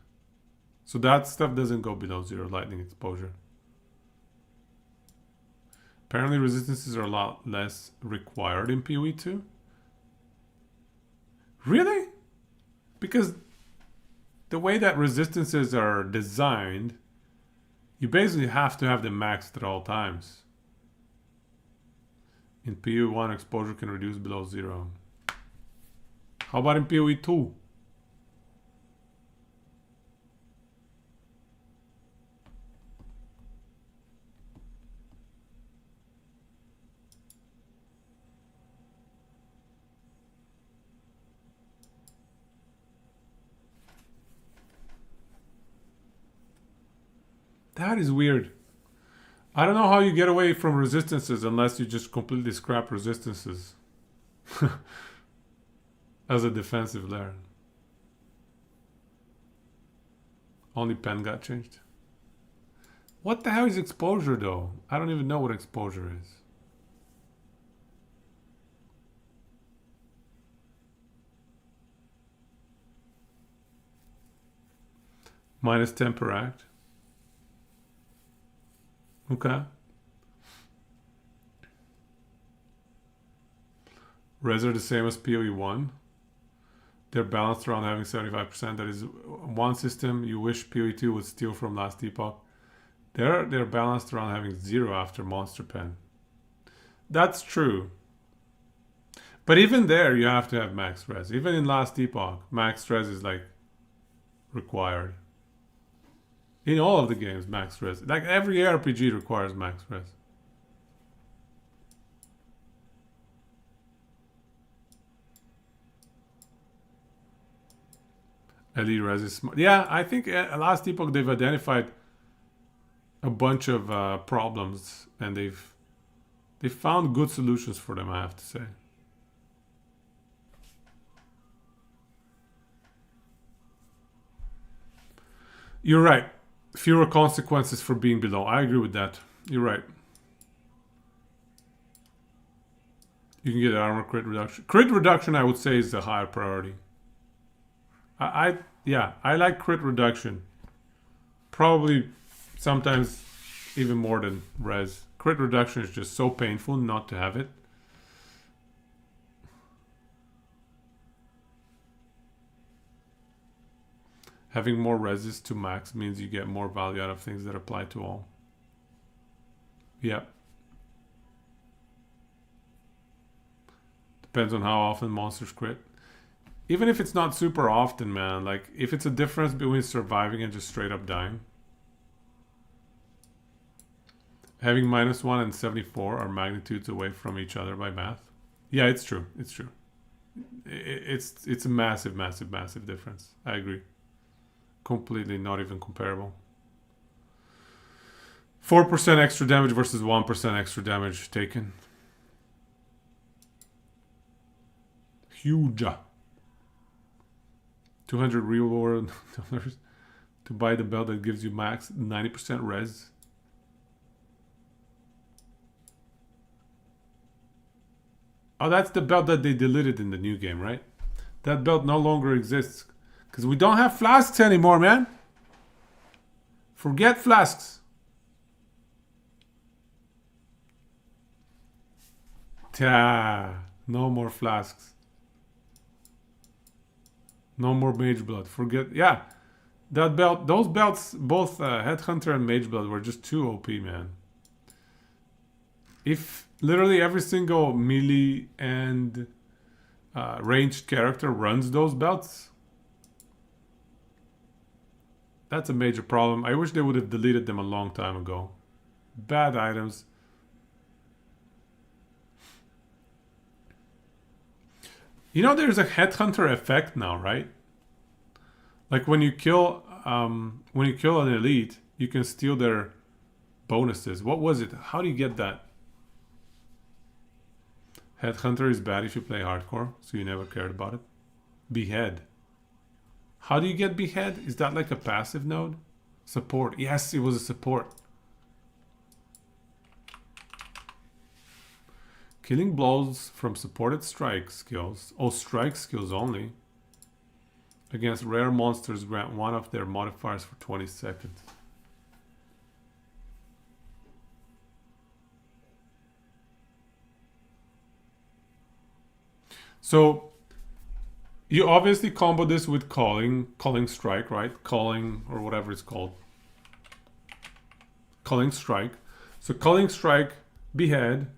So that stuff doesn't go below 0 lightning exposure. Apparently resistances are a lot less required in POE2. Really? Because the way that resistances are designed, you basically have to have them maxed at all times. In POE1, exposure can reduce below 0. How about in POE2? That is weird. I don't know how you get away from resistances unless you just completely scrap resistances as a defensive layer. Only pen got changed. What the hell is exposure though? I don't even know what exposure is. Minus 10 per act. Okay. Res are the same as POE1. They're balanced around having 75%. That is one system you wish POE2 would steal from last epoch. They're balanced around having 0 after Monster Pen. That's true. But even there, you have to have max res. Even in last epoch, max res is like required. In all of the games, max res. Like every RPG requires max res. LE res is smart. Yeah, I think last epoch they've identified a bunch of problems and they've found good solutions for them, I have to say. You're right. Fewer consequences for being below. I agree with that. You're right. You can get armor crit reduction. Crit reduction, I would say, is the higher priority. Yeah, I like crit reduction. Probably sometimes even more than res. Crit reduction is just so painful not to have it. Having more resist to max means you get more value out of things that apply to all. Yep. Depends on how often monsters crit. Even if it's not super often, man. Like, if it's a difference between surviving and just straight up dying. Having -1 and 74 are magnitudes away from each other by math. Yeah, it's true. It's true. It's a massive, massive, massive difference. I agree. Completely not even comparable. 4% extra damage versus 1% extra damage taken. Huge. 200 real world dollars to buy the belt that gives you max 90% res. Oh, that's the belt that they deleted in the new game, right? That belt no longer exists. Because we don't have flasks anymore, man. Forget flasks. No more flasks. No more mage blood. Forget, yeah. That belt, those belts, both Headhunter and Mage Blood were just too OP, man. If literally every single melee and ranged character runs those belts, that's a major problem. I wish they would have deleted them a long time ago. Bad items. You know, there's a Headhunter effect now, right? Like when you kill an elite, you can steal their bonuses. What was it? How do you get that? Headhunter is bad if you play hardcore, so you never cared about it. Behead. How do you get behead? Is that like a passive node? Support. Yes, it was a support. Killing blows from supported strike skills. Oh, strike skills only. Against rare monsters, grant one of their modifiers for 20 seconds. So you obviously combo this with calling strike, right? Calling or whatever it's called. Calling strike. So calling strike, behead,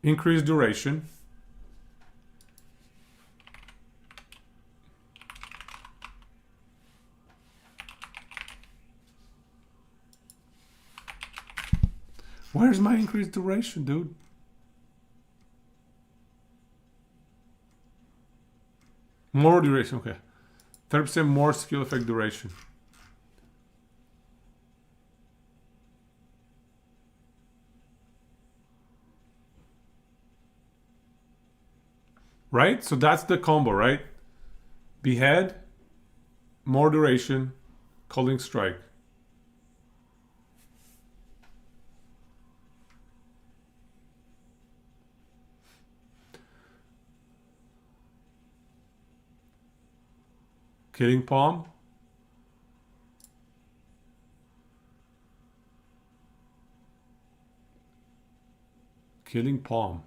increase duration. Where's my increased duration, dude? More duration, okay. 30% more skill effect duration. Right? So that's the combo, right? Behead, more duration, calling strike. Killing palm. Killing palm.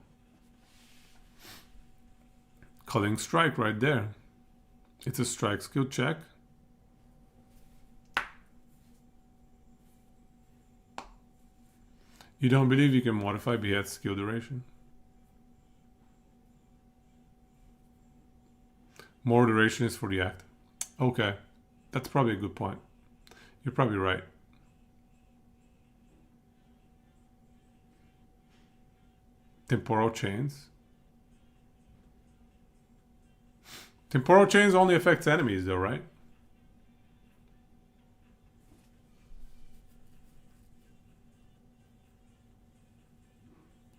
Calling strike right there. It's a strike skill check. You don't believe you can modify behead skill duration? More duration is for the act. Okay, that's probably a good point. You're probably right. Temporal chains. Temporal chains only affects enemies though, right?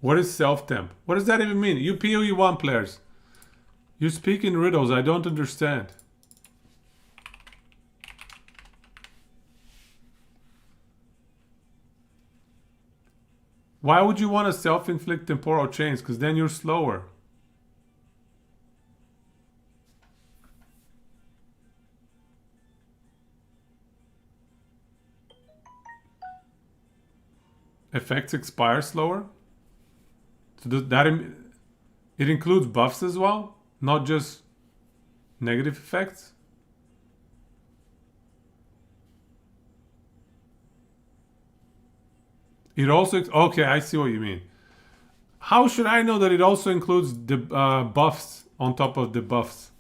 What is self-temp? What does that even mean? You POE1 players. You speak in riddles, I don't understand. Why would you want to self-inflict temporal chains? Because then you're slower. Effects expire slower? So it includes buffs as well? Not just negative effects? It also, okay, I see what you mean. How should I know that it also includes the buffs on top of the buffs?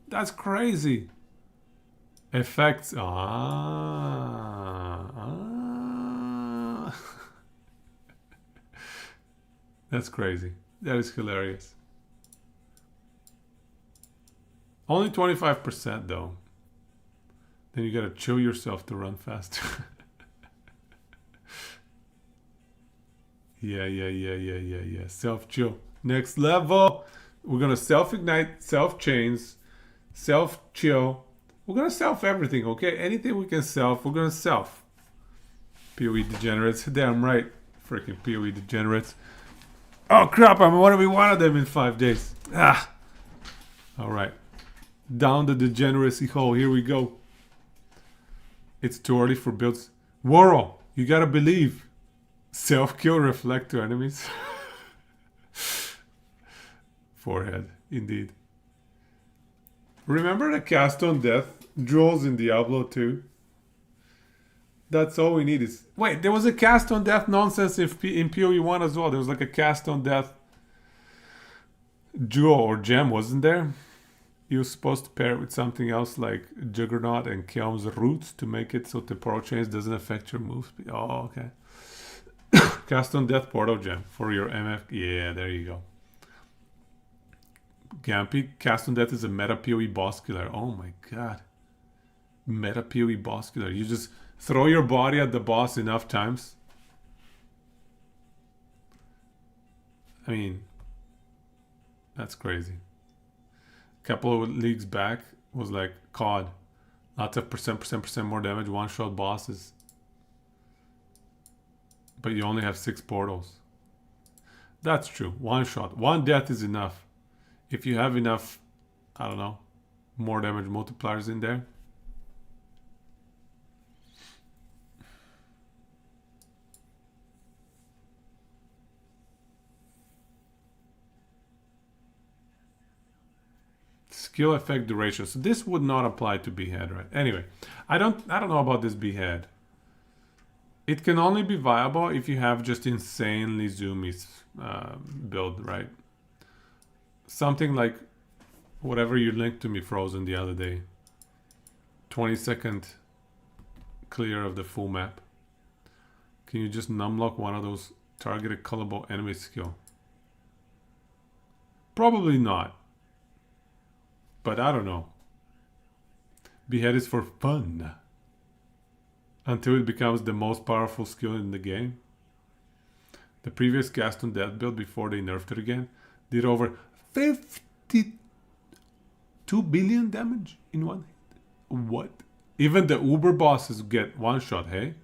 That's crazy. Effects. huh? That's crazy. That is hilarious. Only 25% though. Then you gotta chill yourself to run faster. Yeah. Self-chill. Next level. We're gonna self-ignite, self-chains, self-chill. We're gonna self everything, okay? Anything we can self, we're gonna self. POE degenerates. Damn right. Freaking POE degenerates. Oh crap, I'm gonna be one of them in 5 days. Ah. Alright. Down the degeneracy hole. Here we go. It's too early for builds. Worrell, you gotta believe. Self-kill reflect to enemies. Forehead, indeed. Remember the cast on death jewels in Diablo 2? That's all we need is... Wait, there was a cast on death nonsense in POE1 as well. There was like a cast on death jewel or gem, wasn't there? You were supposed to pair it with something else like Juggernaut and Kelm's roots to make it so temporal change doesn't affect your move speed. Oh, okay. Cast on death portal gem for your MF. Yeah, there you go. Gampy, cast on death is a meta POE boss killer. Oh my god. Meta POE boss killer. You just throw your body at the boss enough times. I mean, that's crazy. A couple of leagues back was like COD. Lots of percent more damage, one-shot bosses. But you only have 6 portals. That's true. One shot. One death is enough. If you have enough, I don't know, more damage multipliers in there. Skill effect duration. So this would not apply to Behead, right? Anyway, I don't know about this Behead. It can only be viable if you have just insanely zoomy build, right? Something like whatever you linked to me, Frozen, the other day. 20-second clear of the full map. Can you just numlock one of those targeted colorable enemy skill? Probably not. But I don't know. Behead is for fun. Until it becomes the most powerful skill in the game. The previous cast on death build before they nerfed it again did over 52 billion damage in one hit. What? Even the Uber bosses get one shot, hey?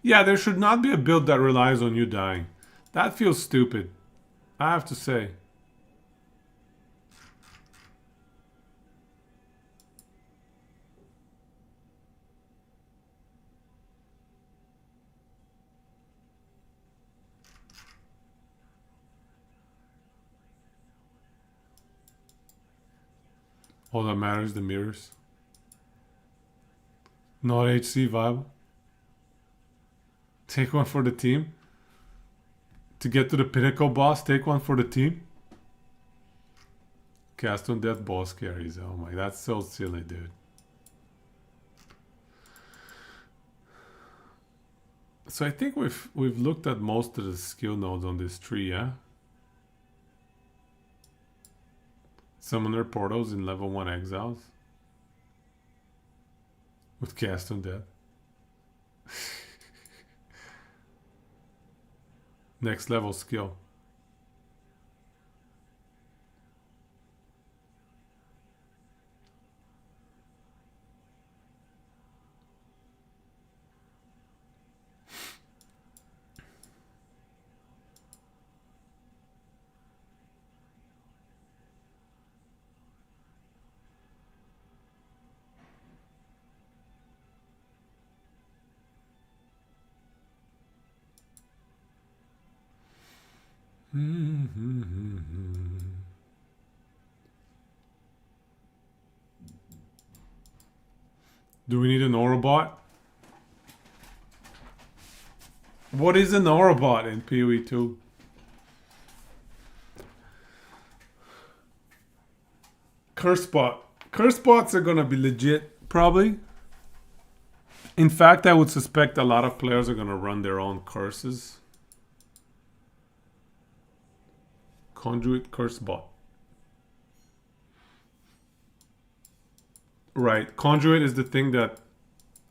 Yeah, there should not be a build that relies on you dying. That feels stupid, I have to say. All that matters, the mirrors. Not HC viable. Take one for the team. To get to the pinnacle boss, take one for the team. Cast on death boss carries. Oh my, that's so silly, dude. So I think we've looked at most of the skill nodes on this tree, yeah? Summoner portals in level 1 exiles. With cast on death. Next level skill. Do we need an Orobot? What is an Orobot in POE2? Curse bot. Curse bots are gonna be legit probably. In fact, I would suspect a lot of players are going to run their own curses. Conduit curse bot. Right. Conduit is the thing that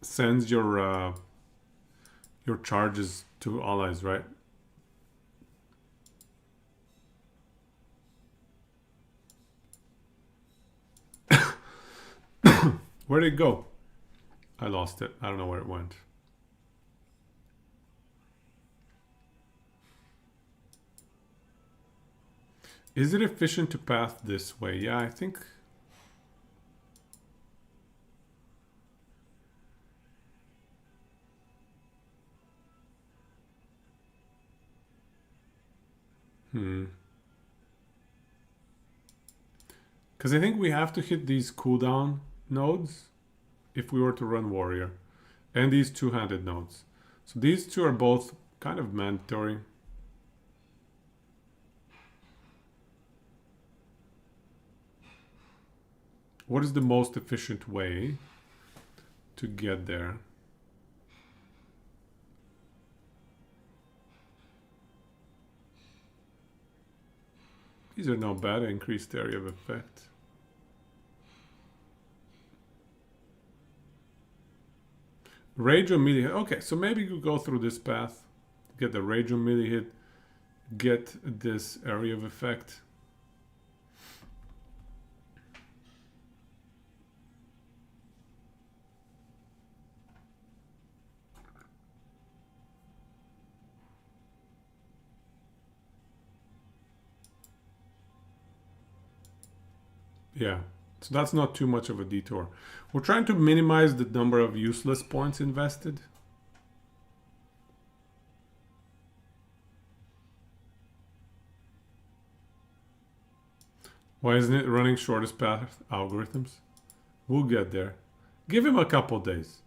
sends your charges to allies, right? Where'd it go? I lost it. I don't know where it went. Is it efficient to path this way? Yeah, I think. Because I think we have to hit these cooldown nodes if we were to run warrior. And these two-handed nodes. So these two are both kind of mandatory. What is the most efficient way to get there? These are not bad. Increased area of effect. Rage or melee hit. Okay, so maybe you go through this path. Get the rage or melee hit. Get this area of effect. Yeah, so that's not too much of a detour. We're trying to minimize the number of useless points invested. Why isn't it running shortest path algorithms? We'll get there. Give him a couple days.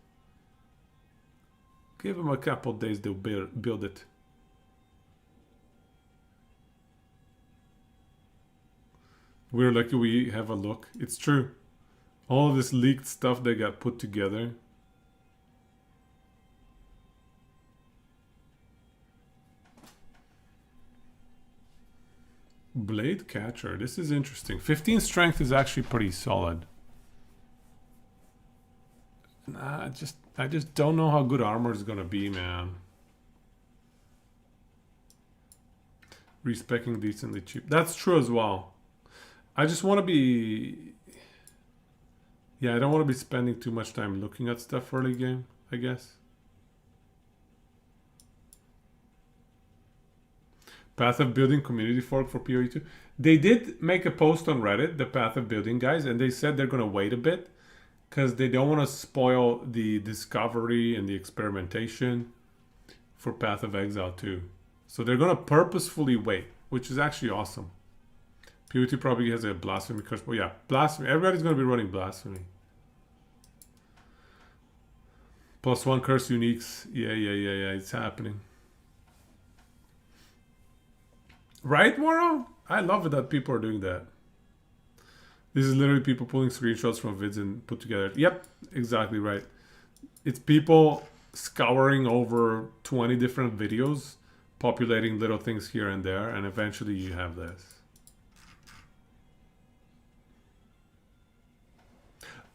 Give him a couple days to build it. We're lucky we have a look. It's true. All of this leaked stuff that got put together. Blade Catcher. This is interesting. 15 strength is actually pretty solid. Nah, I just don't know how good armor is gonna be, man. Respecking decently cheap. That's true as well. I just want to be... Yeah, I don't want to be spending too much time looking at stuff early game, I guess. Path of Building community fork for POE2. They did make a post on Reddit, the Path of Building guys, and they said they're going to wait a bit because they don't want to spoil the discovery and the experimentation for Path of Exile 2. So they're going to purposefully wait, which is actually awesome. POE2 probably has a blasphemy curse. But yeah, blasphemy. Everybody's going to be running blasphemy. +1 curse uniques. Yeah. It's happening. Right, Moro? I love it that people are doing that. This is literally people pulling screenshots from vids and put together. Yep, exactly right. It's people scouring over 20 different videos, populating little things here and there, and eventually you have this.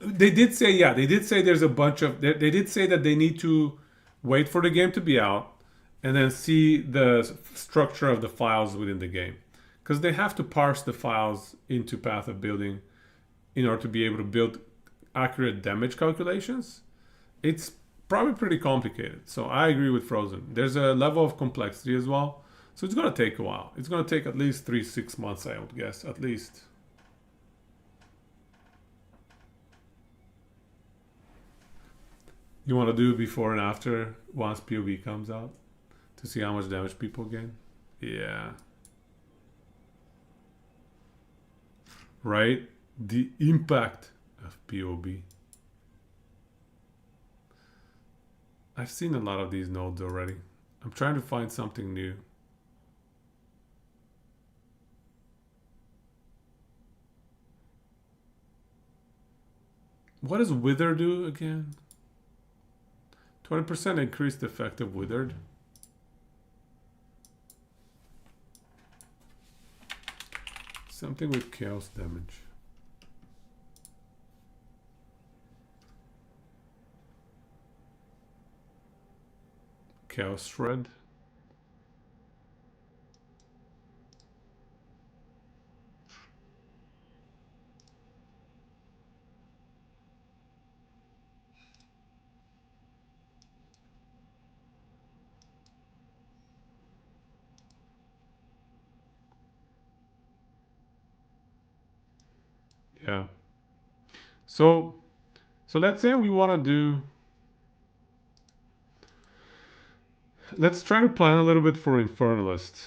They did say, yeah, they did say there's a bunch of... They did say that they need to wait for the game to be out and then see the structure of the files within the game. Because they have to parse the files into Path of Building in order to be able to build accurate damage calculations. It's probably pretty complicated. So I agree with Frozen. There's a level of complexity as well. So it's going to take a while. It's going to take at least 3-6 months, I would guess, at least. You want to do before and after once POV comes out to see how much damage people gain? Yeah. Right? The impact of POB. I've seen a lot of these nodes already. I'm trying to find something new. What does Wither do again? 20% increased effect of Withered. Something with chaos damage. Chaos Shred. Yeah. So let's say we want to do. Let's try to plan a little bit for Infernalist.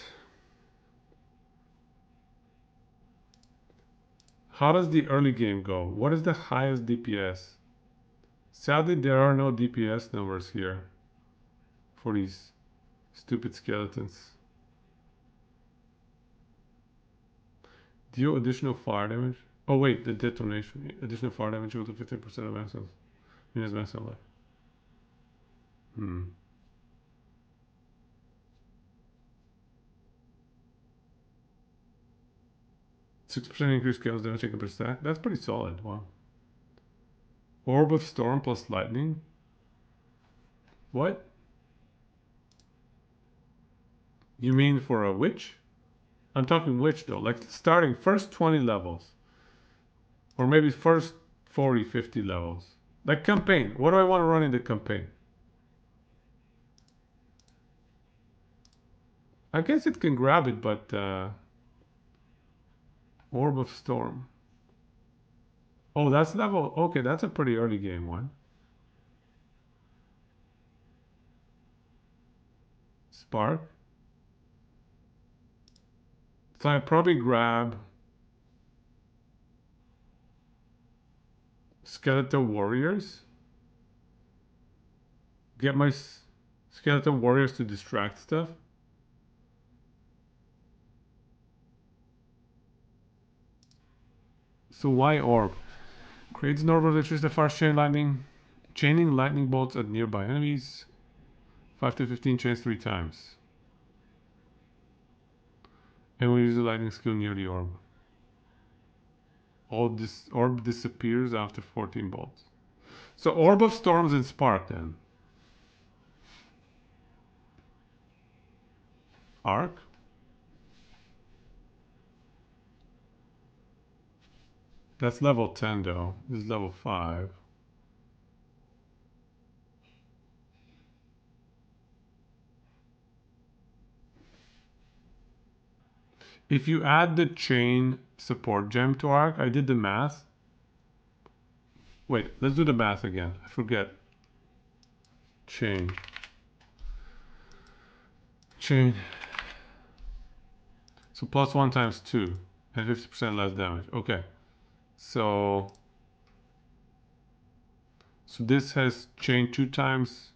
How does the early game go? What is the highest DPS? Sadly, there are no DPS numbers here for these stupid skeletons. Deal additional fire damage. Oh wait, the detonation. Additional fire damage equal to 15% of maximum. Minus maximum life. 6% increased chaos damage taken per stack. That's pretty solid. Wow. Orb of Storm plus Lightning. What? You mean for a witch? I'm talking witch though. Like starting first 20 levels. Or maybe first 40, 50 levels. Like campaign. What do I want to run in the campaign? I guess it can grab it, but Orb of Storm. Oh, that's level. Okay, that's a pretty early game one. Spark. So I probably grab Skeletal Warriors. Get my Skeletal Warriors to distract stuff. So why Orb? Creates an orb of electricity that fires chaining lightning bolts at nearby enemies. 5 to 15 chains 3 times. And we use the lightning skill near the orb. All this orb disappears after 14 bolts. So Orb of Storms and Spark then. Arc. That's level 10 though. This is level 5. If you add the chain support gem to Arc, I did the math. Wait, let's do the math again. I forget. Chain. So plus 1 times 2 and 50% less damage. Okay. So this has chain 2 times.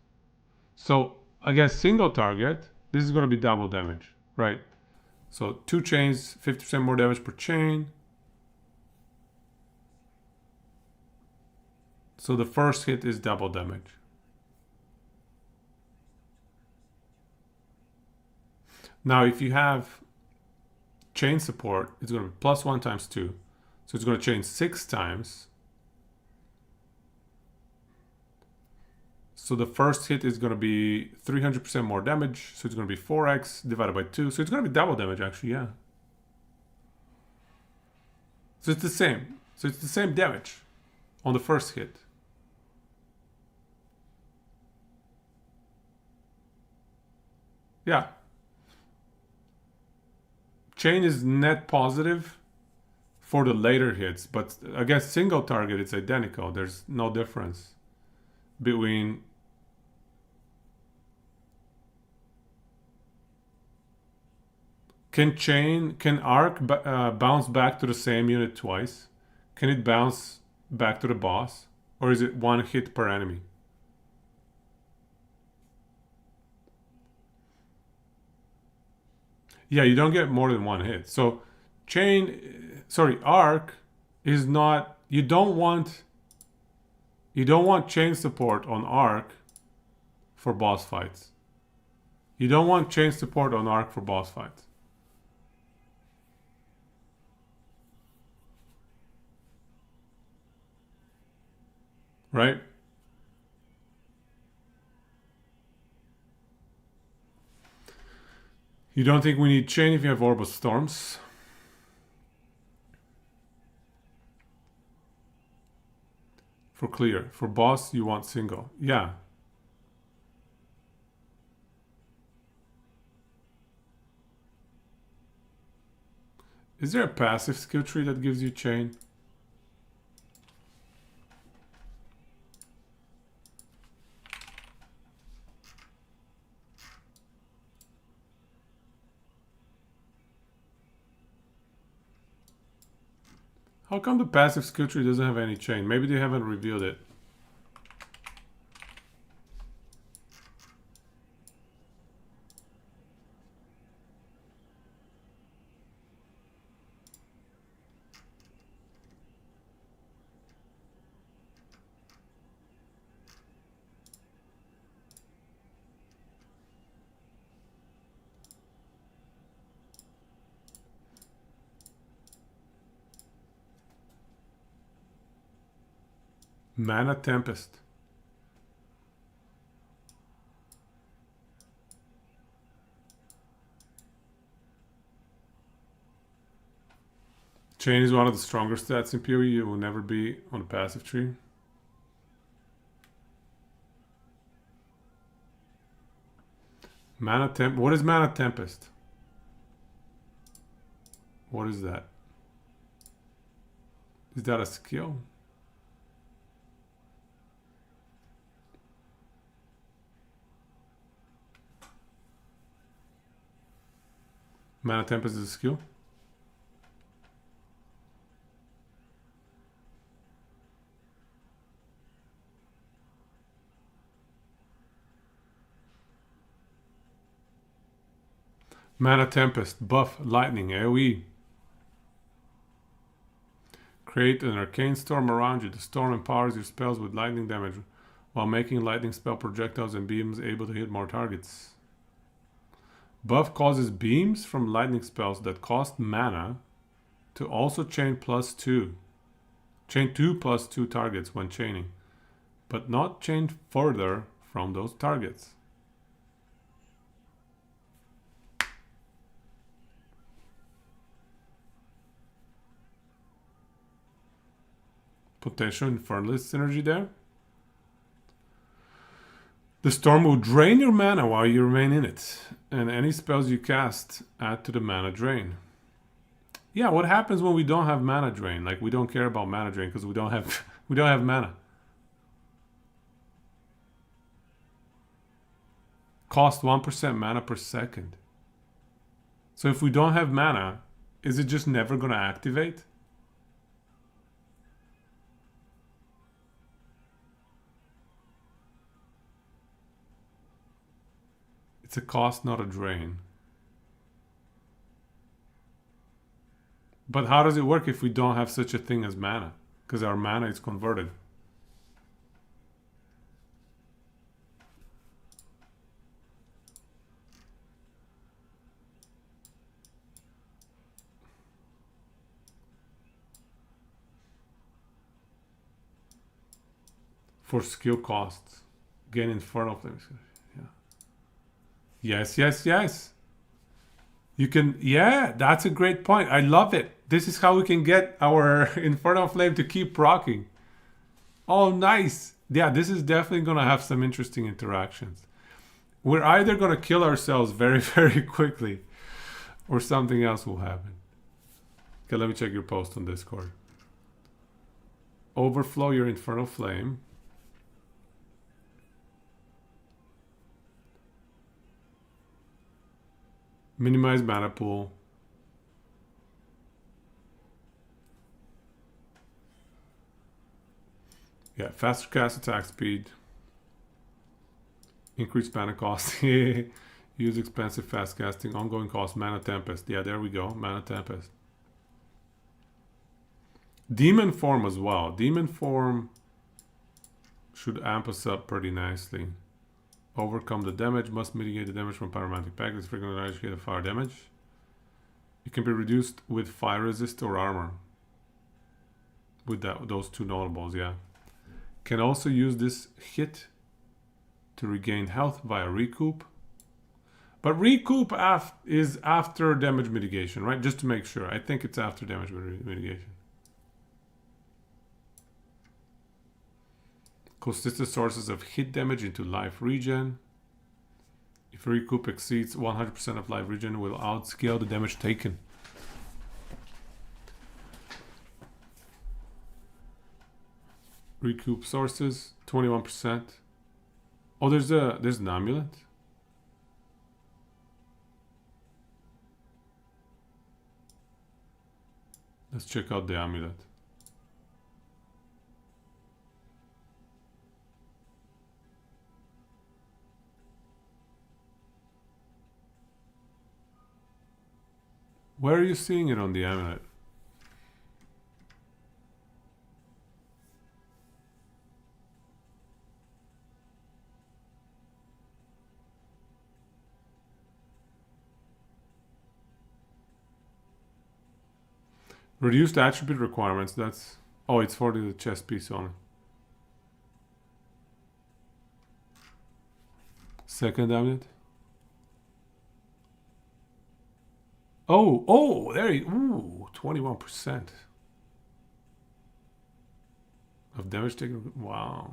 So against single target, this is going to be double damage, right? So 2 chains, 50% more damage per chain. So the first hit is double damage. Now if you have chain support, it's going to be plus 1 times 2. So it's going to chain 6 times. So the first hit is going to be 300% more damage. So it's going to be 4x divided by 2. So it's going to be double damage actually, yeah. So it's the same. So it's the same damage on the first hit. Yeah. Chain is net positive for the later hits, but against single target it's identical. There's no difference between Can Arc bounce back to the same unit twice? Can it bounce back to the boss? Or is it 1 hit per enemy? Yeah, you don't get more than 1 hit. So Arc is not, you don't want You don't want chain support on Arc for boss fights. You don't want chain support on Arc for boss fights. Right? You don't think we need chain if you have Orb of Storms? For clear. For boss, you want single. Yeah. Is there a passive skill tree that gives you chain? How come the passive skill tree doesn't have any chain? Maybe they haven't revealed it. Mana Tempest. Chain is one of the stronger stats in PoE. It will never be on a passive tree. Mana Temp. What is Mana Tempest? What is that? Is that a skill? Mana Tempest is a skill? Mana Tempest, buff, lightning, AoE. Create an arcane storm around you. The storm empowers your spells with lightning damage while making lightning spell projectiles and beams able to hit more targets. Buff causes beams from lightning spells that cost mana to also chain +2. Chain 2 +2 targets when chaining, but not chain further from those targets. Potential Infernalist synergy there. The storm will drain your mana while you remain in it, and any spells you cast add to the mana drain. Yeah, what happens when we don't have mana drain? Like, we don't care about mana drain because we don't have mana. Cost 1% mana per second. So if we don't have mana, is it just never gonna activate? It's a cost, not a drain. But how does it work if we don't have such a thing as mana? Because our mana is converted. For skill costs. Gain Infernal Flames. Yes, yes, yes. You can, yeah, that's a great point. I love it. This is how we can get our Infernal Flame to keep rocking. Oh, nice. Yeah, this is definitely going to have some interesting interactions. We're either going to kill ourselves very, very quickly or something else will happen. Okay, let me check your post on Discord. Overflow your Infernal Flame. Minimize mana pool. Yeah, faster cast attack speed. Increase mana cost. Use expensive fast casting. Ongoing cost. Mana Tempest. Yeah, there we go. Mana Tempest. Demon form as well. Demon form should amp us up pretty nicely. Overcome the damage, must mitigate the damage from pyromantic pack. This frequently educate the fire damage. It can be reduced with fire resist or armor. With those two notables, yeah. Can also use this hit to regain health via recoup. But recoup is after damage mitigation, right? Just to make sure. I think it's after damage mitigation. Consistent sources of hit damage into life regen. If recoup exceeds 100% of life regen, will outscale the damage taken. Recoup sources, 21%. Oh, there's an amulet. Let's check out the amulet. Where are you seeing it on the amulet? Reduced attribute requirements, that's... Oh, it's for the chest piece only. Second amulet. Oh, there you... Ooh, 21% of damage taken. Wow.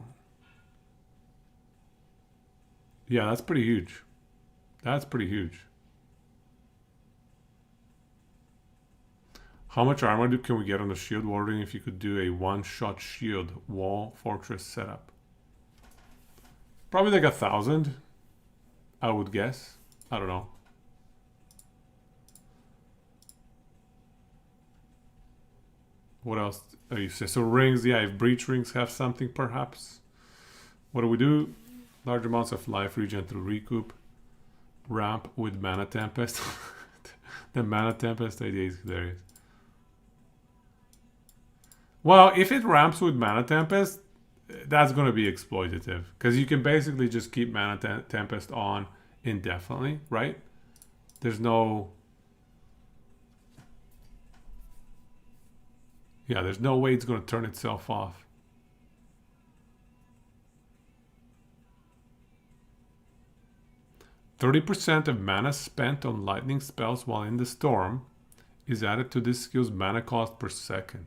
Yeah, that's pretty huge. That's pretty huge. How much armor can we get on the shield? Wondering if you could do a one-shot shield wall fortress setup. Probably like 1,000, I would guess. I don't know. What else are you saying? So rings, yeah, if breach rings have something perhaps. What do we do? Large amounts of life regen through recoup. Ramp with Mana Tempest. The Mana Tempest idea is hilarious. Well, if it ramps with Mana Tempest, that's going to be exploitative. Because you can basically just keep Mana Tempest on indefinitely, right? There's no... Yeah, there's no way it's going to turn itself off. %30 of mana spent on lightning spells while in the storm is added to this skill's mana cost per second.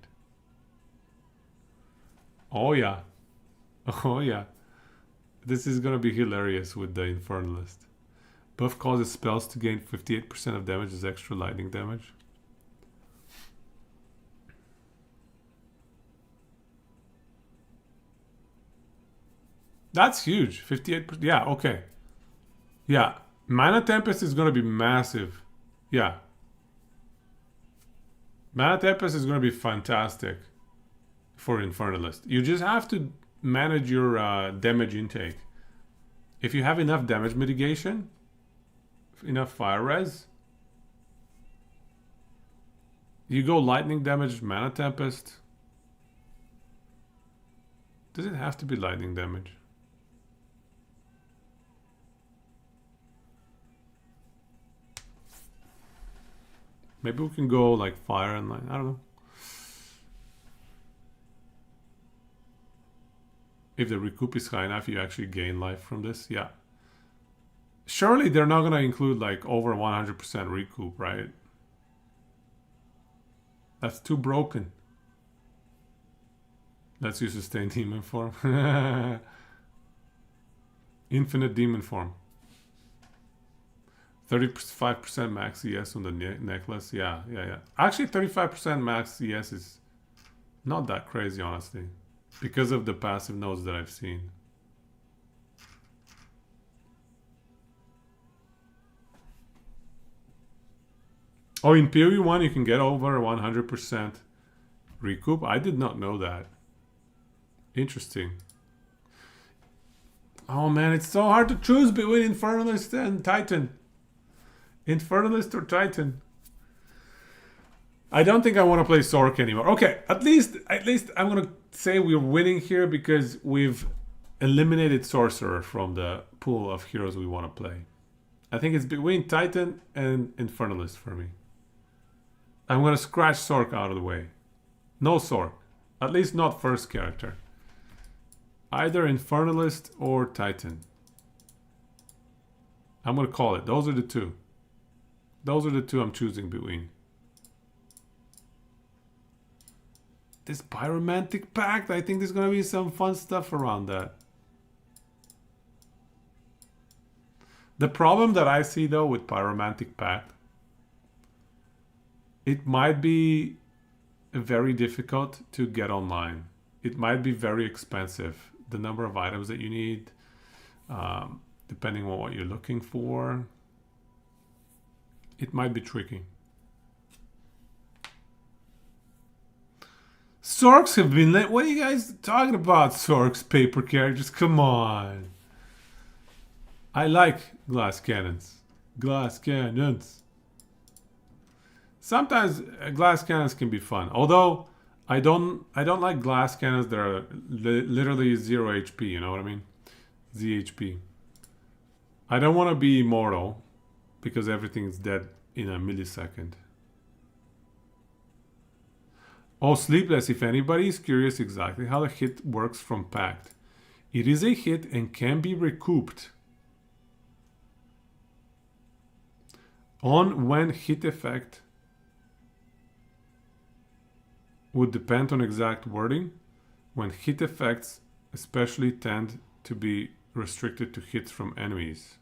Oh yeah. Oh yeah. This is gonna be hilarious with the Infernalist. Buff causes spells to gain 58% of damage as extra lightning damage. That's huge. 58%. Yeah, okay. Yeah. Mana Tempest is gonna be massive. Yeah. Mana Tempest is gonna be fantastic for Infernalist. You just have to manage your damage intake. If you have enough damage mitigation, enough fire res, you go lightning damage, Mana Tempest. Does it have to be lightning damage? Maybe we can go like fire and light. I don't know. If the recoup is high enough, you actually gain life from this. Yeah. Surely they're not going to include like over 100% recoup, right? That's too broken. Let's use sustained demon form. Infinite demon form. 35% max ES on the necklace. Yeah. Actually, 35% max ES is not that crazy, honestly. Because of the passive nodes that I've seen. Oh, in POE1 you can get over 100% recoup. I did not know that. Interesting. Oh man, it's so hard to choose between Infernalist and Titan. Infernalist or Titan? I don't think I want to play Sork anymore. Okay, at least I'm gonna say we're winning here because we've eliminated sorcerer from the pool of heroes we want to play. I think it's between Titan and Infernalist for me. I'm gonna scratch Sork out of the way. No Sork. At least not first character. Either Infernalist or Titan. I'm gonna call it. Those are the two. Those are the two I'm choosing between. This Pyromantic Pact, I think there's gonna be some fun stuff around that. The problem that I see though with Pyromantic Pact, it might be very difficult to get online. It might be very expensive. The number of items that you need, depending on what you're looking for, it might be tricky. Sorks have been lit. What are you guys talking about, Sorks paper characters? Come on. I like glass cannons. Glass cannons. Sometimes glass cannons can be fun. Although I don't like glass cannons that are literally 0 HP, you know what I mean? ZHP. I don't want to be immortal because everything's dead in a millisecond. Oh, Sleepless, if anybody is curious exactly how the hit works from Pact, it is a hit and can be recouped on when hit effect would depend on exact wording, when hit effects especially tend to be restricted to hits from enemies.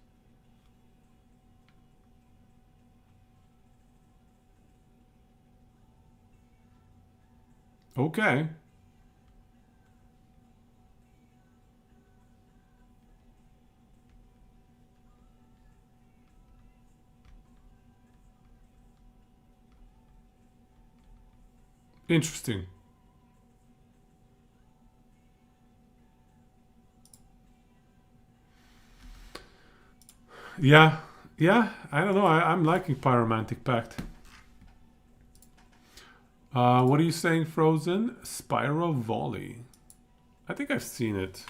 Okay. Interesting. Yeah, I don't know. I'm liking Pyromantic Pact. What are you saying, Frozen? Spiral Volley. I think I've seen it.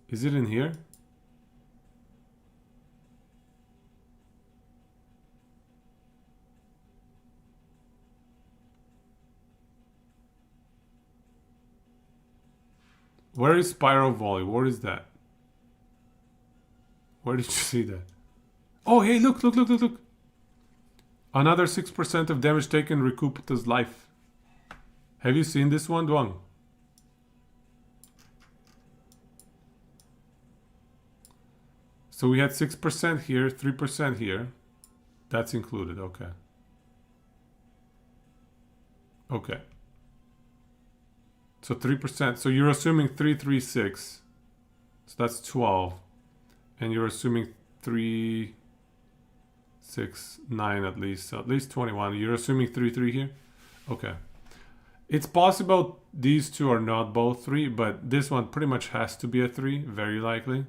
Is it in here? Where is Spiral Volley? Where is that? Where did you see that? Oh, hey, look. Another 6% of damage taken recouped his life. Have you seen this one, Duang? So we had 6% here, 3% here. That's included, okay. Okay. So 3%. So you're assuming 336. So that's 12. And you're assuming 3, 6, 9 at least. So at least 21. You're assuming 3 here? Okay. It's possible these two are not both 3, but this one pretty much has to be a 3, very likely.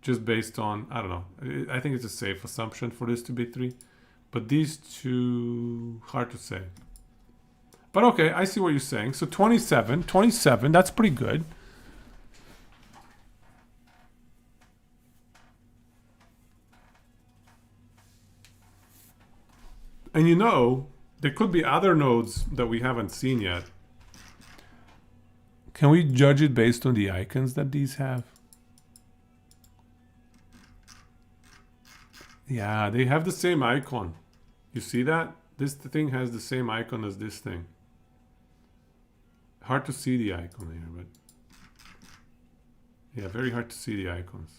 Just based on, I don't know. I think it's a safe assumption for this to be 3. But these two, hard to say. But okay, I see what you're saying. So 27, that's pretty good. And you know, there could be other nodes that we haven't seen yet. Can we judge it based on the icons that these have? Yeah, they have the same icon. You see that? This thing has the same icon as this thing. Hard to see the icon here, but yeah, very hard to see the icons.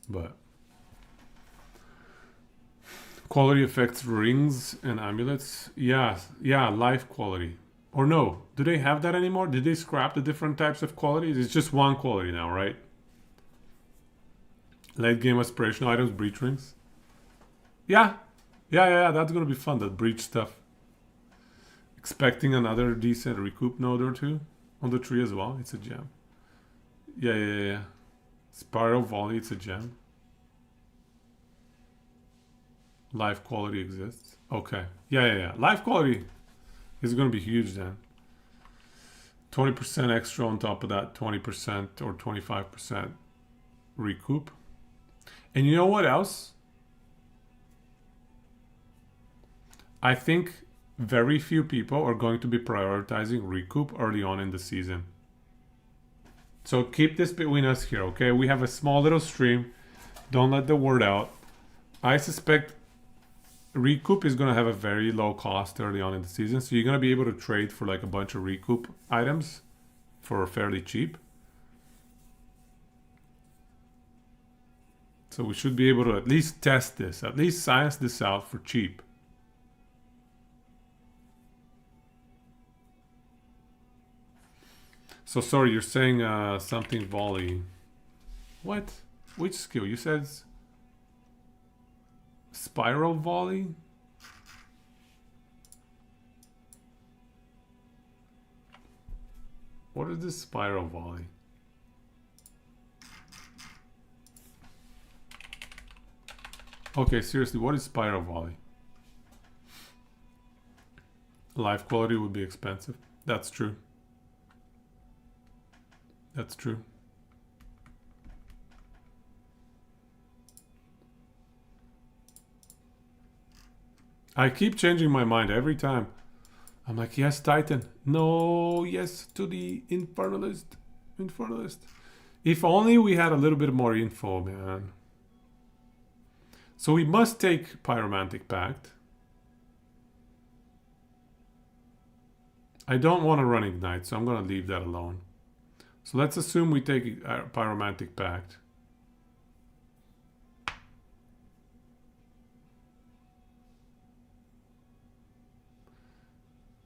But quality affects rings and amulets. Yeah, life quality. Or no, do they have that anymore? Did they scrap the different types of qualities? It's just one quality now, right? Late game aspirational items, breach rings. Yeah, that's gonna be fun, that breach stuff. Expecting another decent recoup node or two on the tree as well. It's a gem. Yeah. Spiral Volley, it's a gem. Life quality exists. Okay. Yeah. Life quality is going to be huge then. 20% extra on top of that, 20% or 25% recoup. And you know what else? I think very few people are going to be prioritizing recoup early on in the season. So keep this between us here, okay? We have a small little stream. Don't let the word out. I suspect recoup is going to have a very low cost early on in the season. So you're going to be able to trade for like a bunch of recoup items for fairly cheap. So we should be able to at least test this, at least science this out for cheap. So sorry, you're saying something volley. What? Which skill? You said spiral volley? What is this spiral volley? Okay, seriously, what is spiral volley? Life quality would be expensive. That's true. That's true. I keep changing my mind every time. I'm like, yes, Titan. No, yes to the Infernalist. Infernalist. If only we had a little bit more info, man. So we must take Pyromantic Pact. I don't want to run Ignite, so I'm going to leave that alone. So let's assume we take Pyromantic Pact.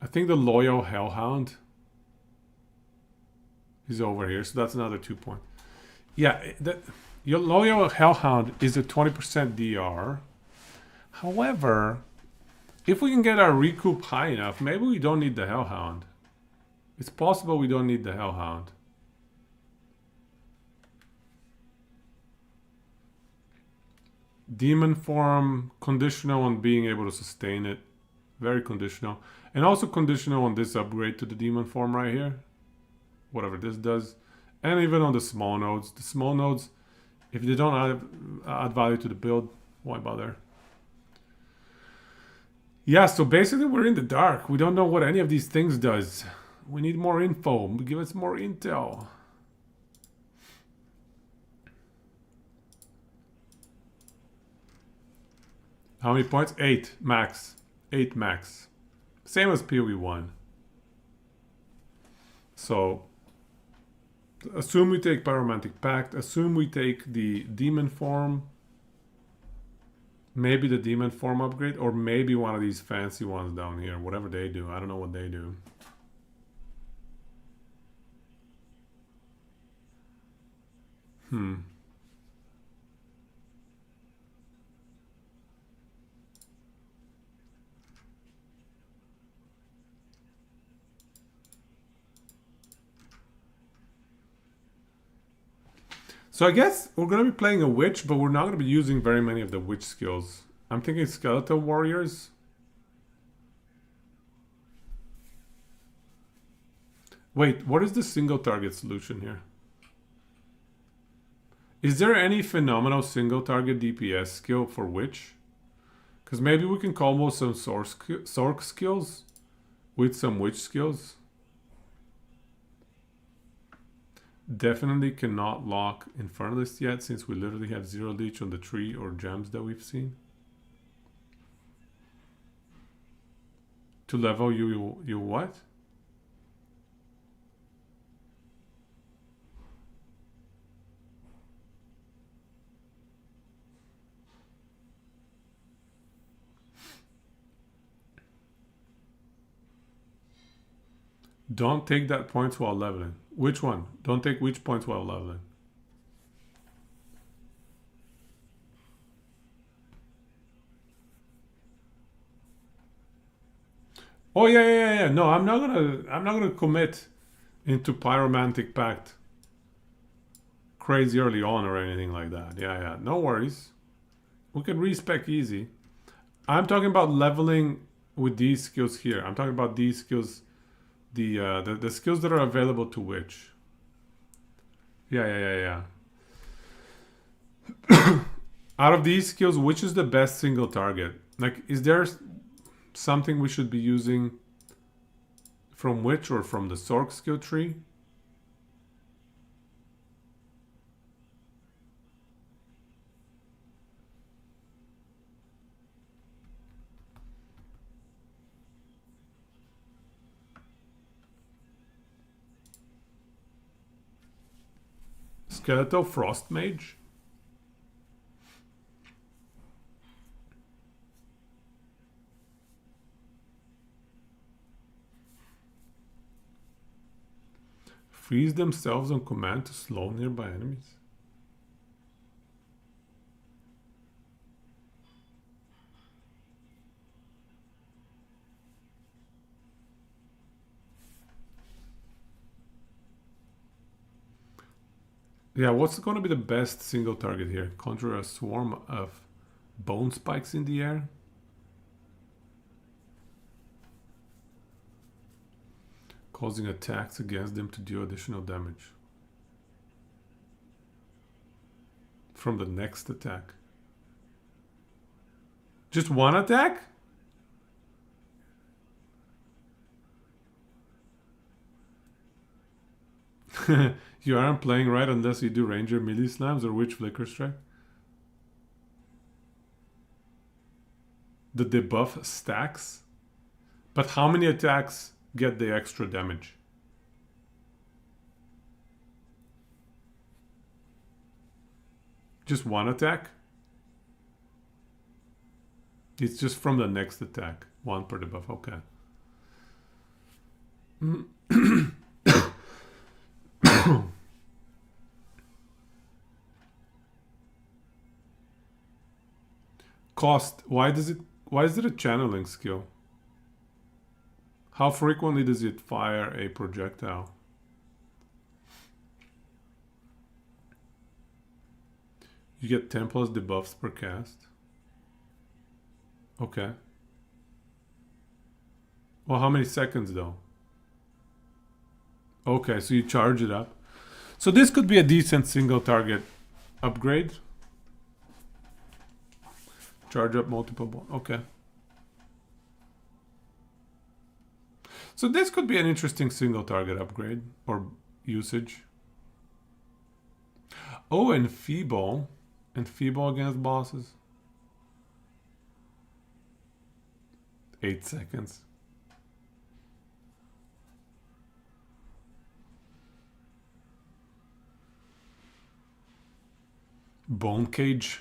I think the Loyal Hellhound is over here, so that's another 2 point. Yeah, your Loyal Hellhound is a 20% DR. However, if we can get our recoup high enough, maybe we don't need the Hellhound. It's possible we don't need the Hellhound. Demon form, conditional on being able to sustain it. Very conditional. And also conditional on this upgrade to the demon form right here. Whatever this does. And even on the small nodes. The small nodes, if they don't add value to the build, why bother? Yeah, so basically we're in the dark. We don't know what any of these things does. We need more info. Give us more intel. How many points? 8 max. 8 max. Same as POE1. So, assume we take Pyromantic Pact. Assume we take the Demon Form. Maybe the Demon Form upgrade. Or maybe one of these fancy ones down here. Whatever they do. I don't know what they do. So I guess we're going to be playing a witch, but we're not going to be using very many of the witch skills. I'm thinking skeletal warriors. Wait, what is the single target solution here? Is there any phenomenal single target DPS skill for witch? Because maybe we can combo some Sorc skills with some witch skills. Definitely cannot lock Infernalist yet, since we literally have 0 leech on the tree or gems that we've seen. To level you what? Don't take that points while leveling. Which one? Don't take which points while leveling? Oh yeah. No, I'm not gonna commit into Pyromantic Pact crazy early on or anything like that. Yeah. No worries. We can respec easy. I'm talking about leveling with these skills here. I'm talking about these skills, the skills that are available to Witch. Yeah. Out of these skills, which is the best single target? Like, is there something we should be using from Witch or from the Sork skill tree? Skeletal Frost Mage? Freeze themselves on command to slow nearby enemies. Yeah, what's going to be the best single target here? Conjure a swarm of bone spikes in the air? Causing attacks against them to deal additional damage from the next attack. Just one attack? You aren't playing right unless you do Ranger melee slams or Witch Flicker Strike. The debuff stacks? But how many attacks get the extra damage? Just one attack? It's just from the next attack. One per debuff, okay. Cost. Why is it a channeling skill? How frequently does it fire a projectile? You get 10 plus debuffs per cast. Okay. Well, how many seconds though? Okay, so you charge it up. So this could be a decent single target upgrade. Charge up multiple. Okay. So this could be an interesting single target upgrade or usage. Oh, and Feeble. And Feeble against bosses. 8 seconds. Bone Cage.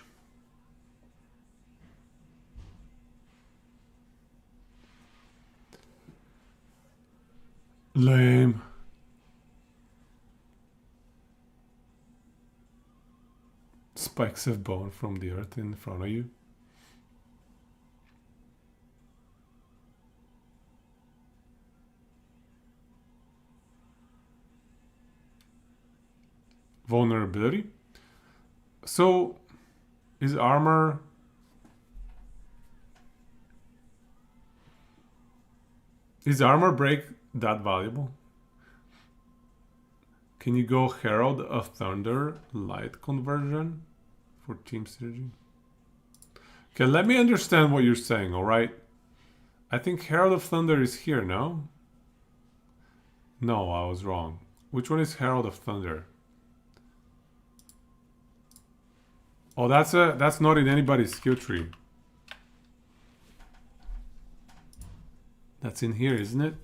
Lame. Spikes of bone from the earth in front of you. Vulnerability. So, is armor... Is armor break that valuable? Can you go Herald of Thunder light conversion for team synergy? Okay, let me understand what you're saying, alright? I think Herald of Thunder is here, no? No, I was wrong. Which one is Herald of Thunder? Oh, that's not in anybody's skill tree. That's in here, isn't it?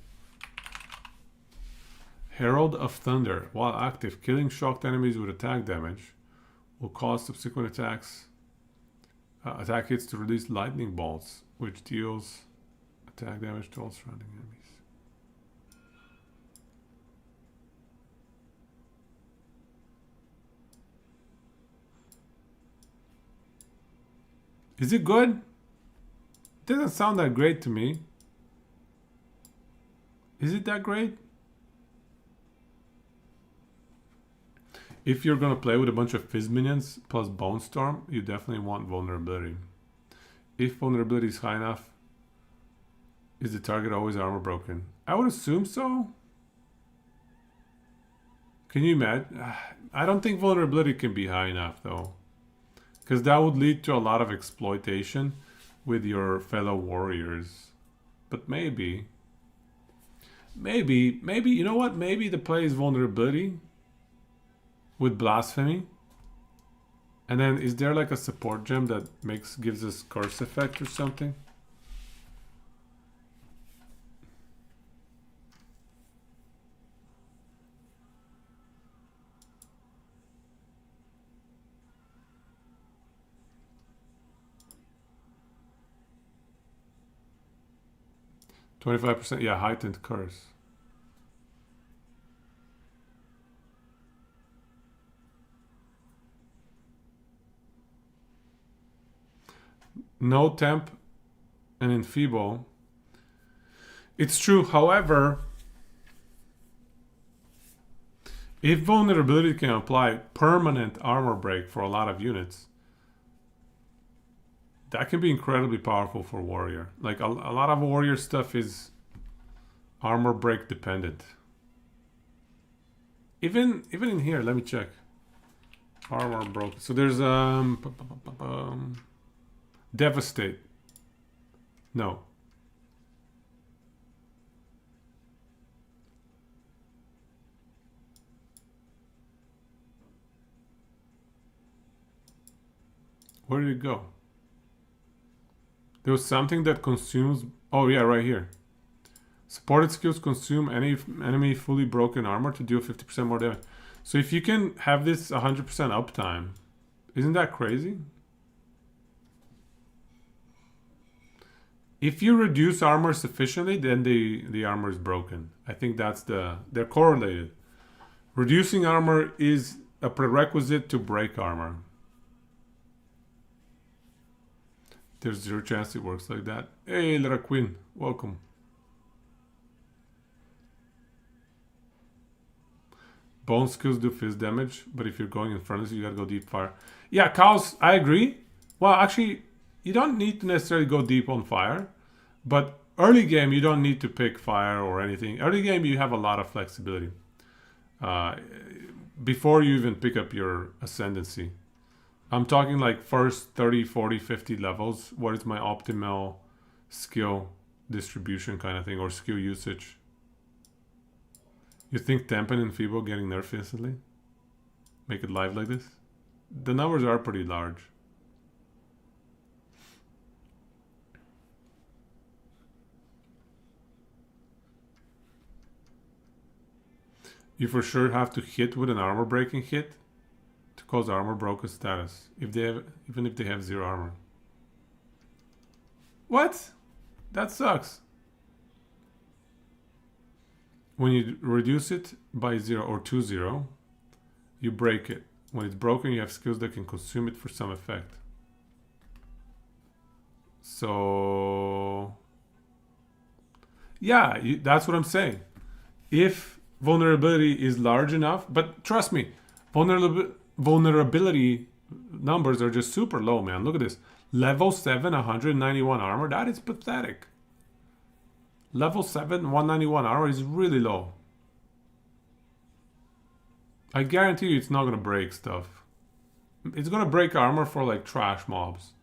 Herald of Thunder. While active, killing shocked enemies with attack damage will cause subsequent attacks. Attack hits to release lightning bolts, which deals attack damage to all surrounding enemies. Is it good? Doesn't sound that great to me. Is it that great? If you're gonna play with a bunch of Fizz minions plus Bone Storm, you definitely want vulnerability. If vulnerability is high enough, is the target always armor broken? I would assume so. Can you imagine? I don't think vulnerability can be high enough though, because that would lead to a lot of exploitation with your fellow warriors. But maybe, you know what? Maybe the play is vulnerability with blasphemy. And then is there like a support gem that gives us curse effect or something? %, yeah, heightened curse. No temp and enfeeble. It's true, however, if vulnerability can apply permanent armor break for a lot of units, that can be incredibly powerful for warrior. Like a lot of warrior stuff is armor break dependent. Even in here, let me check. Armor broken. So there's devastate. No. Where did it go? There was something that consumes... Oh yeah, right here. Supported skills consume any enemy fully broken armor to deal 50% more damage. So if you can have this 100% uptime, isn't that crazy? If you reduce armor sufficiently, then the armor is broken. I think that's they're correlated. Reducing armor is a prerequisite to break armor. There's zero chance it works like that. Hey, Lara Queen, welcome. Bone skills do fizz damage, but if you're going in front of you gotta go deep fire. Yeah, cows, I agree. Well, actually, you don't need to necessarily go deep on fire, but early game you don't need to pick fire or anything. Early game you have a lot of flexibility before you even pick up your ascendancy. I'm talking like first 30, 40, 50 levels. What is my optimal skill distribution kind of thing, or skill usage? You think Temp and Enfeeble getting nerfed instantly? Make it live like this? The numbers are pretty large. You for sure have to hit with an armor breaking hit to cause armor broken status, even if they have 0 armor. What? That sucks. When you reduce it by 0 or to 0, you break it. When it's broken, you have skills that can consume it for some effect. So yeah, that's what I'm saying. If vulnerability is large enough, but trust me, vulnerability numbers are just super low, man. Look at this. Level 7, 191 armor. That is pathetic. Level 7, 191 armor is really low. I guarantee you it's not going to break stuff. It's going to break armor for like trash mobs.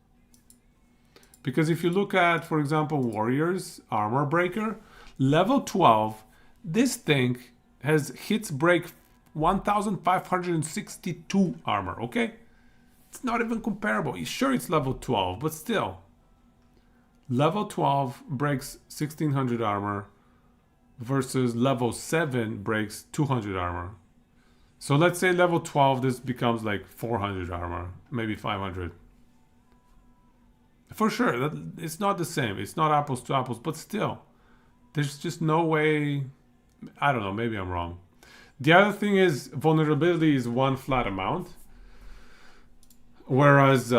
Because if you look at, for example, Warriors Armor Breaker, level 12, this thing has hits break 1,562 armor, okay? It's not even comparable. Sure, it's level 12, but still. Level 12 breaks 1,600 armor versus level 7 breaks 200 armor. So let's say level 12, this becomes like 400 armor, maybe 500. For sure, it's not the same. It's not apples to apples, but still. There's just no way... I don't know, maybe I'm wrong. The other thing is vulnerability is one flat amount. Whereas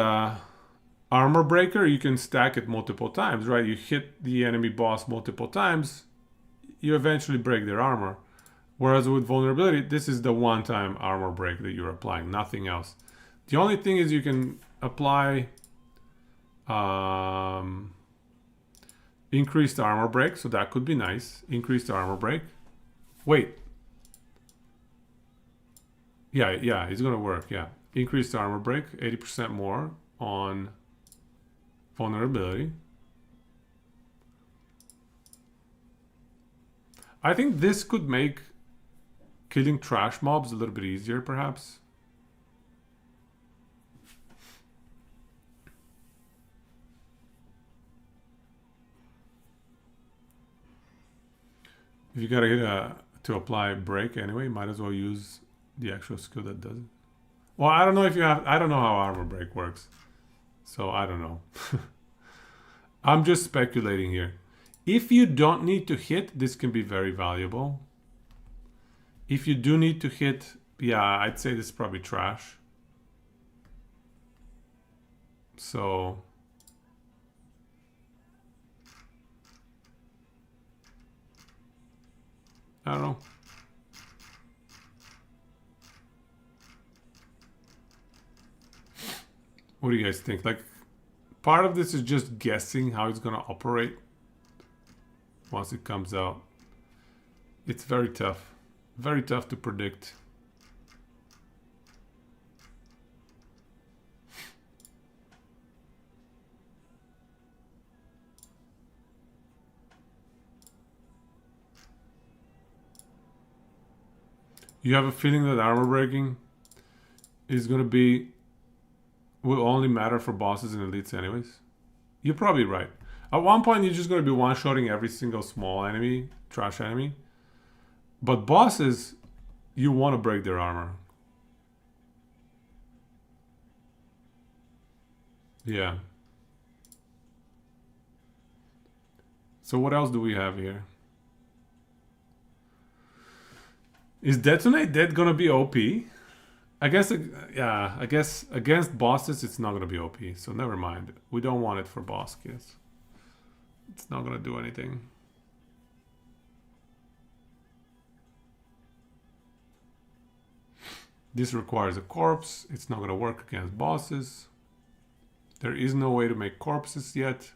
Armor Breaker, you can stack it multiple times, right? You hit the enemy boss multiple times, you eventually break their armor. Whereas with vulnerability, this is the one-time armor break that you're applying, nothing else. The only thing is you can apply Increased armor break, so that could be nice. Increased armor break. Wait. Yeah, it's gonna work, yeah. Increased armor break, 80% more on vulnerability. I think this could make killing trash mobs a little bit easier, perhaps. If you gotta hit to apply break anyway, might as well use the actual skill that does it. Well, I don't know if you have. I don't know how armor break works, so I don't know. I'm just speculating here. If you don't need to hit, this can be very valuable. If you do need to hit, yeah, I'd say this is probably trash. So I don't know. What do you guys think? Like, part of this is just guessing how it's gonna operate once it comes out. It's very tough. Very tough to predict. You have a feeling that armor breaking is gonna be will only matter for bosses and elites anyways? You're probably right. At one point you're just gonna be one-shotting every single small enemy, trash enemy. But bosses, you want to break their armor. Yeah. So what else do we have here? Is Detonate Dead gonna be OP? I guess, yeah, I guess against bosses it's not gonna be OP, so never mind. We don't want it for boss kills. It's not gonna do anything. This requires a corpse. It's not gonna work against bosses. There is no way to make corpses yet.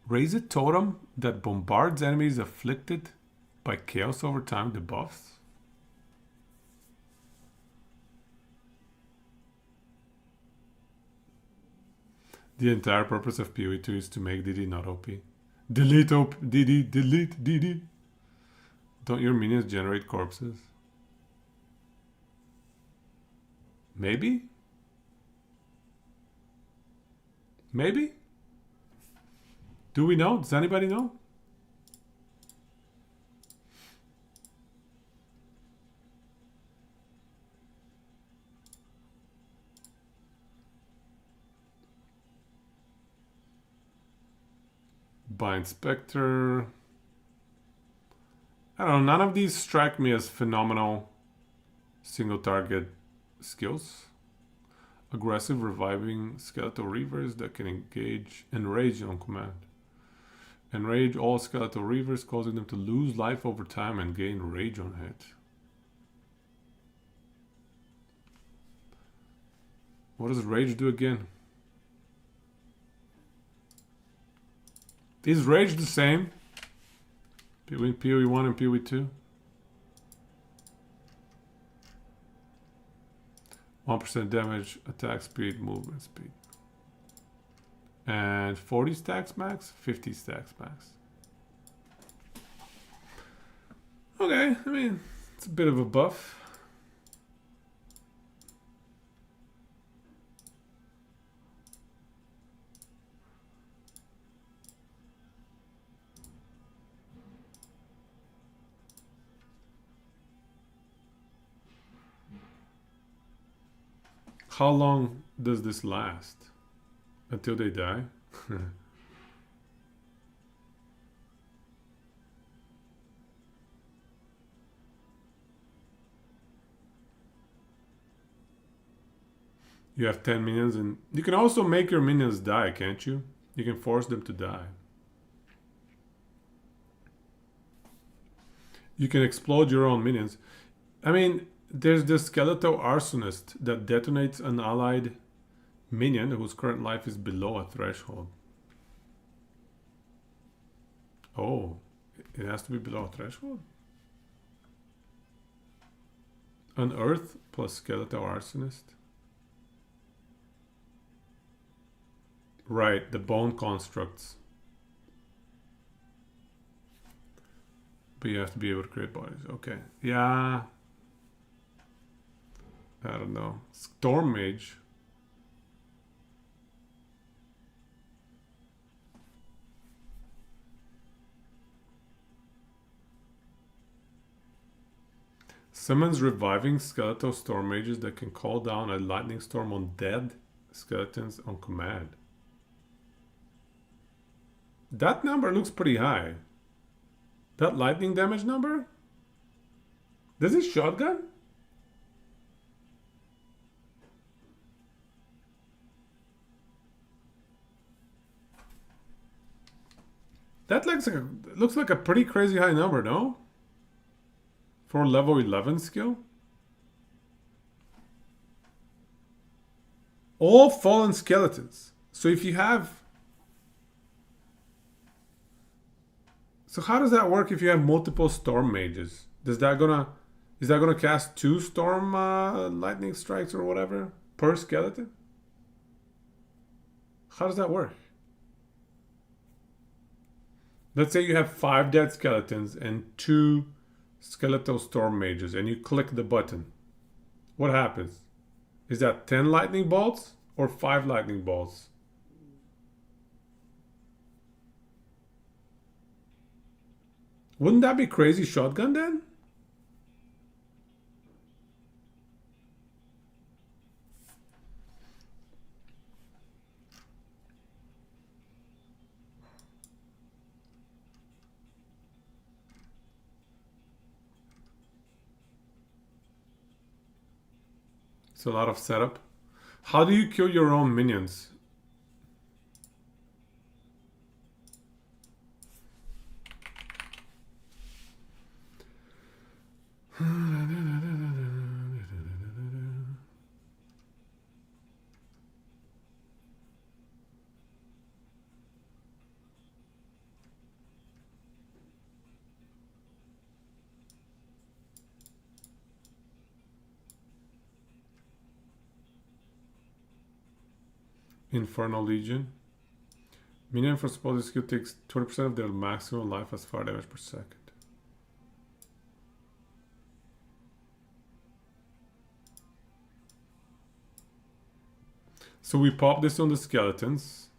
Raise a totem that bombards enemies afflicted by chaos over time debuffs. The entire purpose of POE2 is to make DD not OP. Delete OP, DD, delete DD. Don't your minions generate corpses? Maybe? Maybe? Do we know? Does anybody know? Bind Spectre. I don't know, none of these strike me as phenomenal single target skills. Aggressive reviving skeletal reavers that can engage enrage on command. Enrage all skeletal reavers, causing them to lose life over time and gain rage on hit. What does rage do again? Is rage the same between POE1 and POE2? 1% damage, attack speed, movement speed. And 40 stacks max, 50 stacks max. Okay, I mean, it's a bit of a buff. How long does this last? Until they die? You have 10 minions and you can also make your minions die, can't you? You can force them to die. You can explode your own minions. I mean, there's the Skeletal Arsonist that detonates an allied minion whose current life is below a threshold. Oh, it has to be below a threshold? Unearth plus Skeletal Arsonist. Right, the bone constructs. But you have to be able to create bodies. Okay. Yeah. I don't know. Storm Mage. Summons reviving skeletal storm mages that can call down a lightning storm on dead skeletons on command. That number looks pretty high. That lightning damage number? Does it shotgun? That looks like a pretty crazy high number, no? For level 11 skill? All fallen skeletons. So if you have... So how does that work if you have multiple storm mages? Is that gonna cast 2 storm lightning strikes or whatever per skeleton? How does that work? Let's say you have 5 dead skeletons and 2 skeletal storm mages and you click the button. What happens? Is that 10 lightning bolts or 5 lightning bolts? Wouldn't that be crazy shotgun then? It's a lot of setup. How do you kill your own minions? Infernal Legion. Minion for supposed skill takes 20% of their maximum life as fire damage per second. So we pop this on the skeletons.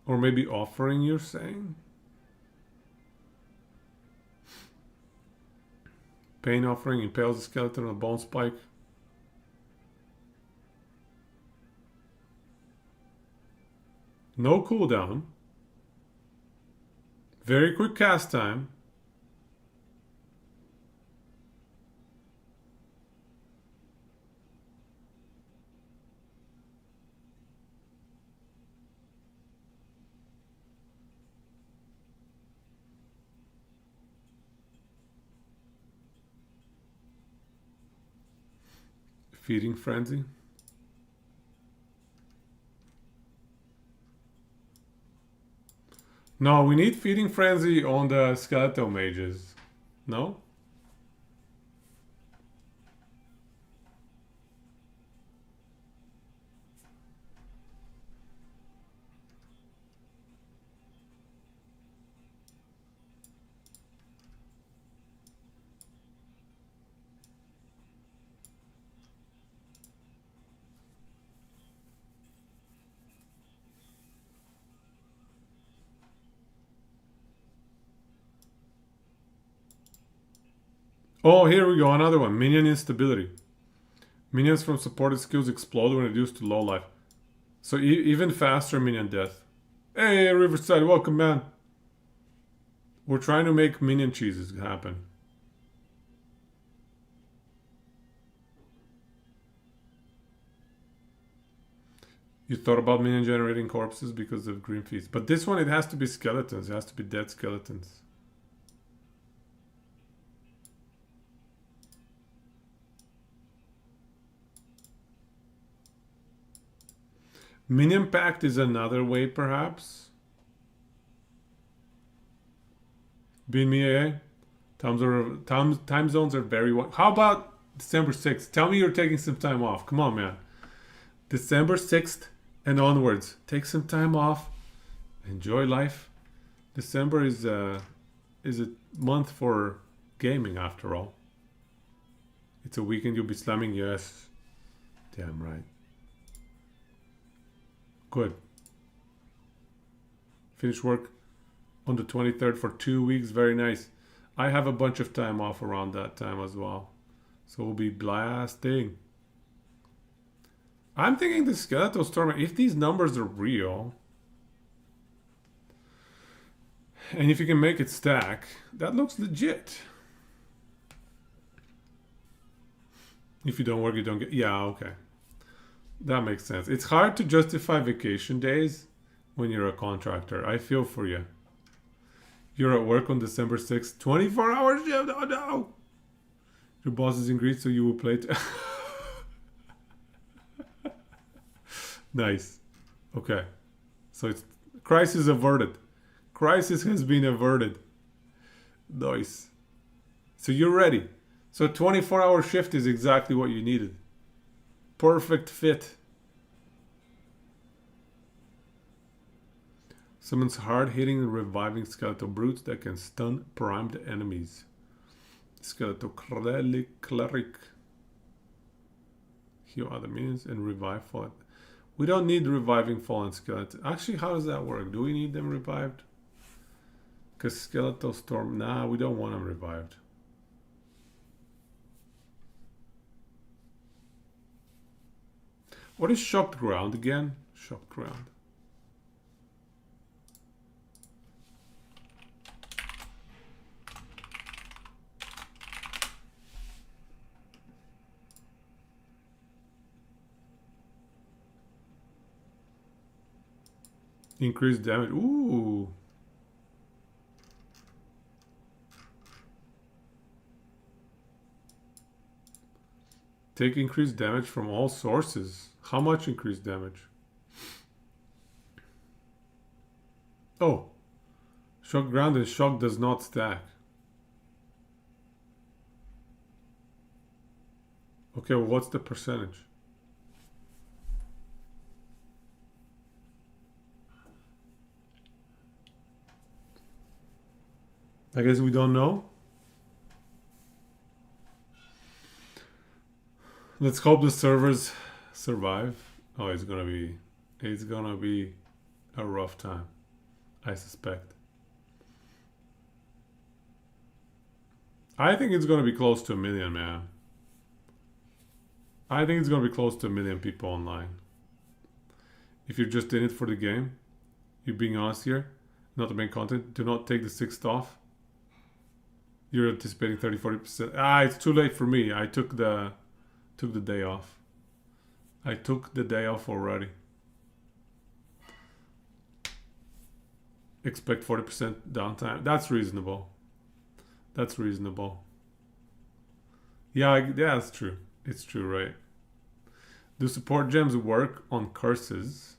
Or maybe offering, you're saying? Pain offering impales the skeleton on a bone spike. No cooldown. Very quick cast time. Feeding frenzy. No, we need feeding frenzy on the skeletal mages. No? Oh, here we go. Another one. Minion instability. Minions from supported skills explode when reduced to low life. So even faster minion death. Hey, Riverside. Welcome, man. We're trying to make minion cheeses happen. You thought about minion generating corpses because of green feast. But this one, it has to be skeletons. It has to be dead skeletons. Minion Pact is another way, perhaps. Bin me, eh? Time zones are very... How about December 6th? Tell me you're taking some time off. Come on, man. December 6th and onwards. Take some time off. Enjoy life. December is a month for gaming, after all. It's a weekend you'll be slamming, yes. Damn right. Good. Finish work on the 23rd for 2 weeks. Very nice. I have a bunch of time off around that time as well. So we'll be blasting. I'm thinking the Skeletal Storm, if these numbers are real, and if you can make it stack, that looks legit. If you don't work, you don't get... Yeah, okay. That makes sense. It's hard to justify vacation days when you're a contractor. I feel for you. You're at work on December 6th. 24-hour shift. Oh, no. Your boss is in Greece, so you will play... Nice. Okay. So it's... Crisis averted. Crisis has been averted. Nice. So you're ready. So 24-hour shift is exactly what you needed. Perfect fit. Summons hard-hitting and reviving skeletal brutes that can stun primed enemies. Skeletal cleric. Heal other minions and revive fallen. We don't need reviving fallen skeletons. Actually, how does that work? Do we need them revived? Because skeletal storm... Nah, we don't want them revived. What is shocked ground again? Shocked ground. Increased damage. Ooh. Take increased damage from all sources. How much increased damage? Oh. Shock ground and shock does not stack. Okay, well, what's the percentage? I guess we don't know. Let's hope the servers survive. Oh, it's gonna be a rough time, I suspect. I think it's gonna be close to 1 million, man. I think it's gonna be close to 1 million people online. If you're just in it for the game, you're being honest here, not the main content, do not take the 6th off. You're anticipating 30-40%. It's too late for me. I took the day off. I took the day off already. Expect 40% downtime. That's reasonable. That's reasonable. Yeah, that's true. It's true, right? Do support gems work on curses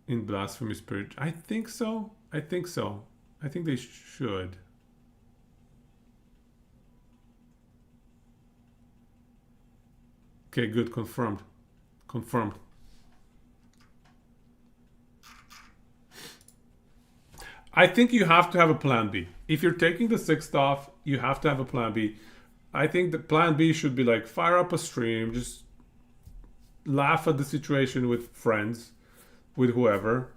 in Blasphemy Spirit? I think so. I think so. I think they should. Okay, good. Confirmed. Confirmed. I think you have to have a plan B. If you're taking the 6th off, you have to have a plan B. I think the plan B should be like fire up a stream, just laugh at the situation with friends, with whoever,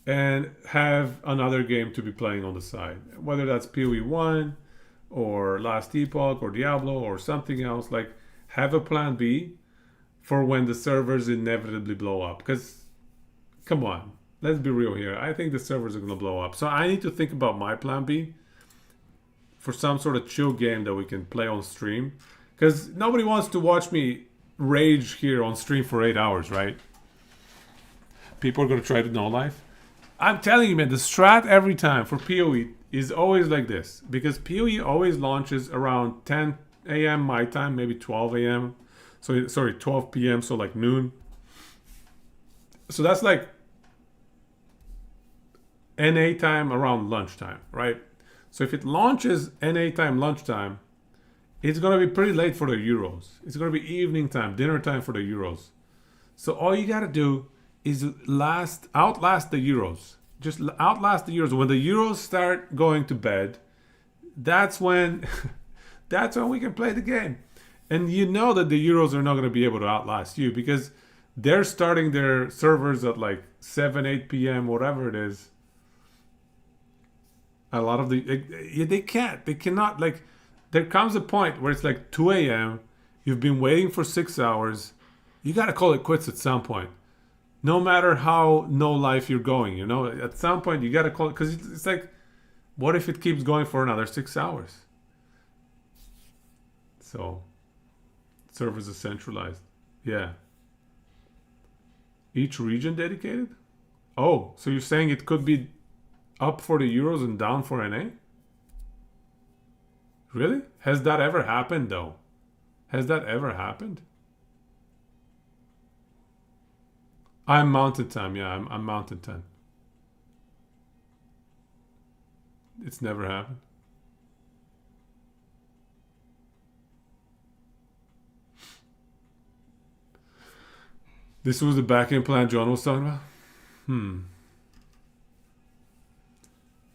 and have another game to be playing on the side. Whether that's POE1 or Last Epoch or Diablo or something else, like have a plan B for when the servers inevitably blow up. Because, come on, let's be real here. I think the servers are going to blow up. So I need to think about my plan B for some sort of chill game that we can play on stream. Because nobody wants to watch me rage here on stream for 8 hours, right? People are going to try to no life. I'm telling you, man, the strat every time for PoE is always like this. Because PoE always launches around 10 a.m. my time, maybe 12 a.m. So, sorry, 12 p.m., so like noon. So that's like NA time around lunchtime, right? So if it launches NA time lunchtime, it's going to be pretty late for the Euros. It's going to be evening time, dinner time for the Euros. So all you got to do is outlast the Euros. Just outlast the Euros. When the Euros start going to bed, that's when that's when we can play the game. And you know that the Euros are not going to be able to outlast you because they're starting their servers at like 7, 8 p.m., whatever it is. A lot of they cannot, like, there comes a point where it's like 2 a.m. You've been waiting for 6 hours. You got to call it quits at some point. No matter how no life you're going, you know, at some point you got to call it, because it's like, what if it keeps going for another 6 hours? So, servers are centralized. Yeah. Each region dedicated? Oh, so you're saying it could be up for the Euros and down for NA? Really? Has that ever happened, though? Has that ever happened? I'm Mountain Time. Yeah, I'm Mountain Time. It's never happened. This was the backend plan John was talking about?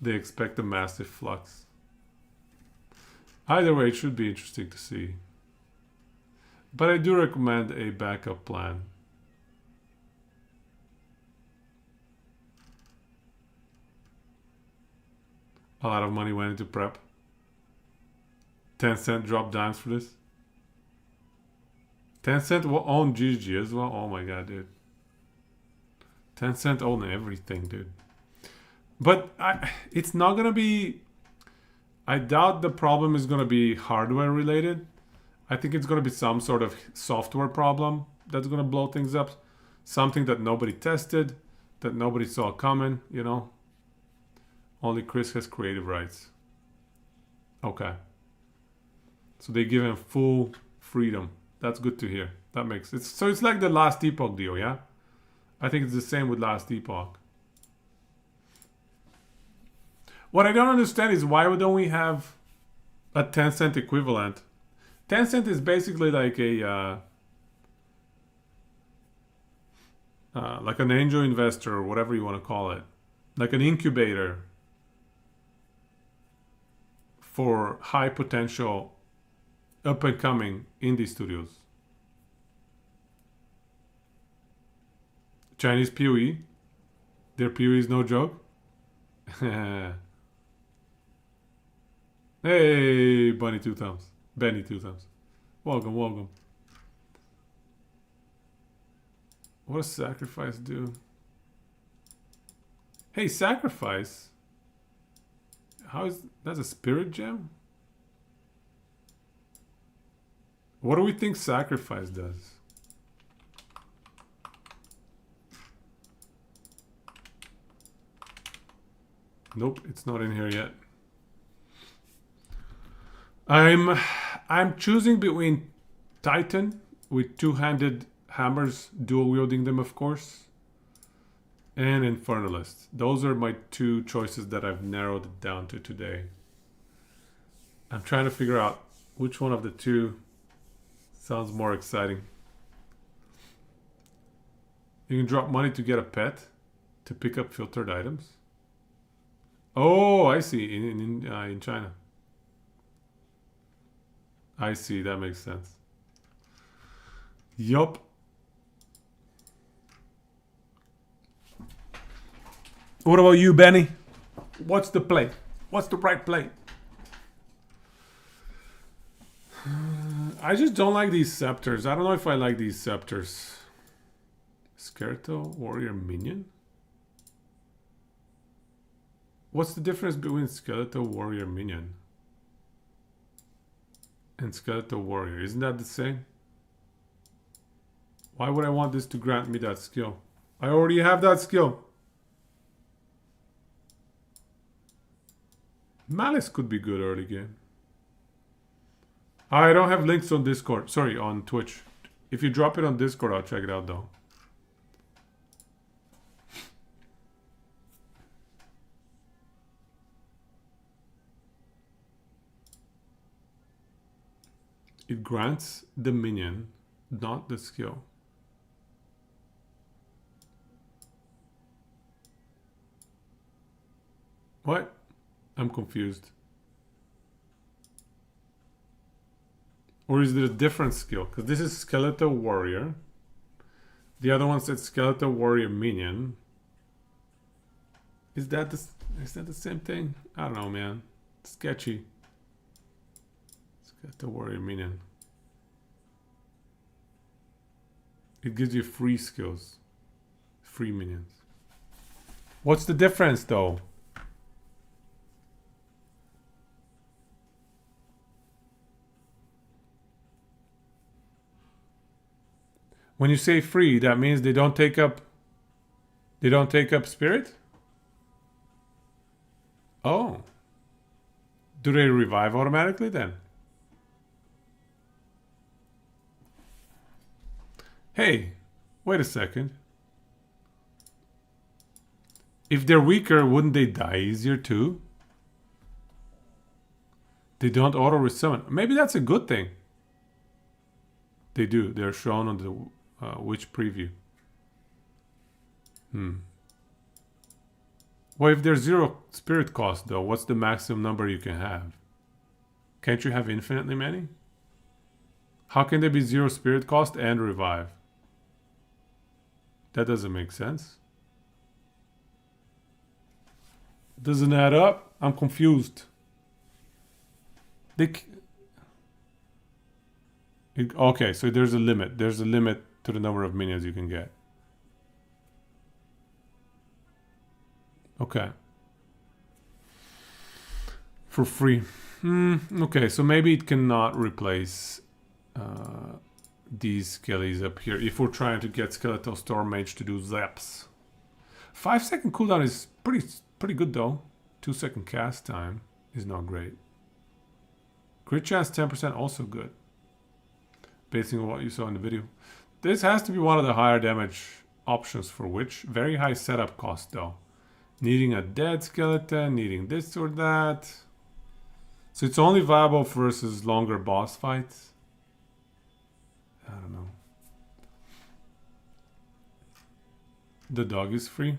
They expect a massive flux. Either way, it should be interesting to see. But I do recommend a backup plan. A lot of money went into prep. 10 cent dropped dimes for this. 10 cent will own GG as well. Oh my god, dude. 10 cent own everything, dude. But it's not gonna be. I doubt the problem is gonna be hardware related. I think it's gonna be some sort of software problem that's gonna blow things up. Something that nobody tested, that nobody saw coming, you know. Only Chris has creative rights. Okay. So they give him full freedom. That's good to hear. That makes it. So it's like the Last Epoch deal, yeah? I think it's the same with Last Epoch. What I don't understand is why don't we have a 10 cent equivalent? 10 cent is basically like a like an angel investor or whatever you want to call it, like an incubator for high potential, up and coming indie studios. Chinese POE, their POE is no joke. Hey, Bunny Two Thumbs. Benny Two Thumbs. Welcome, welcome. What does sacrifice do? Hey, sacrifice? How is that's a spirit gem? What do we think sacrifice does? Nope, it's not in here yet. I'm choosing between Titan with two-handed hammers, dual wielding them, of course, and Infernalist. Those are my two choices that I've narrowed it down to today. I'm trying to figure out which one of the two sounds more exciting. You can drop money to get a pet to pick up filtered items. Oh, I see. In China. I see. That makes sense. Yup. What about you, Benny? What's the play? What's the right play? I just don't like these scepters. I don't know if I like these scepters. Skeletal warrior minion? What's the difference between skeletal warrior minion and skeletal warrior? Isn't that the same? Why would I want this to grant me that skill? I already have that skill. Malice could be good early game. I don't have links on Discord. Sorry, on Twitch. If you drop it on Discord, I'll check it out though. It grants the minion, not the skill. What? I'm confused. Or is there a different skill? Because this is Skeletal Warrior. The other one said Skeletal Warrior Minion. Is that the same thing? I don't know, man. Sketchy. Skeletal Warrior Minion. It gives you free skills. Free minions. What's the difference, though? When you say free, that means they don't take up spirit? Oh. Do they revive automatically then? Hey, wait a second. If they're weaker, wouldn't they die easier too? They don't auto resummon. Maybe that's a good thing. They do. They're shown on the Witch preview. Well, if there's 0 spirit cost though, what's the maximum number you can have? Can't you have infinitely many? How can there be 0 spirit cost and revive? That doesn't make sense. Doesn't add up. I'm confused. Okay, so there's a limit. There's a limit to the number of minions you can get. Okay. For free. Okay, so maybe it cannot replace these skellies up here if we're trying to get Skeletal Storm Mage to do zaps. 5-second cooldown is pretty good though. 2-second cast time is not great. Crit chance 10% also good. Basing on what you saw in the video. This has to be one of the higher damage options for Witch. Very high setup cost though. Needing a dead skeleton, needing this or that. So it's only viable versus longer boss fights. I don't know. The dog is free.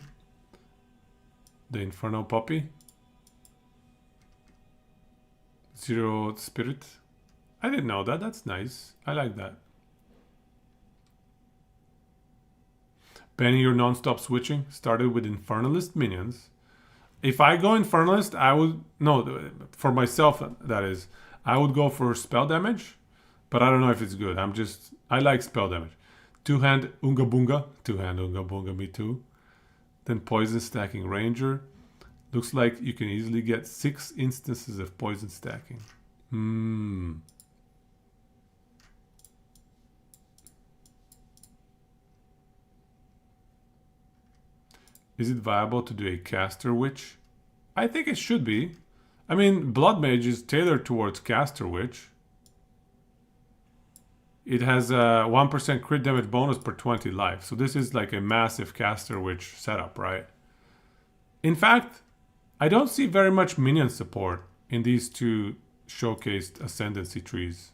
The Inferno Puppy. 0 spirit. I didn't know that. That's nice. I like that. Banning your non-stop switching. Started with Infernalist minions. If I go Infernalist, I would... No, for myself, that is. I would go for spell damage. But I don't know if it's good. I like spell damage. 2-hand Unga Bunga. 2-hand Unga Bunga, me too. Then Poison Stacking Ranger. Looks like you can easily get 6 instances of poison stacking. Is it viable to do a caster witch? I think it should be. I mean, Blood Mage is tailored towards caster witch. It has a 1% crit damage bonus per 20 life. So this is like a massive caster witch setup, right? In fact, I don't see very much minion support in these two showcased ascendancy trees.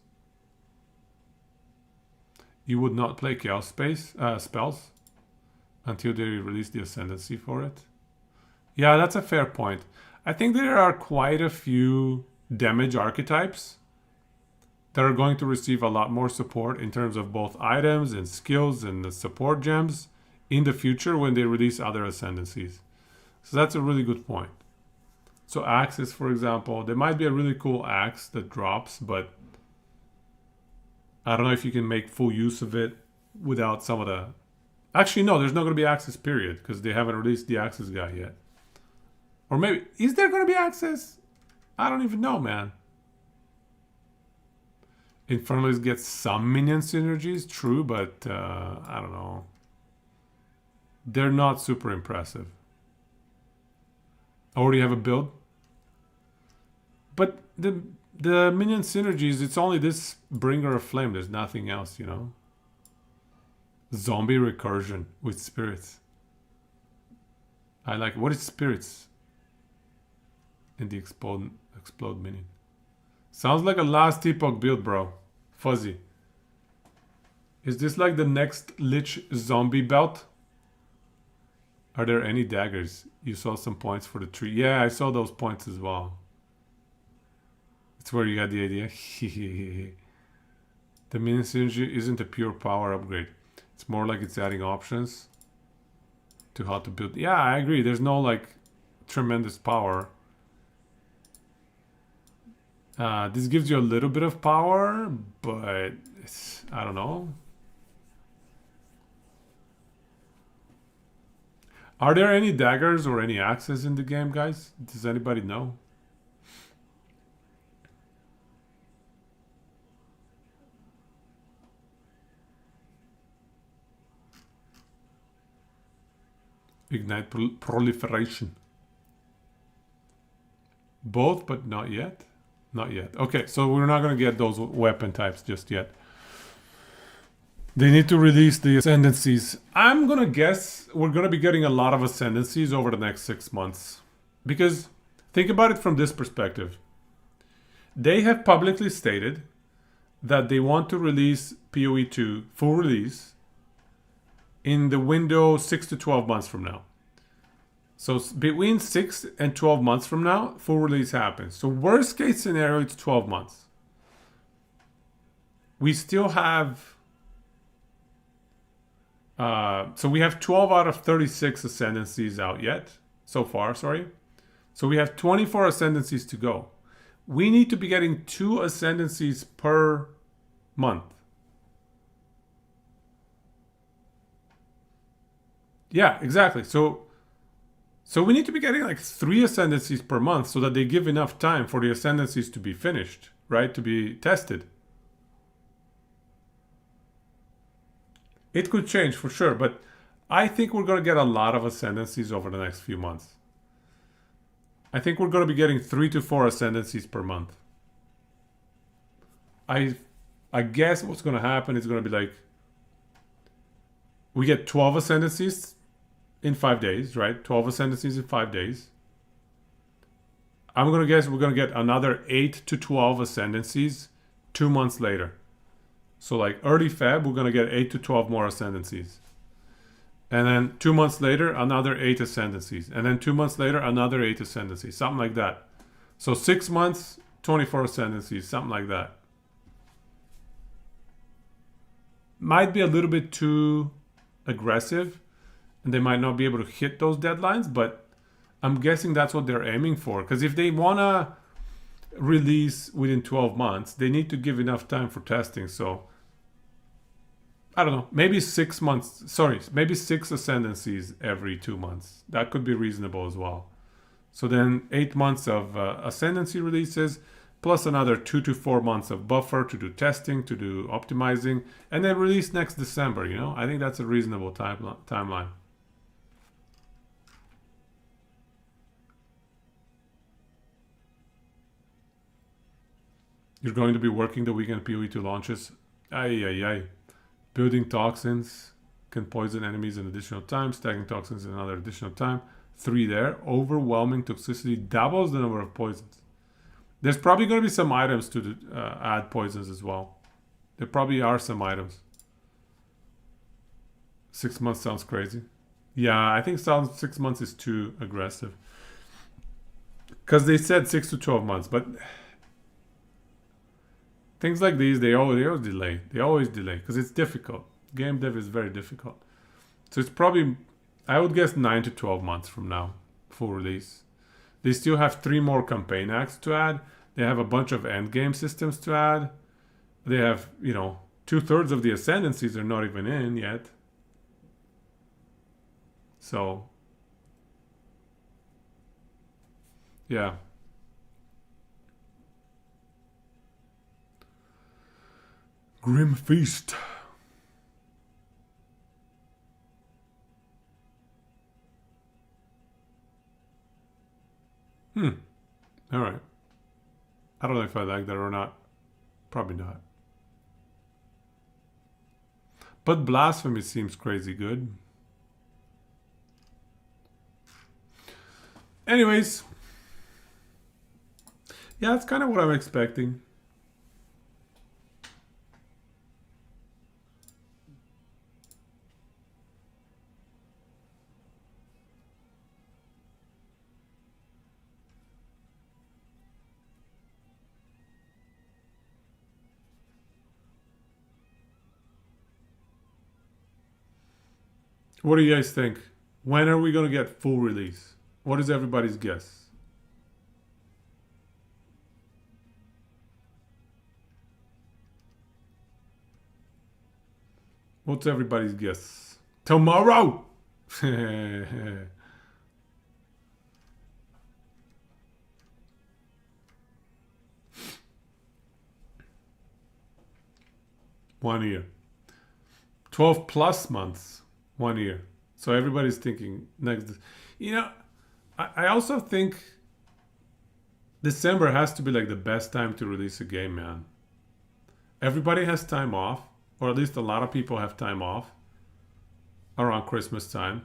You would not play Chaos spells until they release the ascendancy for it. Yeah, that's a fair point. I think there are quite a few damage archetypes that are going to receive a lot more support in terms of both items and skills and the support gems in the future when they release other ascendancies. So that's a really good point. So axes, for example, there might be a really cool axe that drops, but I don't know if you can make full use of it without some of the... Actually, no, there's not going to be axes, period, because they haven't released the axes guy yet. Or maybe... Is there going to be axes? I don't even know, man. Infernalist gets some minion synergies, true, but I don't know. They're not super impressive. I already have a build. But the minion synergies, it's only this Bringer of Flame. There's nothing else, you know. Zombie recursion with spirits. I like it. What is spirits? In the explode minion. Sounds like a last epoch build, bro. Fuzzy. Is this like the next Lich zombie belt? Are there any daggers? You saw some points for the tree. Yeah, I saw those points as well. That's where you got the idea. The mini synergy isn't a pure power upgrade. It's more like it's adding options to how to build. Yeah, I agree. There's no like tremendous power. This gives you a little bit of power, but it's, I don't know. Are there any daggers or any axes in the game, guys? Does anybody know? Ignite proliferation. Both, but not yet. Not yet. Okay, so we're not going to get those weapon types just yet. They need to release the ascendancies. I'm going to guess we're going to be getting a lot of ascendancies over the next 6 months. Because think about it from this perspective. They have publicly stated that they want to release POE2 full release in the window 6 to 12 months from now. So between 6 and 12 months from now, full release happens. So worst case scenario, it's 12 months. We still have... so we have 12 out of 36 ascendancies out yet. So far, sorry. So we have 24 ascendancies to go. We need to be getting 2 ascendancies per month. Yeah, exactly. So we need to be getting like 3 ascendancies per month so that they give enough time for the ascendancies to be finished, right? To be tested. It could change for sure, but I think we're going to get a lot of ascendancies over the next few months. I think we're going to be getting 3 to 4 ascendancies per month. I guess what's going to happen is going to be like we get 12 ascendancies in 5 days, right? 12 ascendancies in 5 days. I'm going to guess we're going to get another 8 to 12 ascendancies 2 months later. So like early Feb, we're going to get 8 to 12 more ascendancies. And then 2 months later, another 8 ascendancies. And then 2 months later, another 8 ascendancies. Something like that. So 6 months, 24 ascendancies. Something like that. Might be a little bit too aggressive. And they might not be able to hit those deadlines. But I'm guessing that's what they're aiming for. Because if they want to release within 12 months, they need to give enough time for testing. So I don't know, maybe 6 months, sorry, maybe 6 ascendancies every 2 months. That could be reasonable as well. So then 8 months of ascendancy releases, plus another 2 to 4 months of buffer to do testing, to do optimizing, and then release next December, you know? I think that's a reasonable timeline. You're going to be working the weekend POE2 launches. Ay. Building toxins can poison enemies an additional time. Stacking toxins another additional time. 3 there. Overwhelming toxicity doubles the number of poisons. There's probably going to be some items to add poisons as well. There probably are some items. 6 months sounds crazy. Yeah, I think 6 months is too aggressive. Because they said 6 to 12 months, but things like these, they always delay. They always delay because it's difficult. Game dev is very difficult. So it's probably, I would guess 9 to 12 months from now, full release. They still have 3 more campaign acts to add. They have a bunch of end game systems to add. They have, 2/3 of the ascendancies are not even in yet. So, yeah. Grim Feast. All right. I don't know if I like that or not. Probably not. But Blasphemy seems crazy good. Anyways. Yeah, that's kind of what I'm expecting. What do you guys think? When are we going to get full release? What is everybody's guess? What's everybody's guess? Tomorrow! 1 year. 12 plus months. 1 year. So everybody's thinking next. You know, I also think December has to be like the best time to release a game, man. Everybody has time off, or at least a lot of people have time off around Christmas time.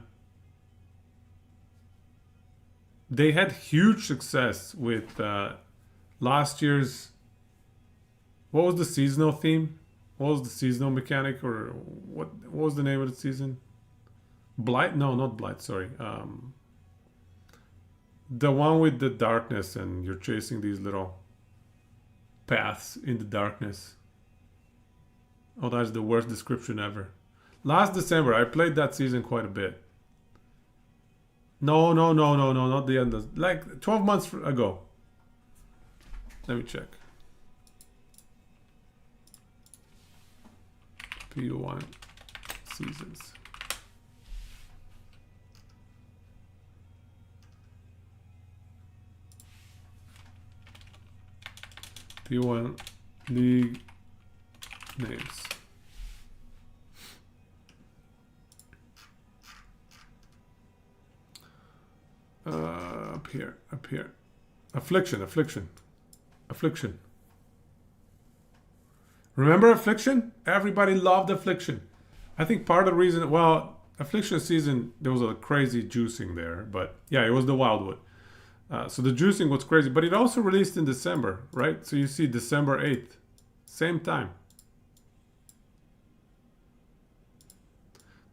They had huge success with last year's. What was the seasonal theme? What was the seasonal mechanic, or what was the name of the season? Blight? No, not Blight, sorry. The one with the darkness and you're chasing these little paths in the darkness. Oh, that's the worst description ever. Last December, I played that season quite a bit. No, not the end. Like 12 months ago. Let me check. PO1 seasons. PO1 league names. Up here. Affliction. Remember Affliction? Everybody loved Affliction. I think part of the reason, well, Affliction season, there was a crazy juicing there, but yeah, it was the Wildwood. So the juicing was crazy, but it also released in December, right? So you see December 8th, same time.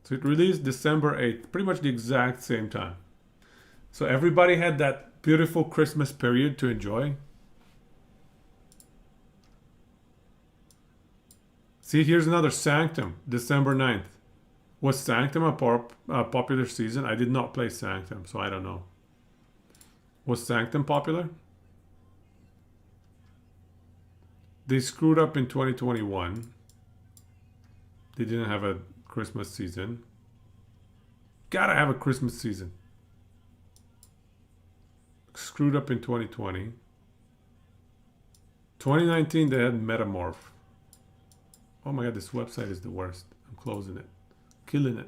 So it released December 8th, pretty much the exact same time. So everybody had that beautiful Christmas period to enjoy. See, here's another Sanctum, December 9th. Was Sanctum a popular season? I did not play Sanctum, so I don't know. Was Sanctum popular? They screwed up in 2021. They didn't have a Christmas season. Gotta have a Christmas season. Screwed up in 2020. 2019 they had Metamorph. Oh my god, this website is the worst. I'm closing it. Killing it.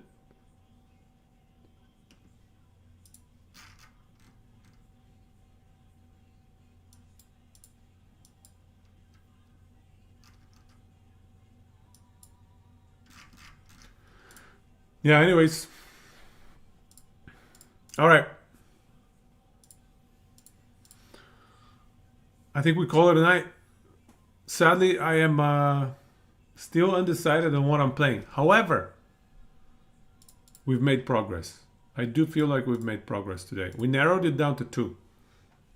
Yeah, anyways. All right. I think we call it a night. Sadly, I am still undecided on what I'm playing. However, we've made progress. I do feel like we've made progress today. We narrowed it down to 2.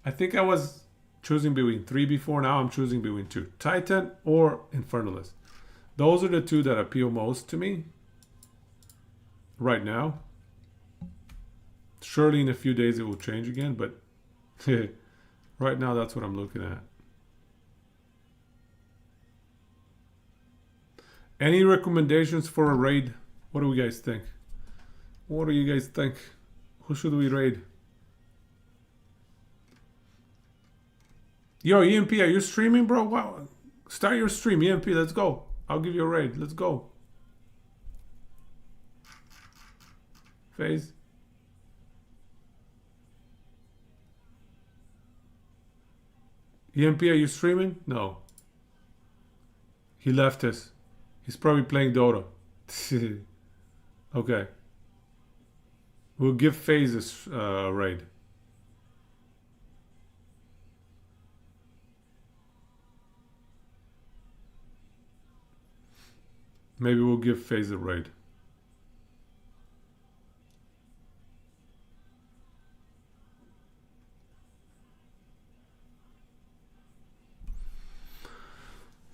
I think I was choosing between 3 before. Now I'm choosing between 2. Titan or Infernalist. Those are the 2 that appeal most to me right now. Surely in a few days it will change again, but right now that's what I'm looking at. Any recommendations for a raid? What do you guys think? What do you guys think? Who should we raid? Yo, EMP, are you streaming, bro? Wow. Start your stream, EMP, let's go. I'll give you a raid. Let's go. FaZe. EMP, are you streaming? No. He left us. He's probably playing Dota. Okay. We'll give FaZe this raid. Maybe we'll give FaZe a raid.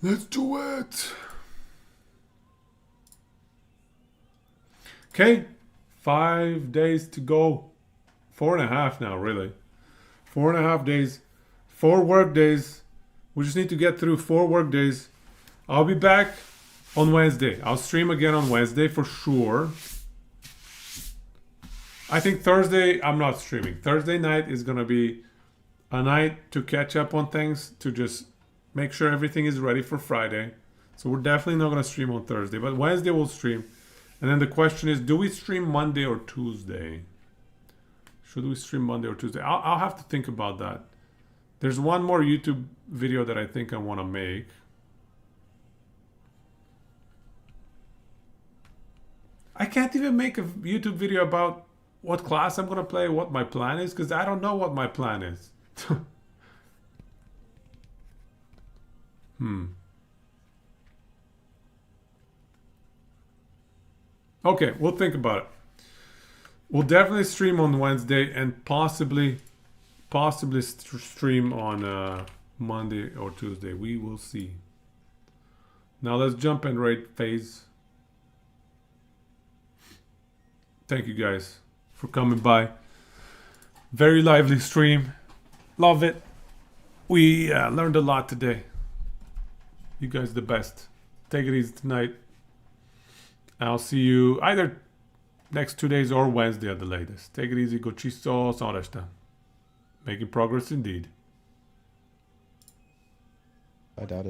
Let's do it. Okay. 5 days to go. 4.5 now, really. 4.5 days. 4 work days. We just need to get through 4 work days. I'll be back on Wednesday. I'll stream again on Wednesday for sure. I think Thursday I'm not streaming. Thursday night is going to be a night to catch up on things, to just make sure everything is ready for Friday. So we're definitely not going to stream on Thursday, but Wednesday we'll stream. And then the question is, do we stream Monday or Tuesday? Should we stream Monday or Tuesday? I'll have to think about that. There's one more YouTube video that I think I want to make. I can't even make a YouTube video about what class I'm going to play, what my plan is, because I don't know what my plan is. Okay, we'll think about it. We'll definitely stream on Wednesday and possibly stream on Monday or Tuesday. We will see. Now let's jump and rate phase. Thank you guys for coming by. Very lively stream. Love it. We learned a lot today. You guys the best. Take it easy tonight. I'll see you either next 2 days or Wednesday at the latest. Take it easy. Go čisto, sans rešta. Making progress indeed. I doubt it.